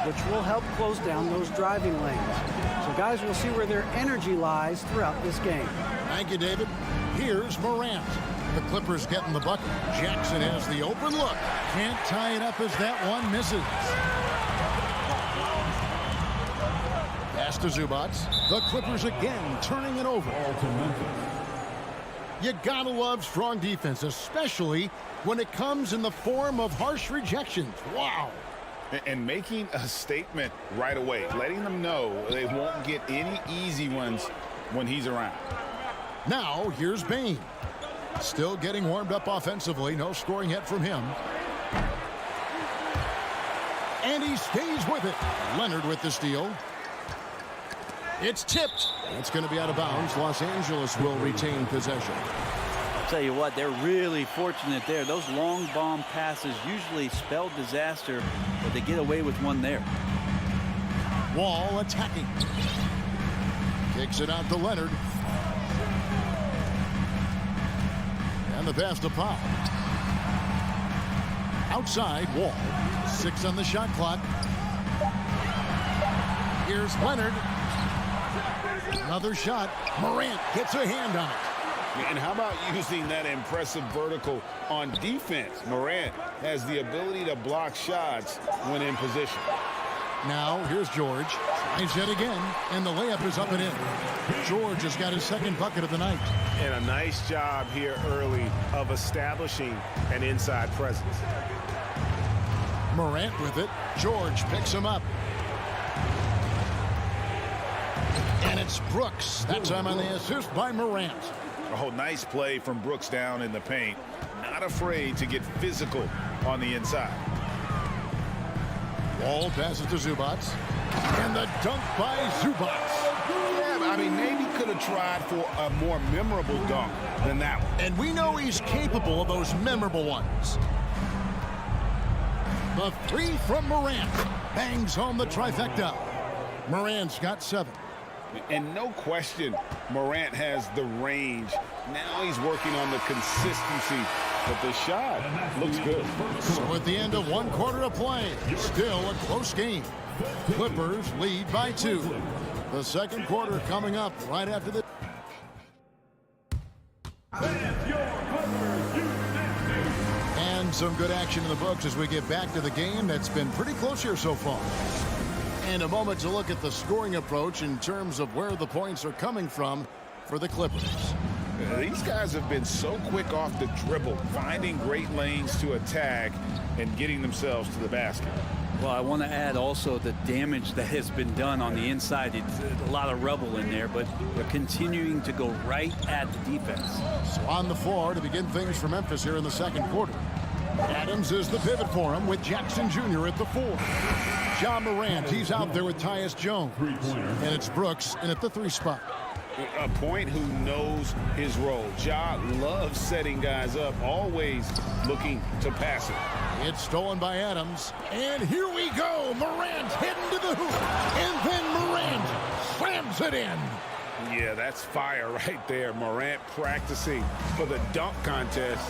which will help close down those driving lanes. So guys, we'll see where their energy lies throughout this game. Thank you, David. Here's Morant. The Clippers getting the bucket. Jackson has the open look. Can't tie it up as that one misses. Pass to Zubac. The Clippers again turning it over. You gotta love strong defense, especially when it comes in the form of harsh rejections. Wow. And making a statement right away, letting them know they won't get any easy ones when he's around. Now here's Bain. Still getting warmed up offensively. No scoring yet from him. And he stays with it. Leonard with the steal. It's tipped. It's going to be out of bounds. Los Angeles will retain possession. I'll tell you what, they're really fortunate there. Those long bomb passes usually spell disaster, but they get away with one there. Wall attacking. Kicks it out to Leonard. And the pass to Pop. Outside, Wall. 6 on the shot clock. Here's Leonard. Another shot. Morant gets a hand on it. And how about using that impressive vertical on defense? Morant has the ability to block shots when in position. Now, here's George. Tries yet again, and the layup is up and in. George has got his second bucket of the night. And a nice job here early of establishing an inside presence. Morant with it. George picks him up. And it's Brooks. That time on the assist by Morant. Oh, nice play from Brooks down in the paint. Not afraid to get physical on the inside. Wall passes to Zubac. And the dunk by Zubac. Yeah, I mean, maybe could have tried for a more memorable dunk than that one. And we know he's capable of those memorable ones. The three from Morant. Bangs home the trifecta. Morant's got 7. And no question, Morant has the range. Now he's working on the consistency, but the shot looks good. So at the end of 1 quarter of play, still a close game. Clippers lead by 2. The second quarter coming up right after the... And some good action in the books as we get back to the game that's been pretty close here so far. And a moment to look at the scoring approach in terms of where the points are coming from for the Clippers. These guys have been so quick off the dribble, finding great lanes to attack and getting themselves to the basket. Well, I want to add also the damage that has been done on the inside. It's a lot of rubble in there, but they're continuing to go right at the defense. So on the floor to begin things for Memphis here in the second quarter. Adams is the pivot for him with Jackson Jr. at the 4. Ja Morant, he's out there with Tyus Jones. And it's Brooks in at the 3 spot. A point who knows his role. Ja loves setting guys up, always looking to pass it. It's stolen by Adams. And here we go. Morant heading to the hoop. And then Morant slams it in. Yeah, that's fire right there. Morant practicing for the dunk contest.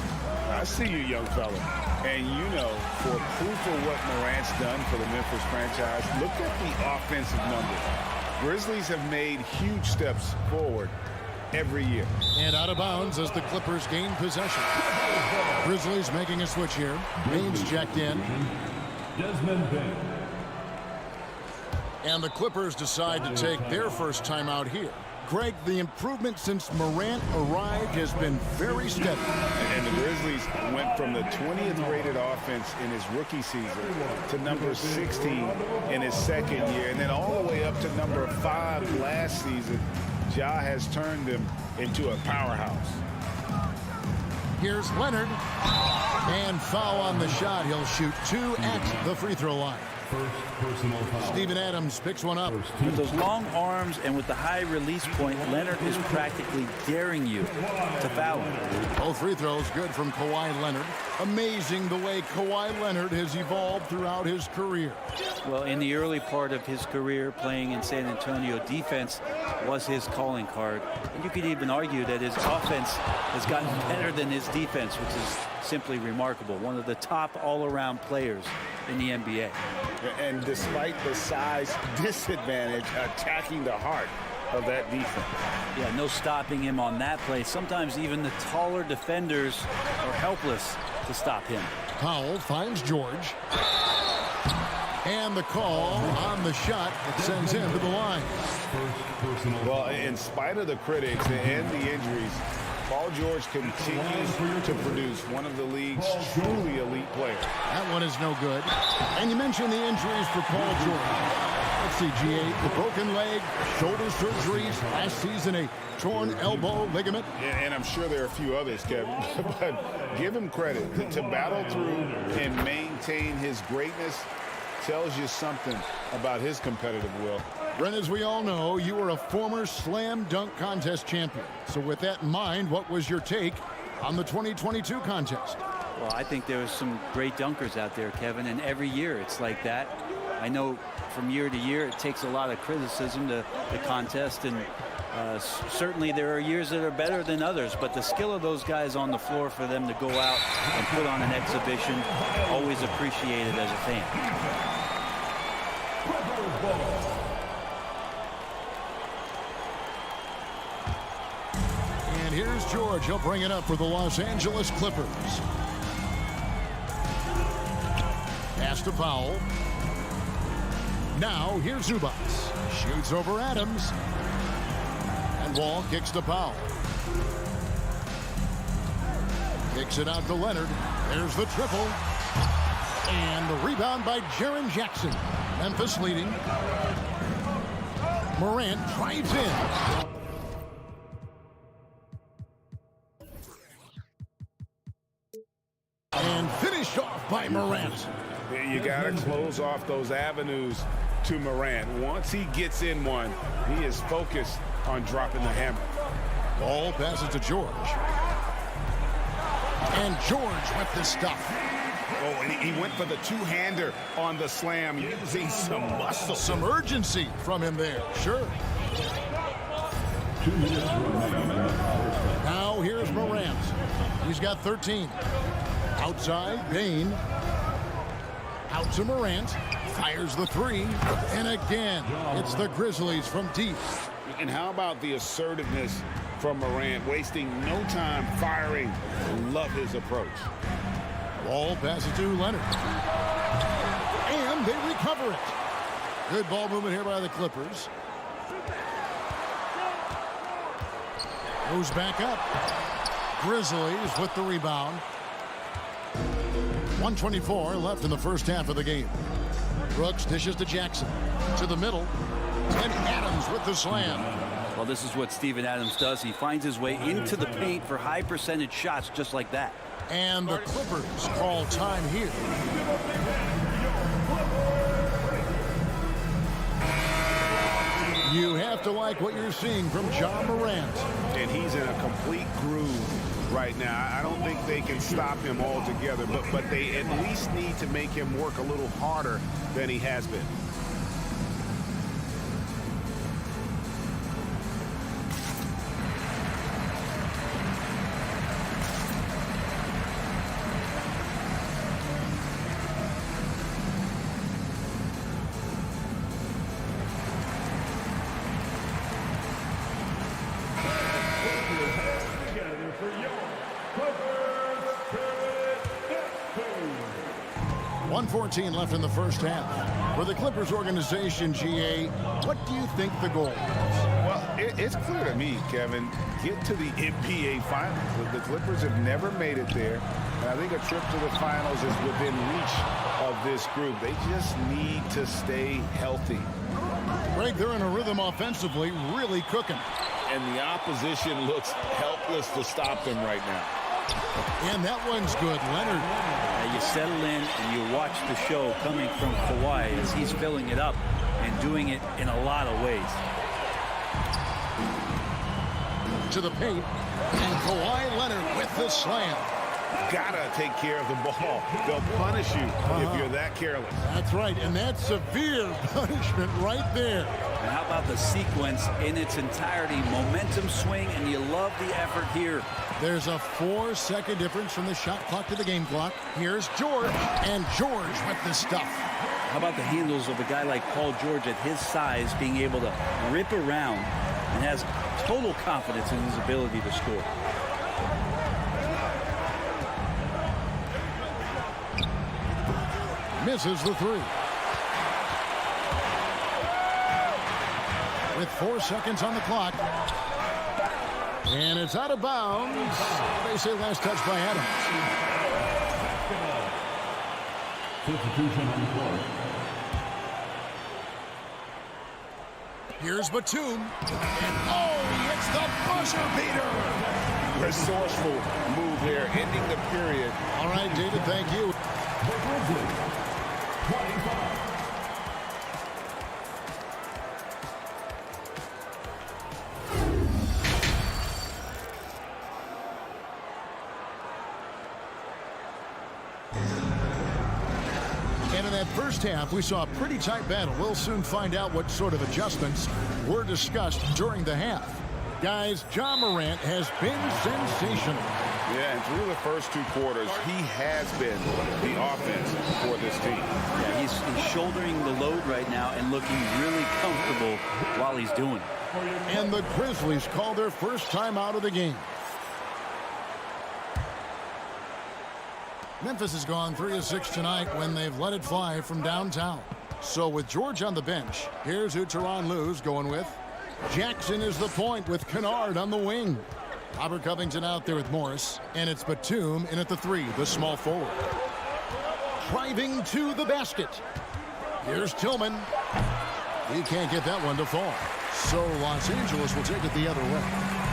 I see you, young fella. And you know, for proof of what Morant's done for the Memphis franchise, look at the offensive numbers. Grizzlies have made huge steps forward every year. And out of bounds as the Clippers gain possession. Grizzlies making a switch here. Baines checked in. Desmond Bain. And the Clippers decide to take their first timeout here. Greg, the improvement since Morant arrived has been very steady. And the Grizzlies went from the 20th rated offense in his rookie season to number 16 in his second year, and then all the way up to number 5 last season. Ja has turned them into a powerhouse. Here's Leonard. And foul on the shot. He'll shoot 2 at the free throw line. Steven Adams picks one up. With those long arms and with the high release point, Leonard is practically daring you to foul him. Both free throws good from Kawhi Leonard. Amazing the way Kawhi Leonard has evolved throughout his career. Well, in the early part of his career playing in San Antonio, defense was his calling card. And you could even argue that his offense has gotten better than his defense, which is simply remarkable. One of the top all-around players in the NBA. And despite the size disadvantage, attacking the heart of that defense. Yeah, no stopping him on that play. Sometimes even the taller defenders are helpless to stop him. Powell finds George. And the call on the shot that sends him to the line. Well, in spite of the critics and the injuries, Paul George continues to produce one of the league's truly elite players. That one is no good. And you mentioned the injuries for Paul George. Let's see, G8, the broken leg, shoulder surgeries, last season a torn elbow ligament. And I'm sure there are a few others, Kevin, but give him credit. To battle through and maintain his greatness tells you something about his competitive will. Brent, as we all know, you were a former slam dunk contest champion. So with that in mind, what was your take on the 2022 contest? Well, I think there was some great dunkers out there, Kevin, and every year it's like that. I know from year to year it takes a lot of criticism to the contest, and certainly there are years that are better than others, but the skill of those guys on the floor for them to go out and put on an exhibition, always appreciated as a fan. here's George. He'll bring it up for the Los Angeles Clippers. Pass to Powell. Now here's Zubats. Shoots over Adams. And Wall kicks to Powell. Kicks it out to Leonard. There's the triple. And the rebound by Jaren Jackson. Memphis leading. Morant drives in. And finished off by Morant. You got to close off those avenues to Morant. Once he gets in one, he is focused on dropping the hammer. Ball passes to George. And George with the stuff. Oh, and he went for the two-hander on the slam, using some muscle. Some urgency from him there, sure. 2 minutes remaining. Now here's Morant. He's got 13. Outside, Bain. Out to Morant. Fires the three. And again, it's the Grizzlies from deep. And how about the assertiveness from Morant, wasting no time firing? Love his approach. Ball passes to Leonard. And they recover it. Good ball movement here by the Clippers. Moves back up. Grizzlies with the rebound. 1:24 left in the first half of the game. Brooks dishes to Jackson. To the middle. And Adams with the slam. Well, this is what Steven Adams does. He finds his way into the paint for high percentage shots just like that. And the Clippers call time here. You have to like what you're seeing from John Morant. And he's in a complete groove right now. I don't think they can stop him altogether, but they at least need to make him work a little harder than he has been. .14 left in the first half. For the Clippers organization, GA, what do you think the goal is? Well, it's clear to me, Kevin, get to the NBA Finals. The Clippers have never made it there, and I think a trip to the Finals is within reach of this group. They just need to stay healthy. Greg, they're in a rhythm offensively, really cooking. And the opposition looks helpless to stop them right now. And that one's good, Leonard. You settle in and you watch the show coming from Kawhi as he's filling it up and doing it in a lot of ways. To the paint, and Kawhi Leonard with the slam. Gotta take care of the ball. They'll punish you if you're that careless. That's right, and that's severe punishment right there. And how about the sequence in its entirety? Momentum swing, and you love the effort here. There's a 4-second difference from the shot clock to the game clock. Here's George, and George with the stuff. How about the handles of a guy like Paul George at his size being able to rip around and has total confidence in his ability to score. Misses the three. With 4 seconds on the clock. And it's out of bounds. They say last touch by Adams. Substitution on the court. Here's Batum. And oh, he hits the buzzer beater. Resourceful move there, ending the period. All right, David, thank you. And in that first half, we saw a pretty tight battle. We'll soon find out what sort of adjustments were discussed during the half. Guys, John Morant has been sensational. Yeah, and through the first 2 quarters, he has been the offense for this team. Yeah, he's shouldering the load right now and looking really comfortable while he's doing it. And the Grizzlies call their first time out of the game. Memphis has gone 3 of 6 tonight when they've let it fly from downtown. So with George on the bench, here's who SuperLu's going with. Jackson is the point with Kennard on the wing. Robert Covington out there with Morris, and it's Batum in at the 3, the small forward. Driving to the basket. Here's Tillman. He can't get that one to fall. So Los Angeles will take it the other way.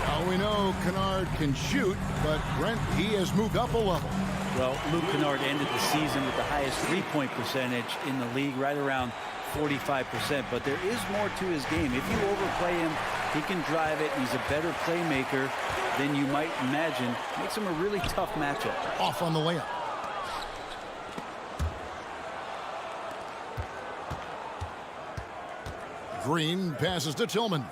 Now we know Kennard can shoot, but Brent, he has moved up a level. Well, Luke Kennard ended the season with the highest three-point percentage in the league, right around 45%. But there is more to his game. If you overplay him, he can drive it. He's a better playmaker than you might imagine. Makes him a really tough matchup. Off on the layup. Green passes to Tillman.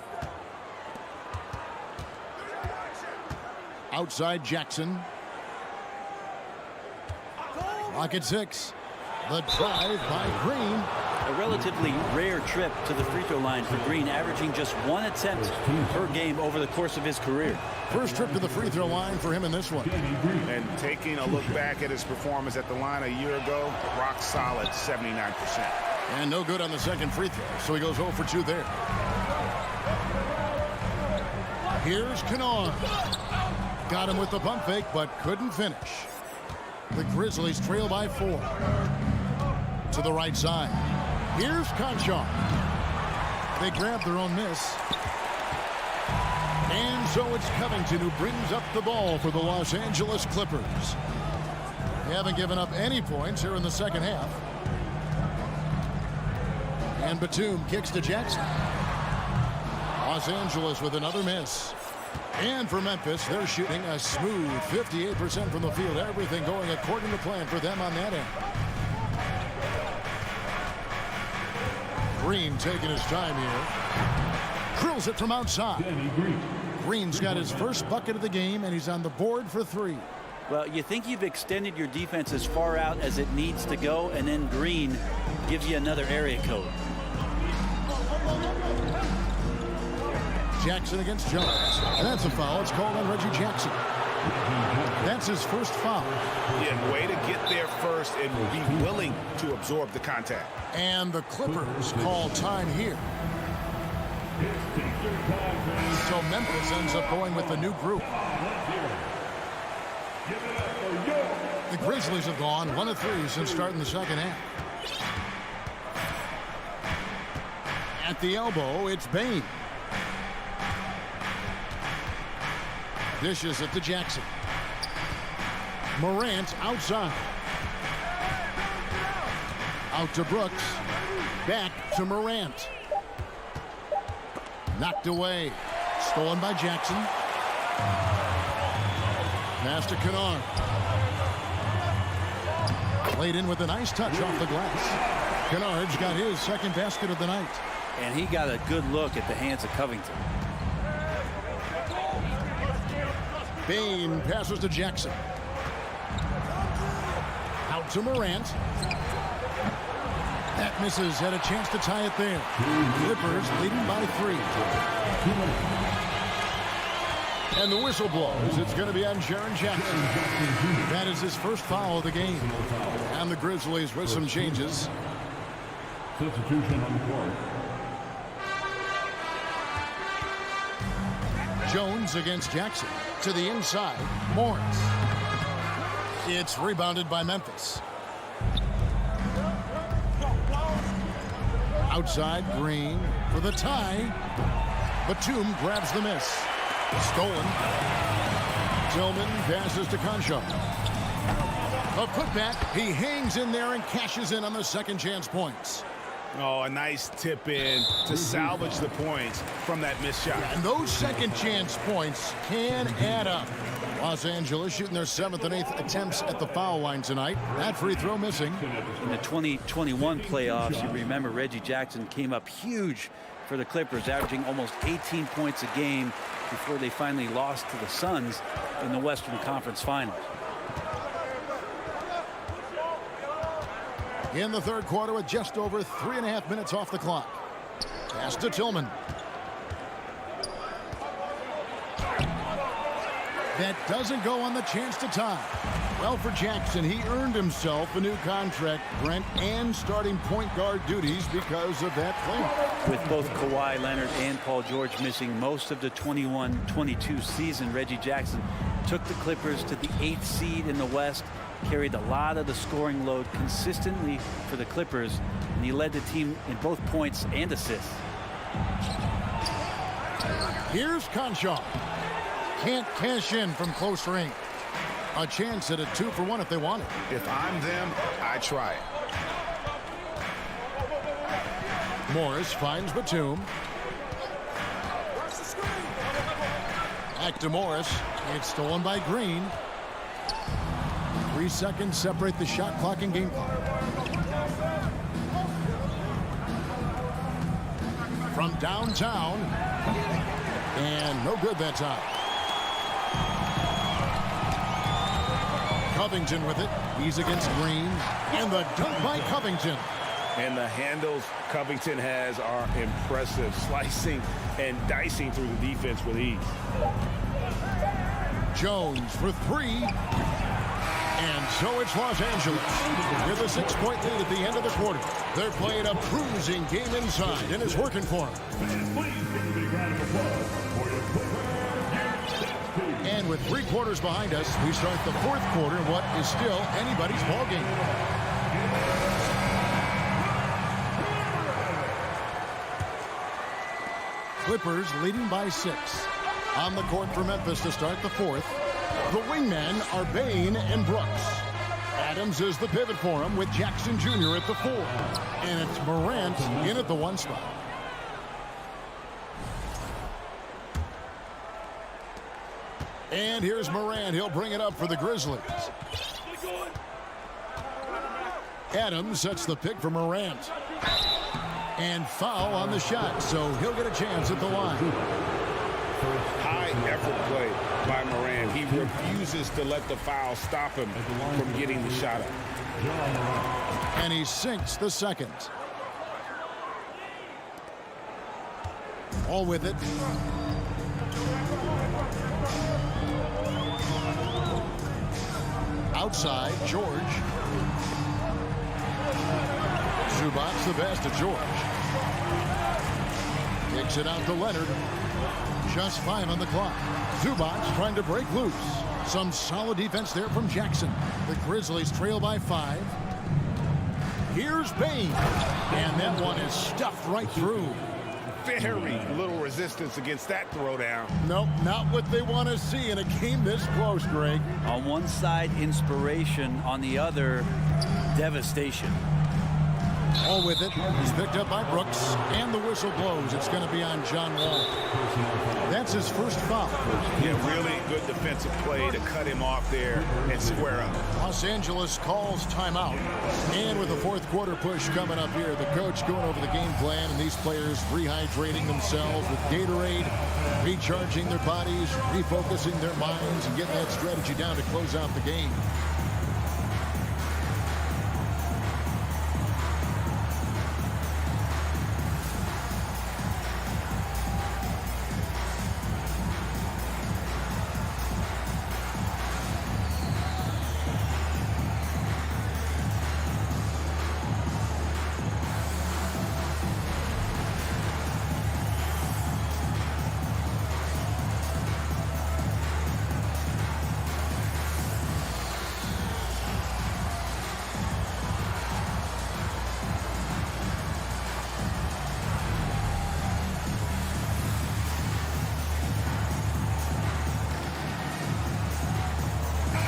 Outside Jackson. Clock at 6. The drive by Green. A relatively rare trip to the free throw line for Green, averaging just 1 attempt per game over the course of his career. First trip to the free throw line for him in this one. And taking a look back at his performance at the line a year ago, rock solid, 79%. And no good on the second free throw, so he goes 0 for 2 there. Here's Kennard. Got him with the pump fake, but couldn't finish. The Grizzlies trail by 4. To the right side. Here's Conchar. They grab their own miss. And so it's Covington who brings up the ball for the Los Angeles Clippers. They haven't given up any points here in the second half. And Batum kicks to Jackson. Los Angeles with another miss. And for Memphis, they're shooting a smooth 58% from the field. Everything going according to plan for them on that end. Green taking his time here. Drills it from outside. Green's got his first bucket of the game, and he's on the board for 3. Well, you think you've extended your defense as far out as it needs to go, and then Green gives you another area code. Jackson against Jones. And that's a foul. It's called on Reggie Jackson. That's his first foul. Yeah, way to get there first and be willing to absorb the contact. And the Clippers call time here. So Memphis ends up going with the new group. The Grizzlies have gone 1 of 3 since starting the second half. At the elbow, it's Bain. Dishes it to Jackson. Morant outside. Out to Brooks. Back to Morant. Knocked away. Stolen by Jackson. Pass to Kennard. Played in with a nice touch off the glass. Kennard's got his second basket of the night. And he got a good look at the hands of Covington. Bain passes to Jackson. Out to Morant. That misses. Had a chance to tie it there. Clippers leading by 3. And the whistle blows. It's going to be on Jaren Jackson. That is his first foul of the game. And the Grizzlies with some changes. Substitution on the court. Jones against Jackson. To the inside, Morris. It's rebounded by Memphis. Outside, Green for the tie. Batum grabs the miss. Stolen. Tillman passes to Conchar. A putback. He hangs in there and cashes in on the second chance points. Oh, a nice tip in to salvage the points from that missed shot. And those second chance points can add up. Los Angeles shooting their 7th and 8th attempts at the foul line tonight. That free throw missing. In the 2021 playoffs, you remember Reggie Jackson came up huge for the Clippers, averaging almost 18 points a game before they finally lost to the Suns in the Western Conference Finals. In the third quarter with just over 3.5 minutes off the clock. Pass to Tillman. That doesn't go on the chance to tie. Well, for Jackson, he earned himself a new contract, Brent, and starting point guard duties because of that play. With both Kawhi Leonard and Paul George missing most of the 21-22 season, Reggie Jackson took the Clippers to the 8th seed in the West, carried a lot of the scoring load consistently for the Clippers, and he led the team in both points and assists. Here's Conchar. Can't cash in from close range. A chance at a 2-for-1 if they want it. If I'm them, I try it. Morris finds Batum. Back to Morris. It's stolen by Green. 3 seconds separate the shot clock and game clock. From downtown. And no good that time. Covington with it. He's against Green. And the dunk by Covington. And the handles Covington has are impressive. Slicing and dicing through the defense with ease. Jones for 3. And so it's Los Angeles with a 6-point lead at the end of the quarter. They're playing a cruising game inside, and it's working for them. And with 3 quarters behind us, we start the 4th quarter in what is still anybody's ball game. Clippers leading by 6. On the court for Memphis to start the 4th. The wingmen are Bain and Brooks. Adams is the pivot for him with Jackson Jr. at the 4. And it's Morant in at the 1 spot. And here's Morant. He'll bring it up for the Grizzlies. Adams sets the pick for Morant. And foul on the shot, so he'll get a chance at the line. High effort play by Morant. He refuses to let the foul stop him from getting the shot up. And he sinks the second. All with it. Outside, George. Zubac's the best of George. Kicks it out to Leonard. Just 5 on the clock. Zubac's trying to break loose. Some solid defense there from Jackson. The Grizzlies trail by 5. Here's Bain. And that one is stuffed right through. Very little resistance against that throwdown. Nope, not what they want to see in a game this close, Greg. On one side, inspiration. On the other, devastation. All with it. He's picked up by Brooks. And the whistle blows. It's going to be on John Wall. That's his first foul. Yeah, really good defensive play to cut him off there and square up. Los Angeles calls timeout. And with the 4th quarter push coming up here, the coach going over the game plan, and these players rehydrating themselves with Gatorade, recharging their bodies, refocusing their minds, and getting that strategy down to close out the game.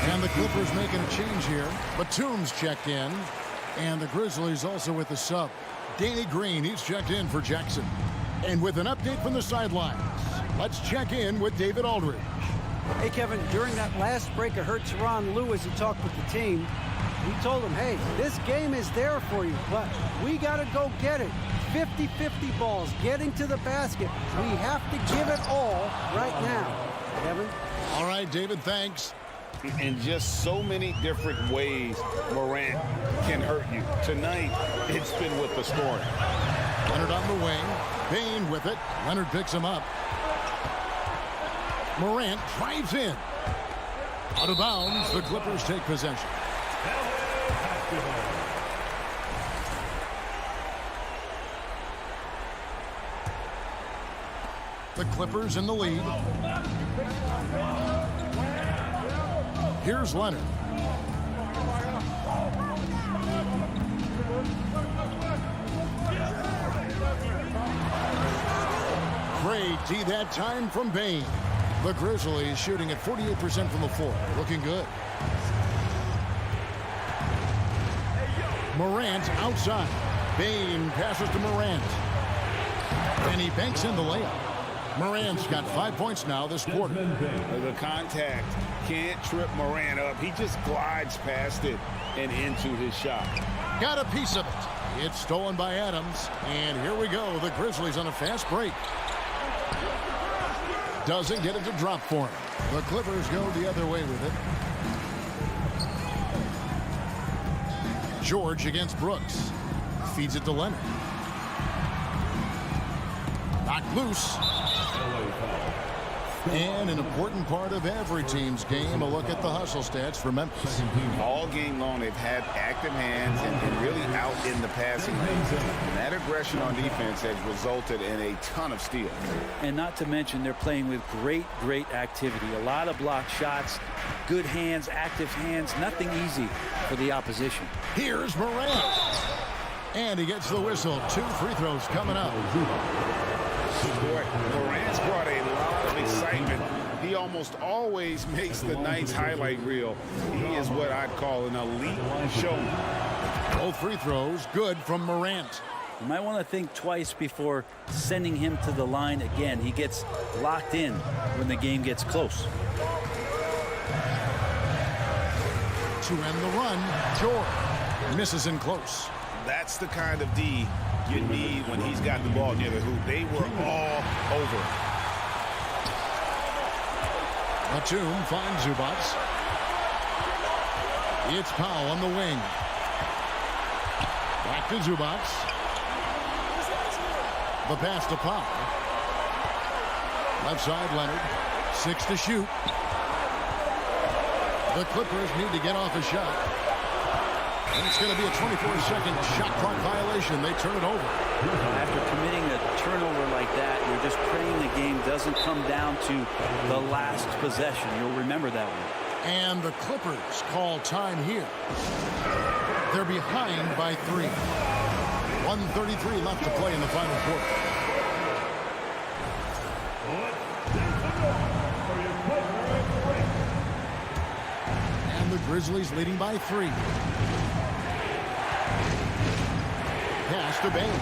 And the Clippers making a change here. Batum's checked in. And the Grizzlies also with the sub. Danny Green, he's checked in for Jackson. And with an update from the sidelines, let's check in with David Aldridge. Hey, Kevin, during that last break, I heard Tyronn Lue as he talked with the team. He told them, hey, this game is there for you, but we got to go get it. 50-50 balls, getting to the basket. We have to give it all right now. Kevin? All right, David, thanks. In just so many different ways, Morant can hurt you. Tonight, it's been with the scoring. Leonard on the wing. Bain with it. Leonard picks him up. Morant drives in. Out of bounds, the Clippers take possession. The Clippers in the lead. Here's Leonard. Great D that time from Bain. The Grizzlies shooting at 48% from the floor. Looking good. Morant outside. Bain passes to Morant. And he banks in the layup. Morant's got 5 points now this quarter. The contact can't trip Morant up. He just glides past it and into his shot. Got a piece of it. It's stolen by Adams. And here we go. The Grizzlies on a fast break. Doesn't get it to drop for him. The Clippers go the other way with it. George against Brooks. Feeds it to Leonard. Knocked loose. And an important part of every team's game, a look at the hustle stats for Memphis. All game long, they've had active hands and really out in the passing lane. And that aggression on defense has resulted in a ton of steals. And not to mention, they're playing with great activity. A lot of block shots, good hands, active hands, nothing easy for the opposition. Here's Morant. And he gets the whistle. 2 free throws coming up. Boy, Morant's brought a lot of excitement. He almost always makes the night's highlight reel. He is what I'd call an elite showman. Both free throws good from Morant. You might want to think twice before sending him to the line again. He gets locked in when the game gets close. To end the run, George misses in close. That's the kind of D you need when he's got the ball near the hoop. They were all over. Batum finds Zubats. It's Powell on the wing. Back to Zubats. The pass to Powell. Left side, Leonard. 6 to shoot. The Clippers need to get off a shot. And it's going to be a 24-second shot clock violation. They turn it over. After committing a turnover like that, you're just praying the game doesn't come down to the last possession. You'll remember that one. And the Clippers call time here. They're behind by 3. 1:33 left to play in the final quarter. And the Grizzlies leading by 3. Pass to Bain.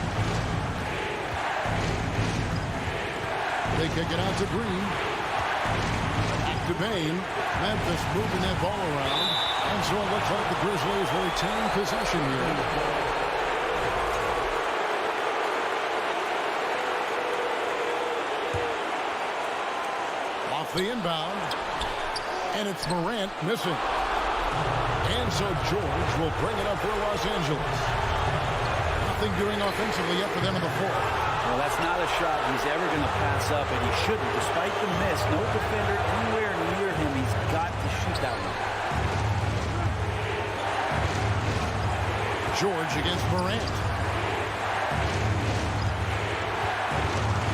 They kick it out to Green. Back to Bain. Memphis moving that ball around. And so it looks like the Grizzlies will retain possession here. Off the inbound. And it's Morant missing. And so George will bring it up for Los Angeles. Nothing doing offensively yet for them in the fourth. Well, that's not a shot he's ever going to pass up, and he shouldn't. Despite the miss, no defender anywhere near him. He's got to shoot that one. George against Morant.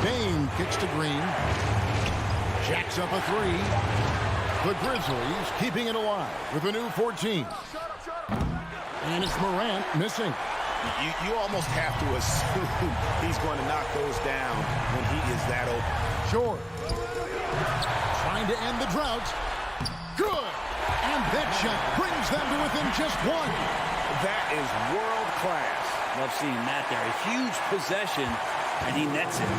Bain kicks to Green. Jacks up a 3. The Grizzlies keeping it alive with a new 14. And it's Morant missing. You almost have to assume he's going to knock those down when he is that open. George trying to end the drought. Good. And that shot brings them to within just 1. That is world class. Love seeing that there. A huge possession, and he nets it.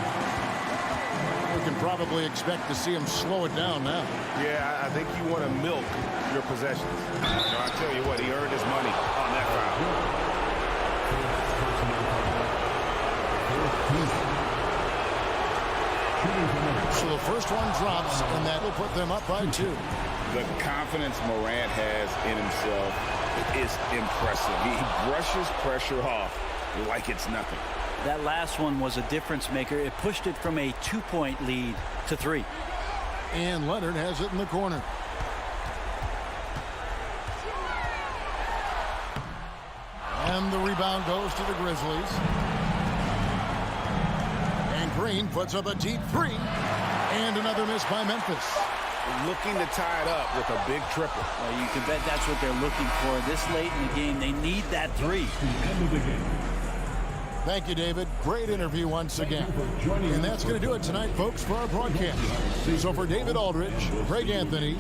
We can probably expect to see him slow it down now. Yeah, I think you want to milk your possessions. No, I tell you what, he earned his money on that foul. So the first one drops, and that will put them up by 2. The confidence Morant has in himself is impressive. He brushes pressure off like it's nothing. That last one was a difference maker. It pushed it from a 2-point lead to 3. And Leonard has it in the corner. Rebound goes to the Grizzlies. And Green puts up a deep three. And another miss by Memphis. Looking to tie it up with a big triple. Well, you can bet that's what they're looking for. This late in the game, they need that three. End of the game. Thank you, David. Great interview once again. And that's going to do it tonight, folks, for our broadcast. So for David Aldridge, Craig Anthony,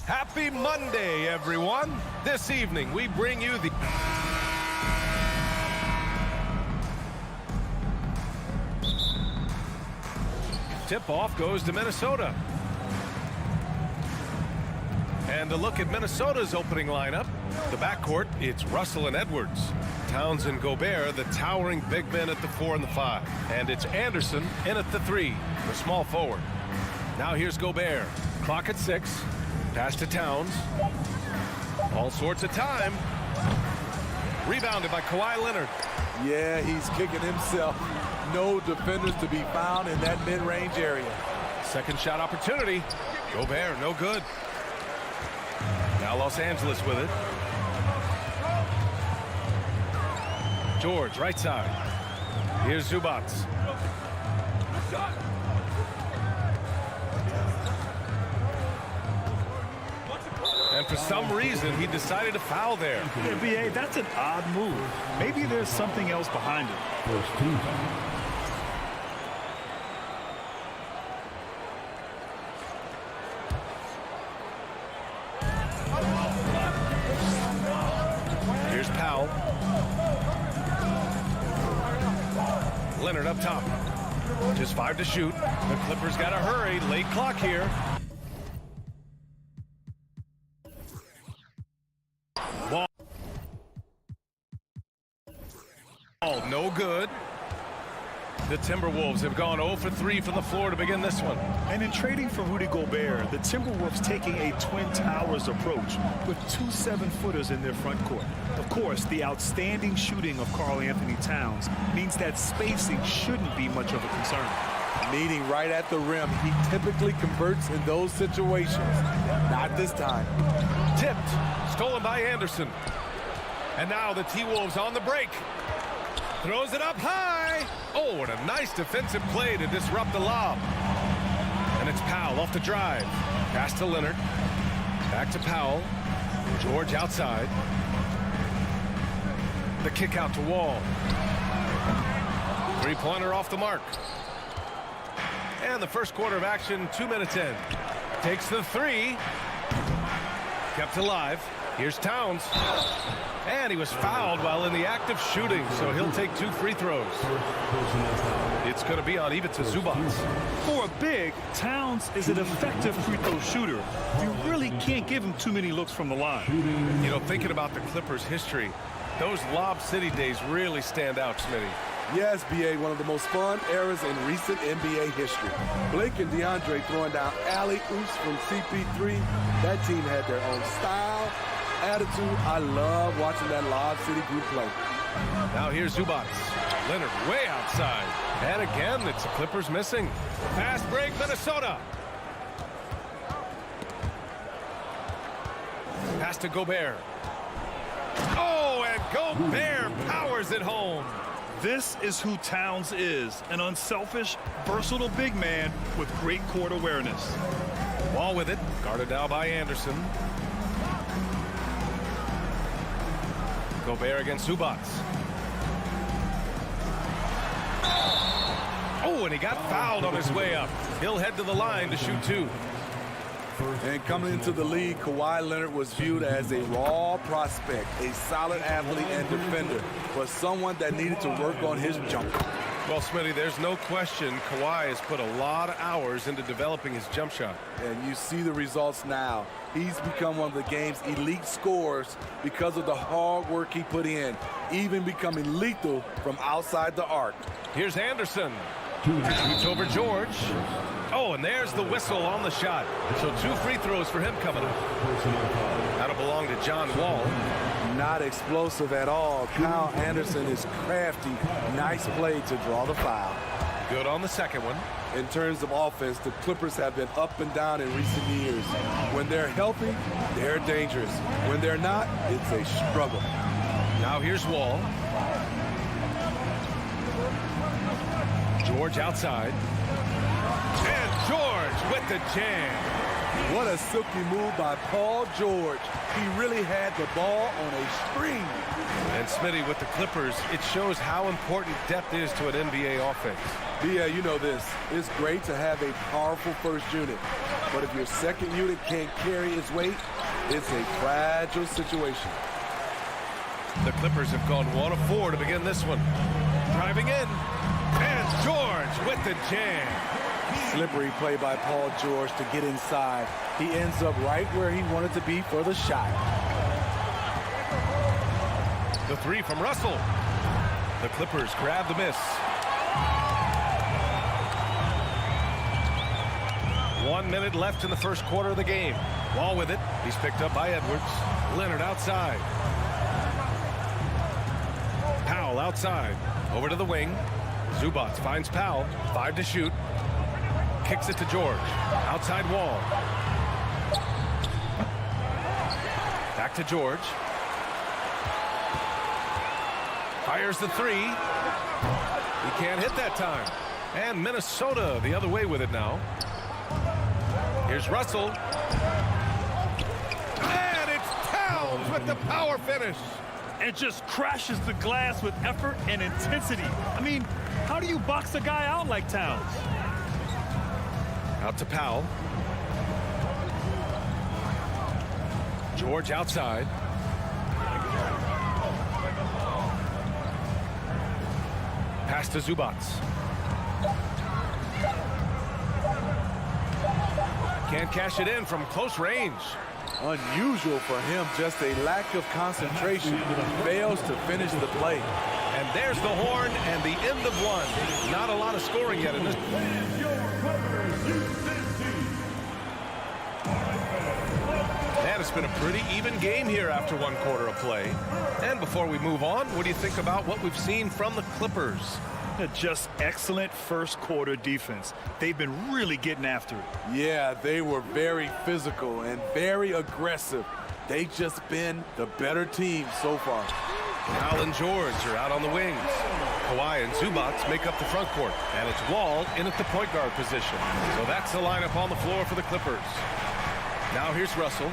Happy Monday, everyone. This evening, we bring you the... Tip-off goes to Minnesota. And a look at Minnesota's opening lineup. The backcourt, it's Russell and Edwards. Towns and Gobert, the towering big men at the 4 and the 5. And it's Anderson in at the 3, the small forward. Now here's Gobert. Clock at 6. Pass to Towns. All sorts of time. Rebounded by Kawhi Leonard. Yeah, he's kicking himself. No defenders to be found in that mid-range area. Second shot opportunity. Gobert, no good. Now Los Angeles with it. George, right side. Here's Zubac. And for some reason, he decided to foul there. Yeah, B.A., that's an odd move. Maybe there's something else behind it. Here's Powell. Leonard up top. Just 5 to shoot. The Clippers got to hurry. Late clock here. Ball no good. The Timberwolves have gone 0 for 3 from the floor to begin this one. And in trading for Rudy Gobert, the Timberwolves taking a Twin Towers approach with 2 7-footers in their front court. Of course, the outstanding shooting of Karl Anthony Towns means that spacing shouldn't be much of a concern. Meeting right at the rim, he typically converts in those situations. Not this time. Tipped, stolen by Anderson. And now the T-Wolves on the break. Throws it up high. Oh, and a nice defensive play to disrupt the lob. And it's Powell off the drive. Pass to Leonard. Back to Powell. George outside. The kick out to Wall. Three-pointer off the mark. And the first quarter of action, 2 minutes in. Takes the 3. Kept alive. Here's Towns. And he was fouled while in the act of shooting, so he'll take 2 free throws. It's going to be on Ivica Zubac. For a big, Towns is an effective free throw shooter. You really can't give him too many looks from the line. You know, thinking about the Clippers' history, those Lob City days really stand out, Smitty. Yes, B.A., one of the most fun eras in recent NBA history. Blake and DeAndre throwing down alley-oops from CP3. That team had their own style, attitude. I love watching that Lob City group play. Now here's Zubac. Leonard way outside. And again, it's the Clippers missing. Fast break, Minnesota. Pass to Gobert. Oh, and Gobert powers it home. This is who Towns is, an unselfish, versatile big man with great court awareness. Wall with it, guarded now by Anderson. Gobert against Zubac. Oh, and he got fouled on his way up. He'll head to the line to shoot 2. And coming into the league, Kawhi Leonard was viewed as a raw prospect, a solid athlete and defender, but someone that needed to work on his jumper. Well, Smitty, there's no question Kawhi has put a lot of hours into developing his jump shot. And you see the results now. He's become one of the game's elite scorers because of the hard work he put in, even becoming lethal from outside the arc. Here's Anderson. Shoots over George. Oh, and there's the whistle on the shot. So 2 free throws for him coming up. That'll belong to John Wall. Not explosive at all. Kyle Anderson is crafty. Nice play to draw the foul. Good on the second one. In terms of offense, the Clippers have been up and down in recent years. When they're healthy, they're dangerous. When they're not, it's a struggle. Now here's Wall. George outside. And George with the jam. What a silky move by Paul George. He really had the ball on a string. And Smitty, with the Clippers, it shows how important depth is to an NBA offense. Yeah, you know this. It's great to have a powerful first unit. But if your second unit can't carry its weight, it's a fragile situation. The Clippers have gone 1 of 4 to begin this one. Driving in. And George with the jam. Slippery play by Paul George to get inside. He ends up right where he wanted to be for the shot. The three from Russell. The Clippers grab the miss. 1 minute left in the first quarter of the game. Wall with it. He's picked up by Edwards. Leonard outside. Powell outside. Over to the wing. Zubac finds Powell. 5 to shoot. Kicks it to George. Outside Wall. Back to George. Fires the three. He can't hit that time. And Minnesota the other way with it now. Here's Russell. And it's Towns with the power finish. And just crashes the glass with effort and intensity. I mean, how do you box a guy out like Towns? Out to Powell. George outside. Pass to Zubac. Can't cash it in from close range. Unusual for him, just a lack of concentration. Fails to finish the play. And there's the horn and the end of one. Not a lot of scoring yet in this. Man, it's been a pretty even game here after 1 quarter of play. And before we move on, what do you think about what we've seen from the Clippers? Just excellent first quarter defense. They've been really getting after it. Yeah, they were very physical and very aggressive. They've just been the better team so far. Powell and George are out on the wings. Kawhi and Zubac make up the front court. And it's Wall in at the point guard position. So that's the lineup on the floor for the Clippers. Now here's Russell.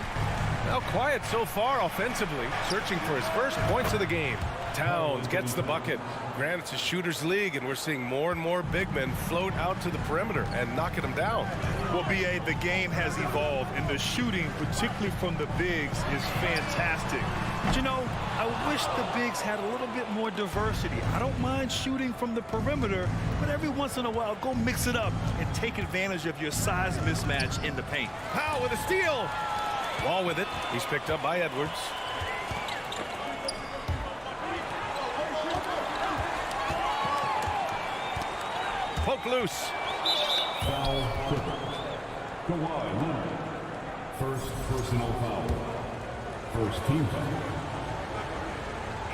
Now quiet so far offensively, searching for his first points of the game. Towns gets the bucket. Granted, it's a shooter's league, and we're seeing more and more big men float out to the perimeter and knocking them down. Well, B.A., the game has evolved, and the shooting, particularly from the bigs, is fantastic. But, you know, I wish the bigs had a little bit more diversity. I don't mind shooting from the perimeter, but every once in a while, go mix it up and take advantage of your size mismatch in the paint. Powell with a steal. Wall with it. He's picked up by Edwards. Poke loose. Foul. Kawhi Leonard. First personal foul. First team foul.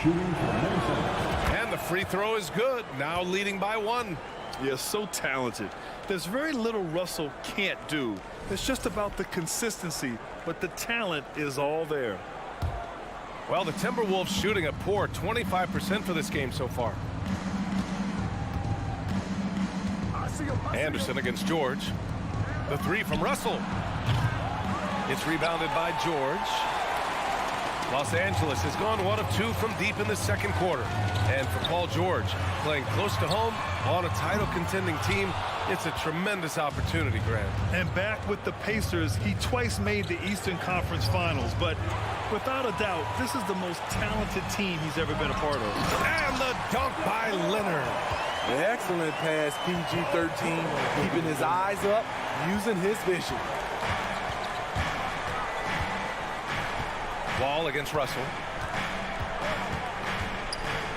Shooting from Minnesota. And the free throw is good. Now leading by 1. Yeah, so talented. There's very little Russell can't do. It's just about the consistency, but the talent is all there. Well, the Timberwolves shooting a poor 25% for this game so far. Anderson against George. The three from Russell. It's rebounded by George. Los Angeles has gone 1 of 2 from deep in the second quarter. And for Paul George, playing close to home on a title contending team, it's a tremendous opportunity, Grant. And back with the Pacers, he twice made the Eastern Conference Finals, but without a doubt, this is the most talented team he's ever been a part of. And the dunk by Leonard. The excellent pass, PG-13, keeping his eyes up, using his vision. Wall against Russell.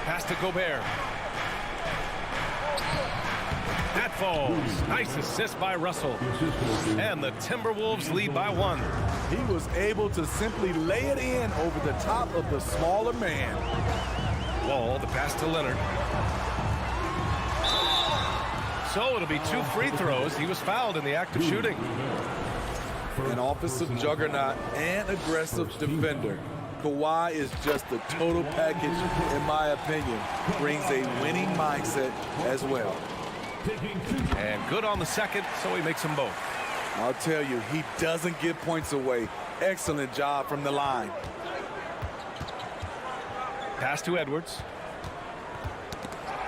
Pass to Gobert. That falls. Nice assist by Russell. And the Timberwolves lead by 1. He was able to simply lay it in over the top of the smaller man. Wall, the pass to Leonard. So it'll be 2 free throws. He was fouled in the act of shooting. An offensive juggernaut and aggressive defender. Kawhi is just the total package, in my opinion. Brings a winning mindset as well. And good on the second, so he makes them both. I'll tell you, he doesn't give points away. Excellent job from the line. Pass to Edwards.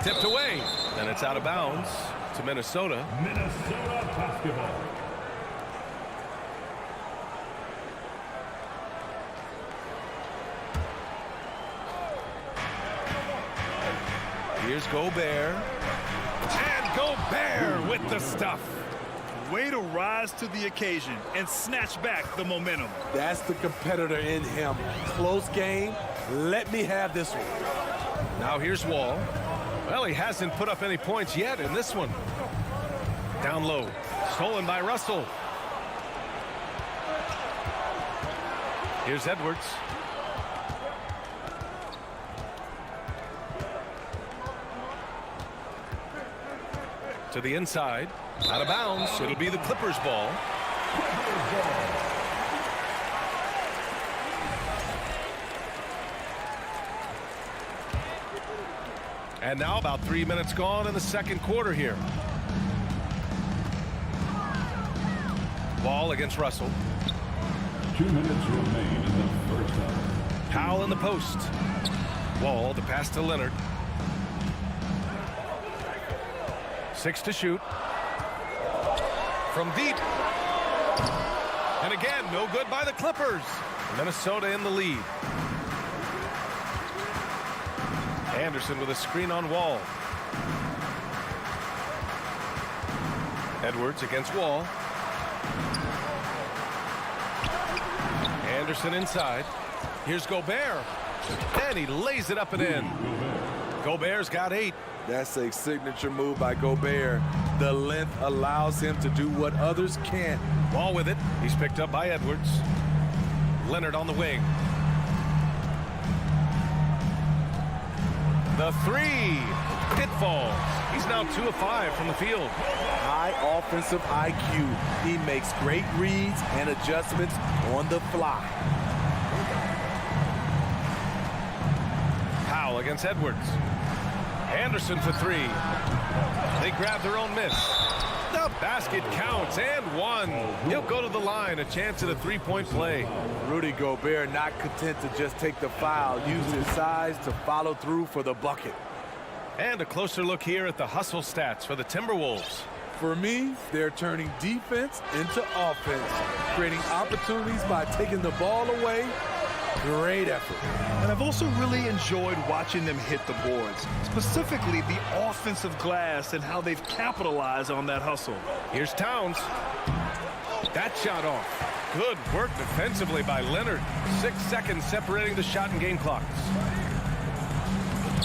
Tipped away, and it's out of bounds to Minnesota. Minnesota basketball. Here's Gobert. And Gobert with the stuff. Way to rise to the occasion and snatch back the momentum. That's the competitor in him. Close game. Let me have this one. Now here's Wall. Well, he hasn't put up any points yet in this one. Down low. Stolen by Russell. Here's Edwards. To the inside. Out of bounds. It'll be the Clippers ball. And now about 3 minutes gone in the second quarter here. Ball against Russell. 2 minutes remain in the first half. Powell in the post. Wall, the pass to Leonard. 6 to shoot. From deep. And again, no good by the Clippers. Minnesota in the lead. Anderson with a screen on Wall. Edwards against Wall. Anderson inside. Here's Gobert. And he lays it up and in. Gobert's got 8. That's a signature move by Gobert. The length allows him to do what others can't. Wall with it. He's picked up by Edwards. Leonard on the wing. The 3. It falls. He's now 2 of 5 from the field. High offensive IQ. He makes great reads and adjustments on the fly. Powell against Edwards. Anderson for 3. They grab their own miss. The basket counts and 1. He'll go to the line. A chance at a 3-point play. Rudy Gobert not content to just take the foul. Used his size to follow through for the bucket. And a closer look here at the hustle stats for the Timberwolves. For me, they're turning defense into offense, creating opportunities by taking the ball away. Great effort. And I've also really enjoyed watching them hit the boards, specifically the offensive glass and how they've capitalized on that hustle. Here's Towns. That shot off. Good work defensively by Leonard. 6 seconds separating the shot and game clocks.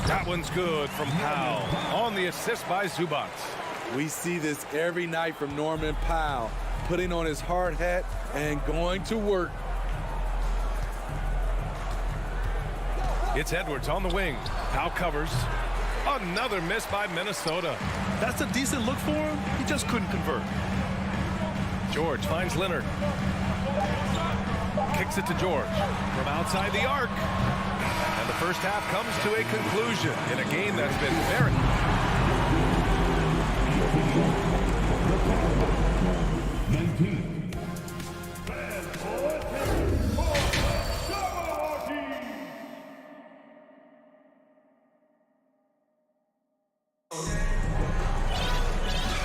That one's good from Powell. On the assist by Zubac. We see this every night from Norman Powell, putting on his hard hat and going to work. It's Edwards on the wing. Powell covers. Another miss by Minnesota. That's a decent look for him. He just couldn't convert. George finds Leonard. Kicks it to George from outside the arc. And the first half comes to a conclusion in a game that's been very...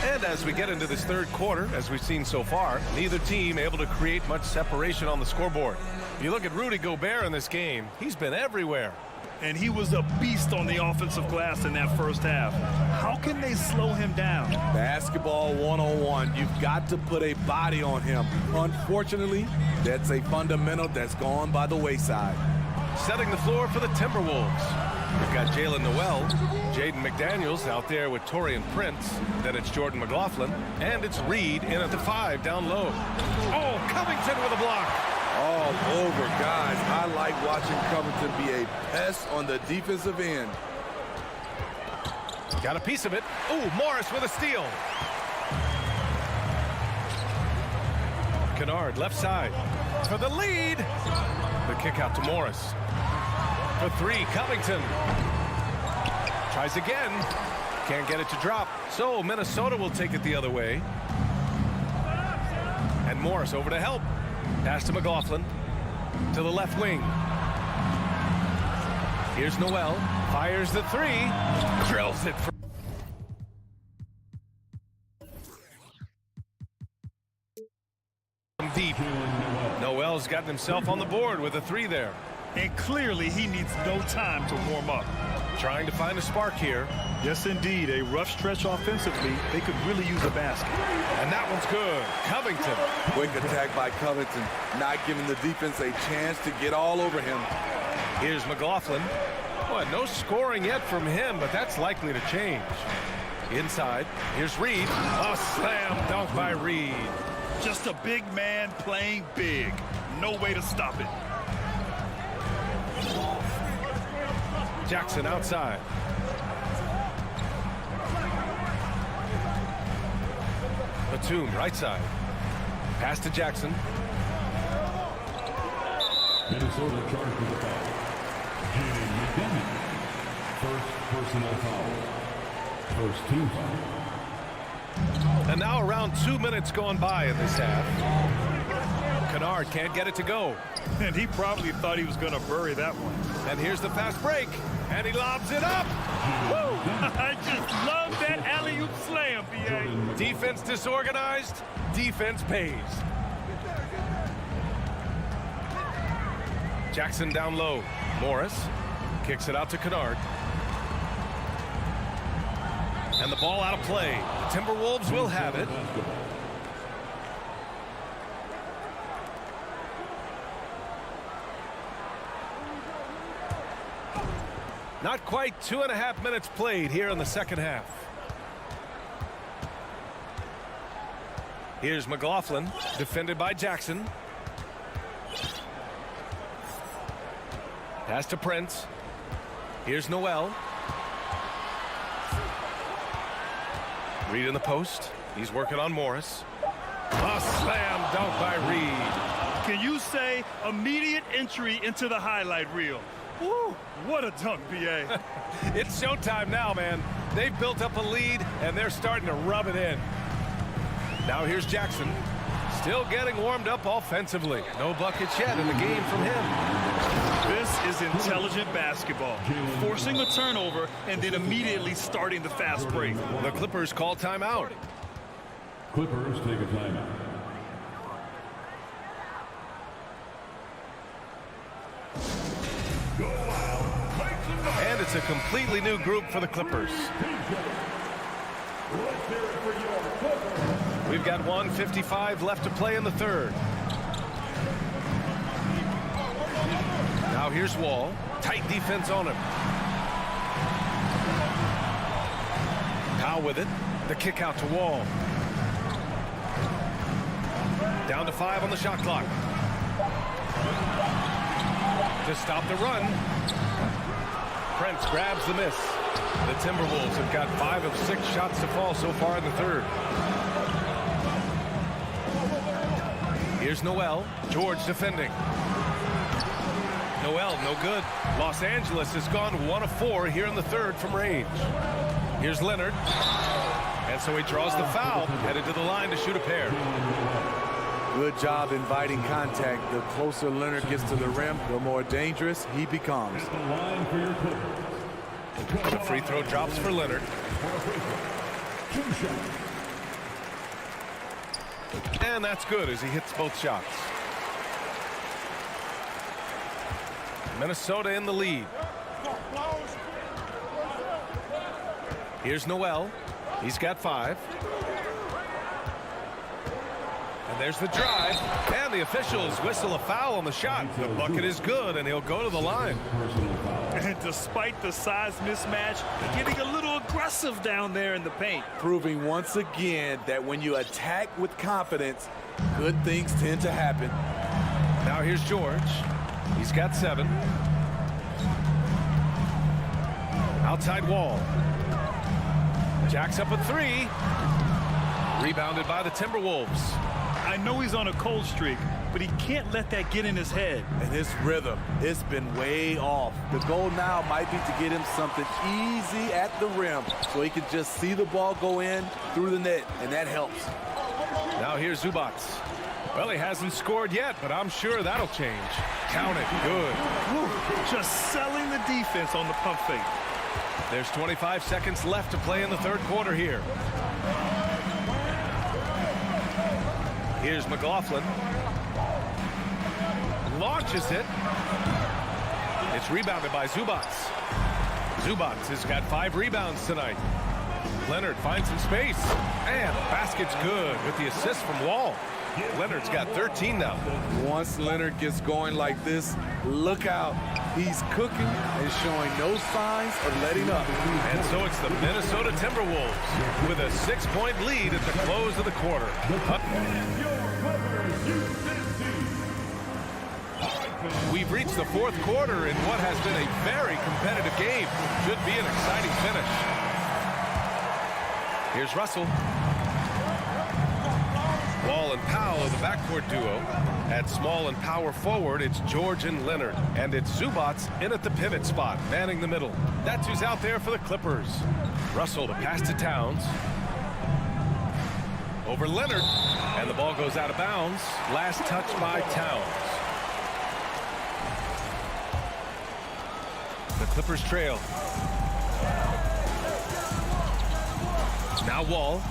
And as we get into this third quarter, as we've seen so far, neither team able to create much separation on the scoreboard. If you look at Rudy Gobert in this game, he's been everywhere. And he was a beast on the offensive glass in that first half. How can they slow him down? Basketball 101. You've got to put a body on him. Unfortunately, that's a fundamental that's gone by the wayside. Setting the floor for the Timberwolves. We've got Jalen Noel, Jaden McDaniels out there with Torian Prince. Then it's Jordan McLaughlin. And it's Reed in at the 5 down low. Oh, Covington with a block. All over, guys. I like watching Covington be a pest on the defensive end. Got a piece of it. Ooh, Morris with a steal. Kennard left side for the lead. The kick out to Morris. For 3, Covington. Tries again. Can't get it to drop. So Minnesota will take it the other way. And Morris over to help. Pass to McLaughlin. To the left wing. Here's Noel. Fires the three. Drills it from deep. Noel's gotten himself on the board with a three there. And clearly he needs no time to warm up. Trying to find a spark here. Yes, indeed. A rough stretch offensively. They could really use a basket. And that one's good. Covington. Quick attack by Covington, not giving the defense a chance to get all over him. Here's McLaughlin. Well, no scoring yet from him, but that's likely to change. Inside, here's Reed. A slam dunk by Reed. Just a big man playing big. No way to stop it. Jackson outside. Batum right side. Pass to Jackson. Minnesota charged with the foul. Jaden McDermott. First personal foul. First team foul. And now around 2 minutes gone by in this half. Kennard can't get it to go. And he probably thought he was going to bury that one. And here's the fast break. And he lobs it up. Woo! I just love that alley-oop slam, B.A. Defense disorganized. Defense pays. Jackson down low. Morris kicks it out to Kennard. And the ball out of play. The Timberwolves will have it. Not quite 2.5 minutes played here in the second half. Here's McLaughlin, defended by Jackson. Pass to Prince. Here's Noel. Reed in the post. He's working on Morris. A slam dunk by Reed. Can you say immediate entry into the highlight reel? Woo, what a dunk, B.A. It's showtime now, man. They've built up a lead, and they're starting to rub it in. Now here's Jackson. Still getting warmed up offensively. No buckets yet in the game from him. This is intelligent basketball. Forcing a turnover and then immediately starting the fast break. The Clippers call timeout. Clippers take a timeout. And it's a completely new group for the Clippers. We've got 1:55 left to play in the third. Now here's Wall. Tight defense on him. Powell with it. The kick out to Wall. Down to 5 on the shot clock. To stop the run. Prince grabs the miss. The Timberwolves have got 5 of 6 shots to fall so far in the third. Here's Noel. George defending. Noel, no good. Los Angeles has gone 1 of 4 here in the third from range. Here's Leonard. And so he draws the foul, headed to the line to shoot a pair. Good job inviting contact. The closer Leonard gets to the rim, the more dangerous he becomes. The free throw drops for Leonard. And that's good as he hits both shots. Minnesota in the lead. Here's Noel. He's got 5. And there's the drive. And the officials whistle a foul on the shot. The bucket is good, and he'll go to the line. And despite the size mismatch, getting a little aggressive down there in the paint. Proving once again that when you attack with confidence, good things tend to happen. Now here's George. He's got 7. Outside Wall. Jacks up a 3. Rebounded by the Timberwolves. I know he's on a cold streak, but he can't let that get in his head. And his rhythm, it's been way off. The goal now might be to get him something easy at the rim so he can just see the ball go in through the net, and that helps. Now here's Zubats. Well, he hasn't scored yet, but I'm sure that'll change. Count it. Good. Just selling the defense on the pump fake. There's 25 seconds left to play in the third quarter here. Here's McLaughlin. Launches it. It's rebounded by Zubats. Zubats has got 5 rebounds tonight. Leonard finds some space. And the basket's good with the assist from Wall. Leonard's got 13 now. Once Leonard gets going like this, look out. He's cooking and showing no signs of letting up. And so it's the Minnesota Timberwolves with a 6-point lead at the close of the quarter. We've reached the fourth quarter in what has been a very competitive game. Should be an exciting finish. Here's Russell. Wall and Powell are the backcourt duo. At small and power forward, it's George and Leonard. And it's Zubats in at the pivot spot, manning the middle. That's who's out there for the Clippers. Russell to pass to Towns. Over Leonard. And the ball goes out of bounds. Last touch by Towns. The Clippers trail. Now Wall.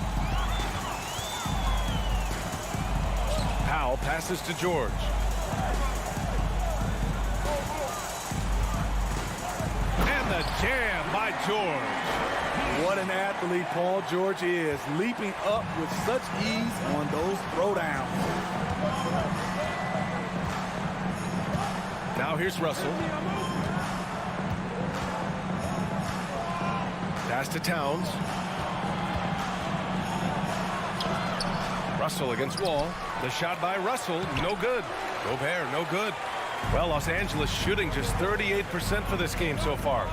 Powell passes to George. And the jam by George. What an athlete Paul George is, leaping up with such ease on those throwdowns. Now here's Russell. Pass to Towns. Russell against Wall. The shot by Russell, no good. Gobert, no good. Well, Los Angeles shooting just 38% for this game so far.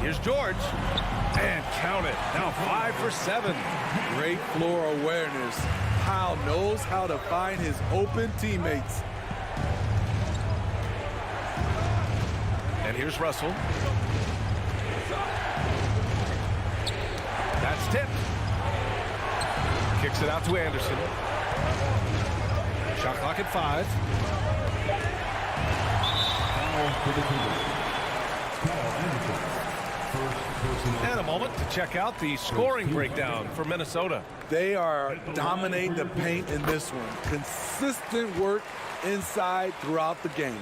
Here's George. And count it. Now 5 for 7. Great floor awareness. Powell knows how to find his open teammates. And here's Russell. That's tipped. Kicks it out to Anderson. Shot clock at 5. And a moment to check out the scoring breakdown for Minnesota. They are dominating the paint in this one. Consistent work inside throughout the game.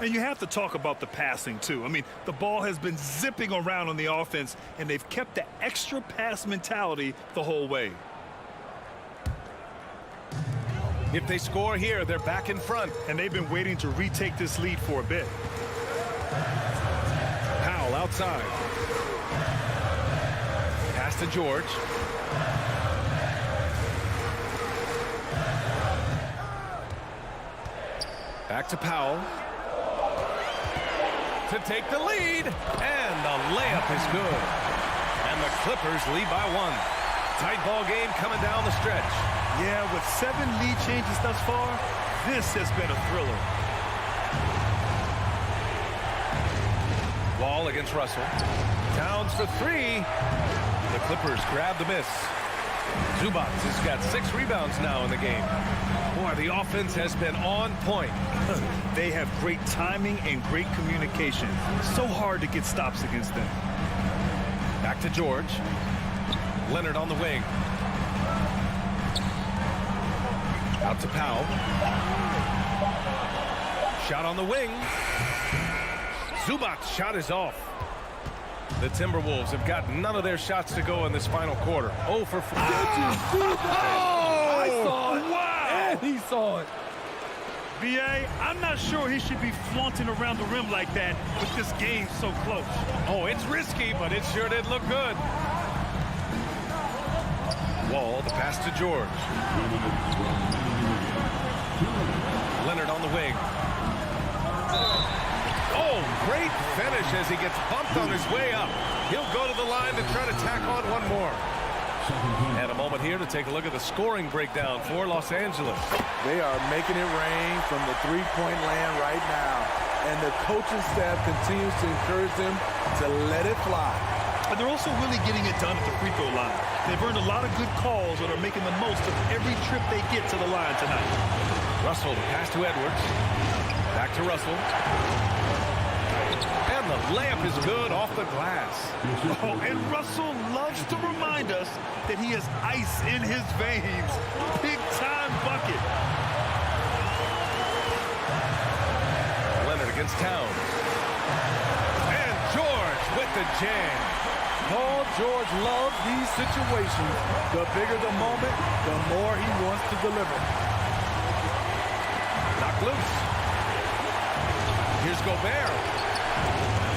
And you have to talk about the passing, too. I mean, the ball has been zipping around on the offense, and they've kept the extra pass mentality the whole way. If they score here, they're back in front. And they've been waiting to retake this lead for a bit. Powell outside. Pass to George. Back to Powell. To take the lead. And the layup is good. And the Clippers lead by 1. Tight ball game coming down the stretch. Yeah, with 7 lead changes thus far, this has been a thriller. Wall against Russell. Towns for 3. The Clippers grab the miss. Zubats has got 6 rebounds now in the game. Boy, the offense has been on point. They have great timing and great communication. So hard to get stops against them. Back to George. Leonard on the wing. Out to Powell. Shot on the wing. Zubats' shot is off. The Timberwolves have got none of their shots to go in this final quarter. 0 for 4. I saw it. Wow. And he saw it. B.A., I'm not sure he should be flaunting around the rim like that with this game so close. Oh, it's risky, but it sure did look good. Wall, the pass to George. Leonard on the wing. Oh, great finish as he gets bumped on his way up. He'll go to the line to try to tack on one more. And a moment here to take a look at the scoring breakdown for Los Angeles. They are making it rain from the three-point land right now. And the coaching staff continues to encourage them to let it fly. And they're also really getting it done at the free throw line. They've earned a lot of good calls and are making the most of every trip they get to the line tonight. Russell, the pass to Edwards. Back to Russell. And the layup is good off the glass. Oh, and Russell loves to remind us that he has ice in his veins. Big-time bucket. Leonard against Towns. And George with the jam. Paul George loves these situations. The bigger the moment, the more he wants to deliver. Knocked loose. Here's Gobert.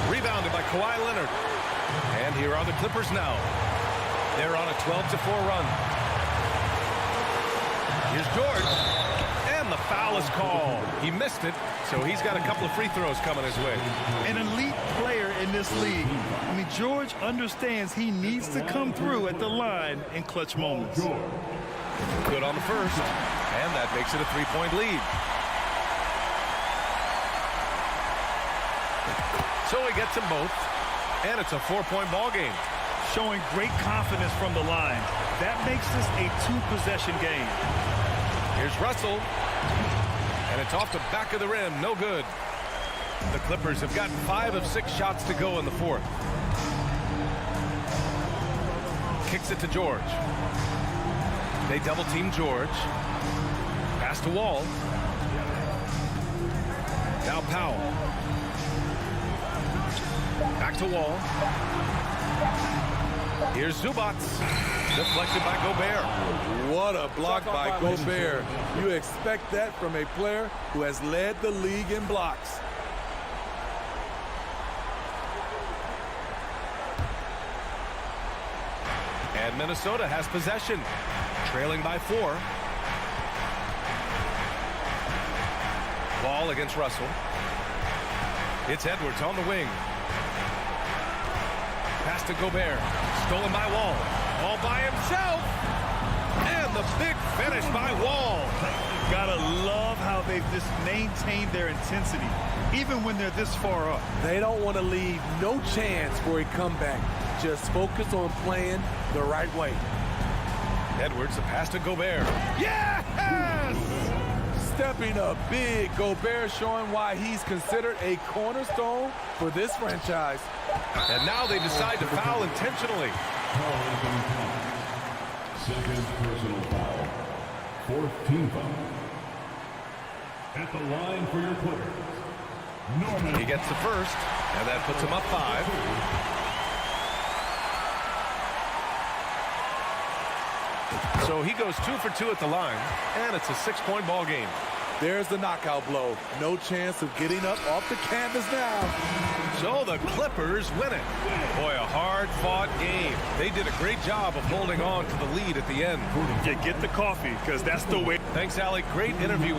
Rebounded by Kawhi Leonard. And here are the Clippers now. They're on a 12-4 run. Here's George. And the foul is called. He missed it, so he's got a couple of free throws coming his way. An elite player in this league. I mean, George understands he needs to come through at the line in clutch moments. Good on the first. And that makes it a 3-point lead. So he gets them both, and it's a 4-point ball game. Showing great confidence from the line. That makes this a 2-possession game. Here's Russell, and it's off the back of the rim, no good. The Clippers have got 5 of 6 shots to go in the fourth. Kicks it to George. They double-team George. Pass to Wall. Now Powell. Back to Wall. Here's Zubac. Deflected by Gobert. What a block by Gobert. You expect that from a player who has led the league in blocks. And Minnesota has possession. Trailing by 4. Ball against Russell. It's Edwards on the wing. Pass to Gobert. Stolen by Wall. All by himself. And the big finish by Wall. Gotta love how they've just maintained their intensity, even when they're this far up. They don't want to leave no chance for a comeback. Just focus on playing the right way. Edwards, the pass to Gobert. Yes! Stepping up big, Gobert showing why he's considered a cornerstone for this franchise. And now they decide to foul intentionally. Second personal foul. 4th team foul. At the line for your Clippers, Norman. He gets the first, and that puts him up 5. So he goes 2 for 2 at the line, and it's a 6-point ball game. There's the knockout blow. No chance of getting up off the canvas now. So the Clippers win it. Boy, a hard-fought game. They did a great job of holding on to the lead at the end. Yeah, get the coffee, because that's the way. Thanks, Alec. Great interview.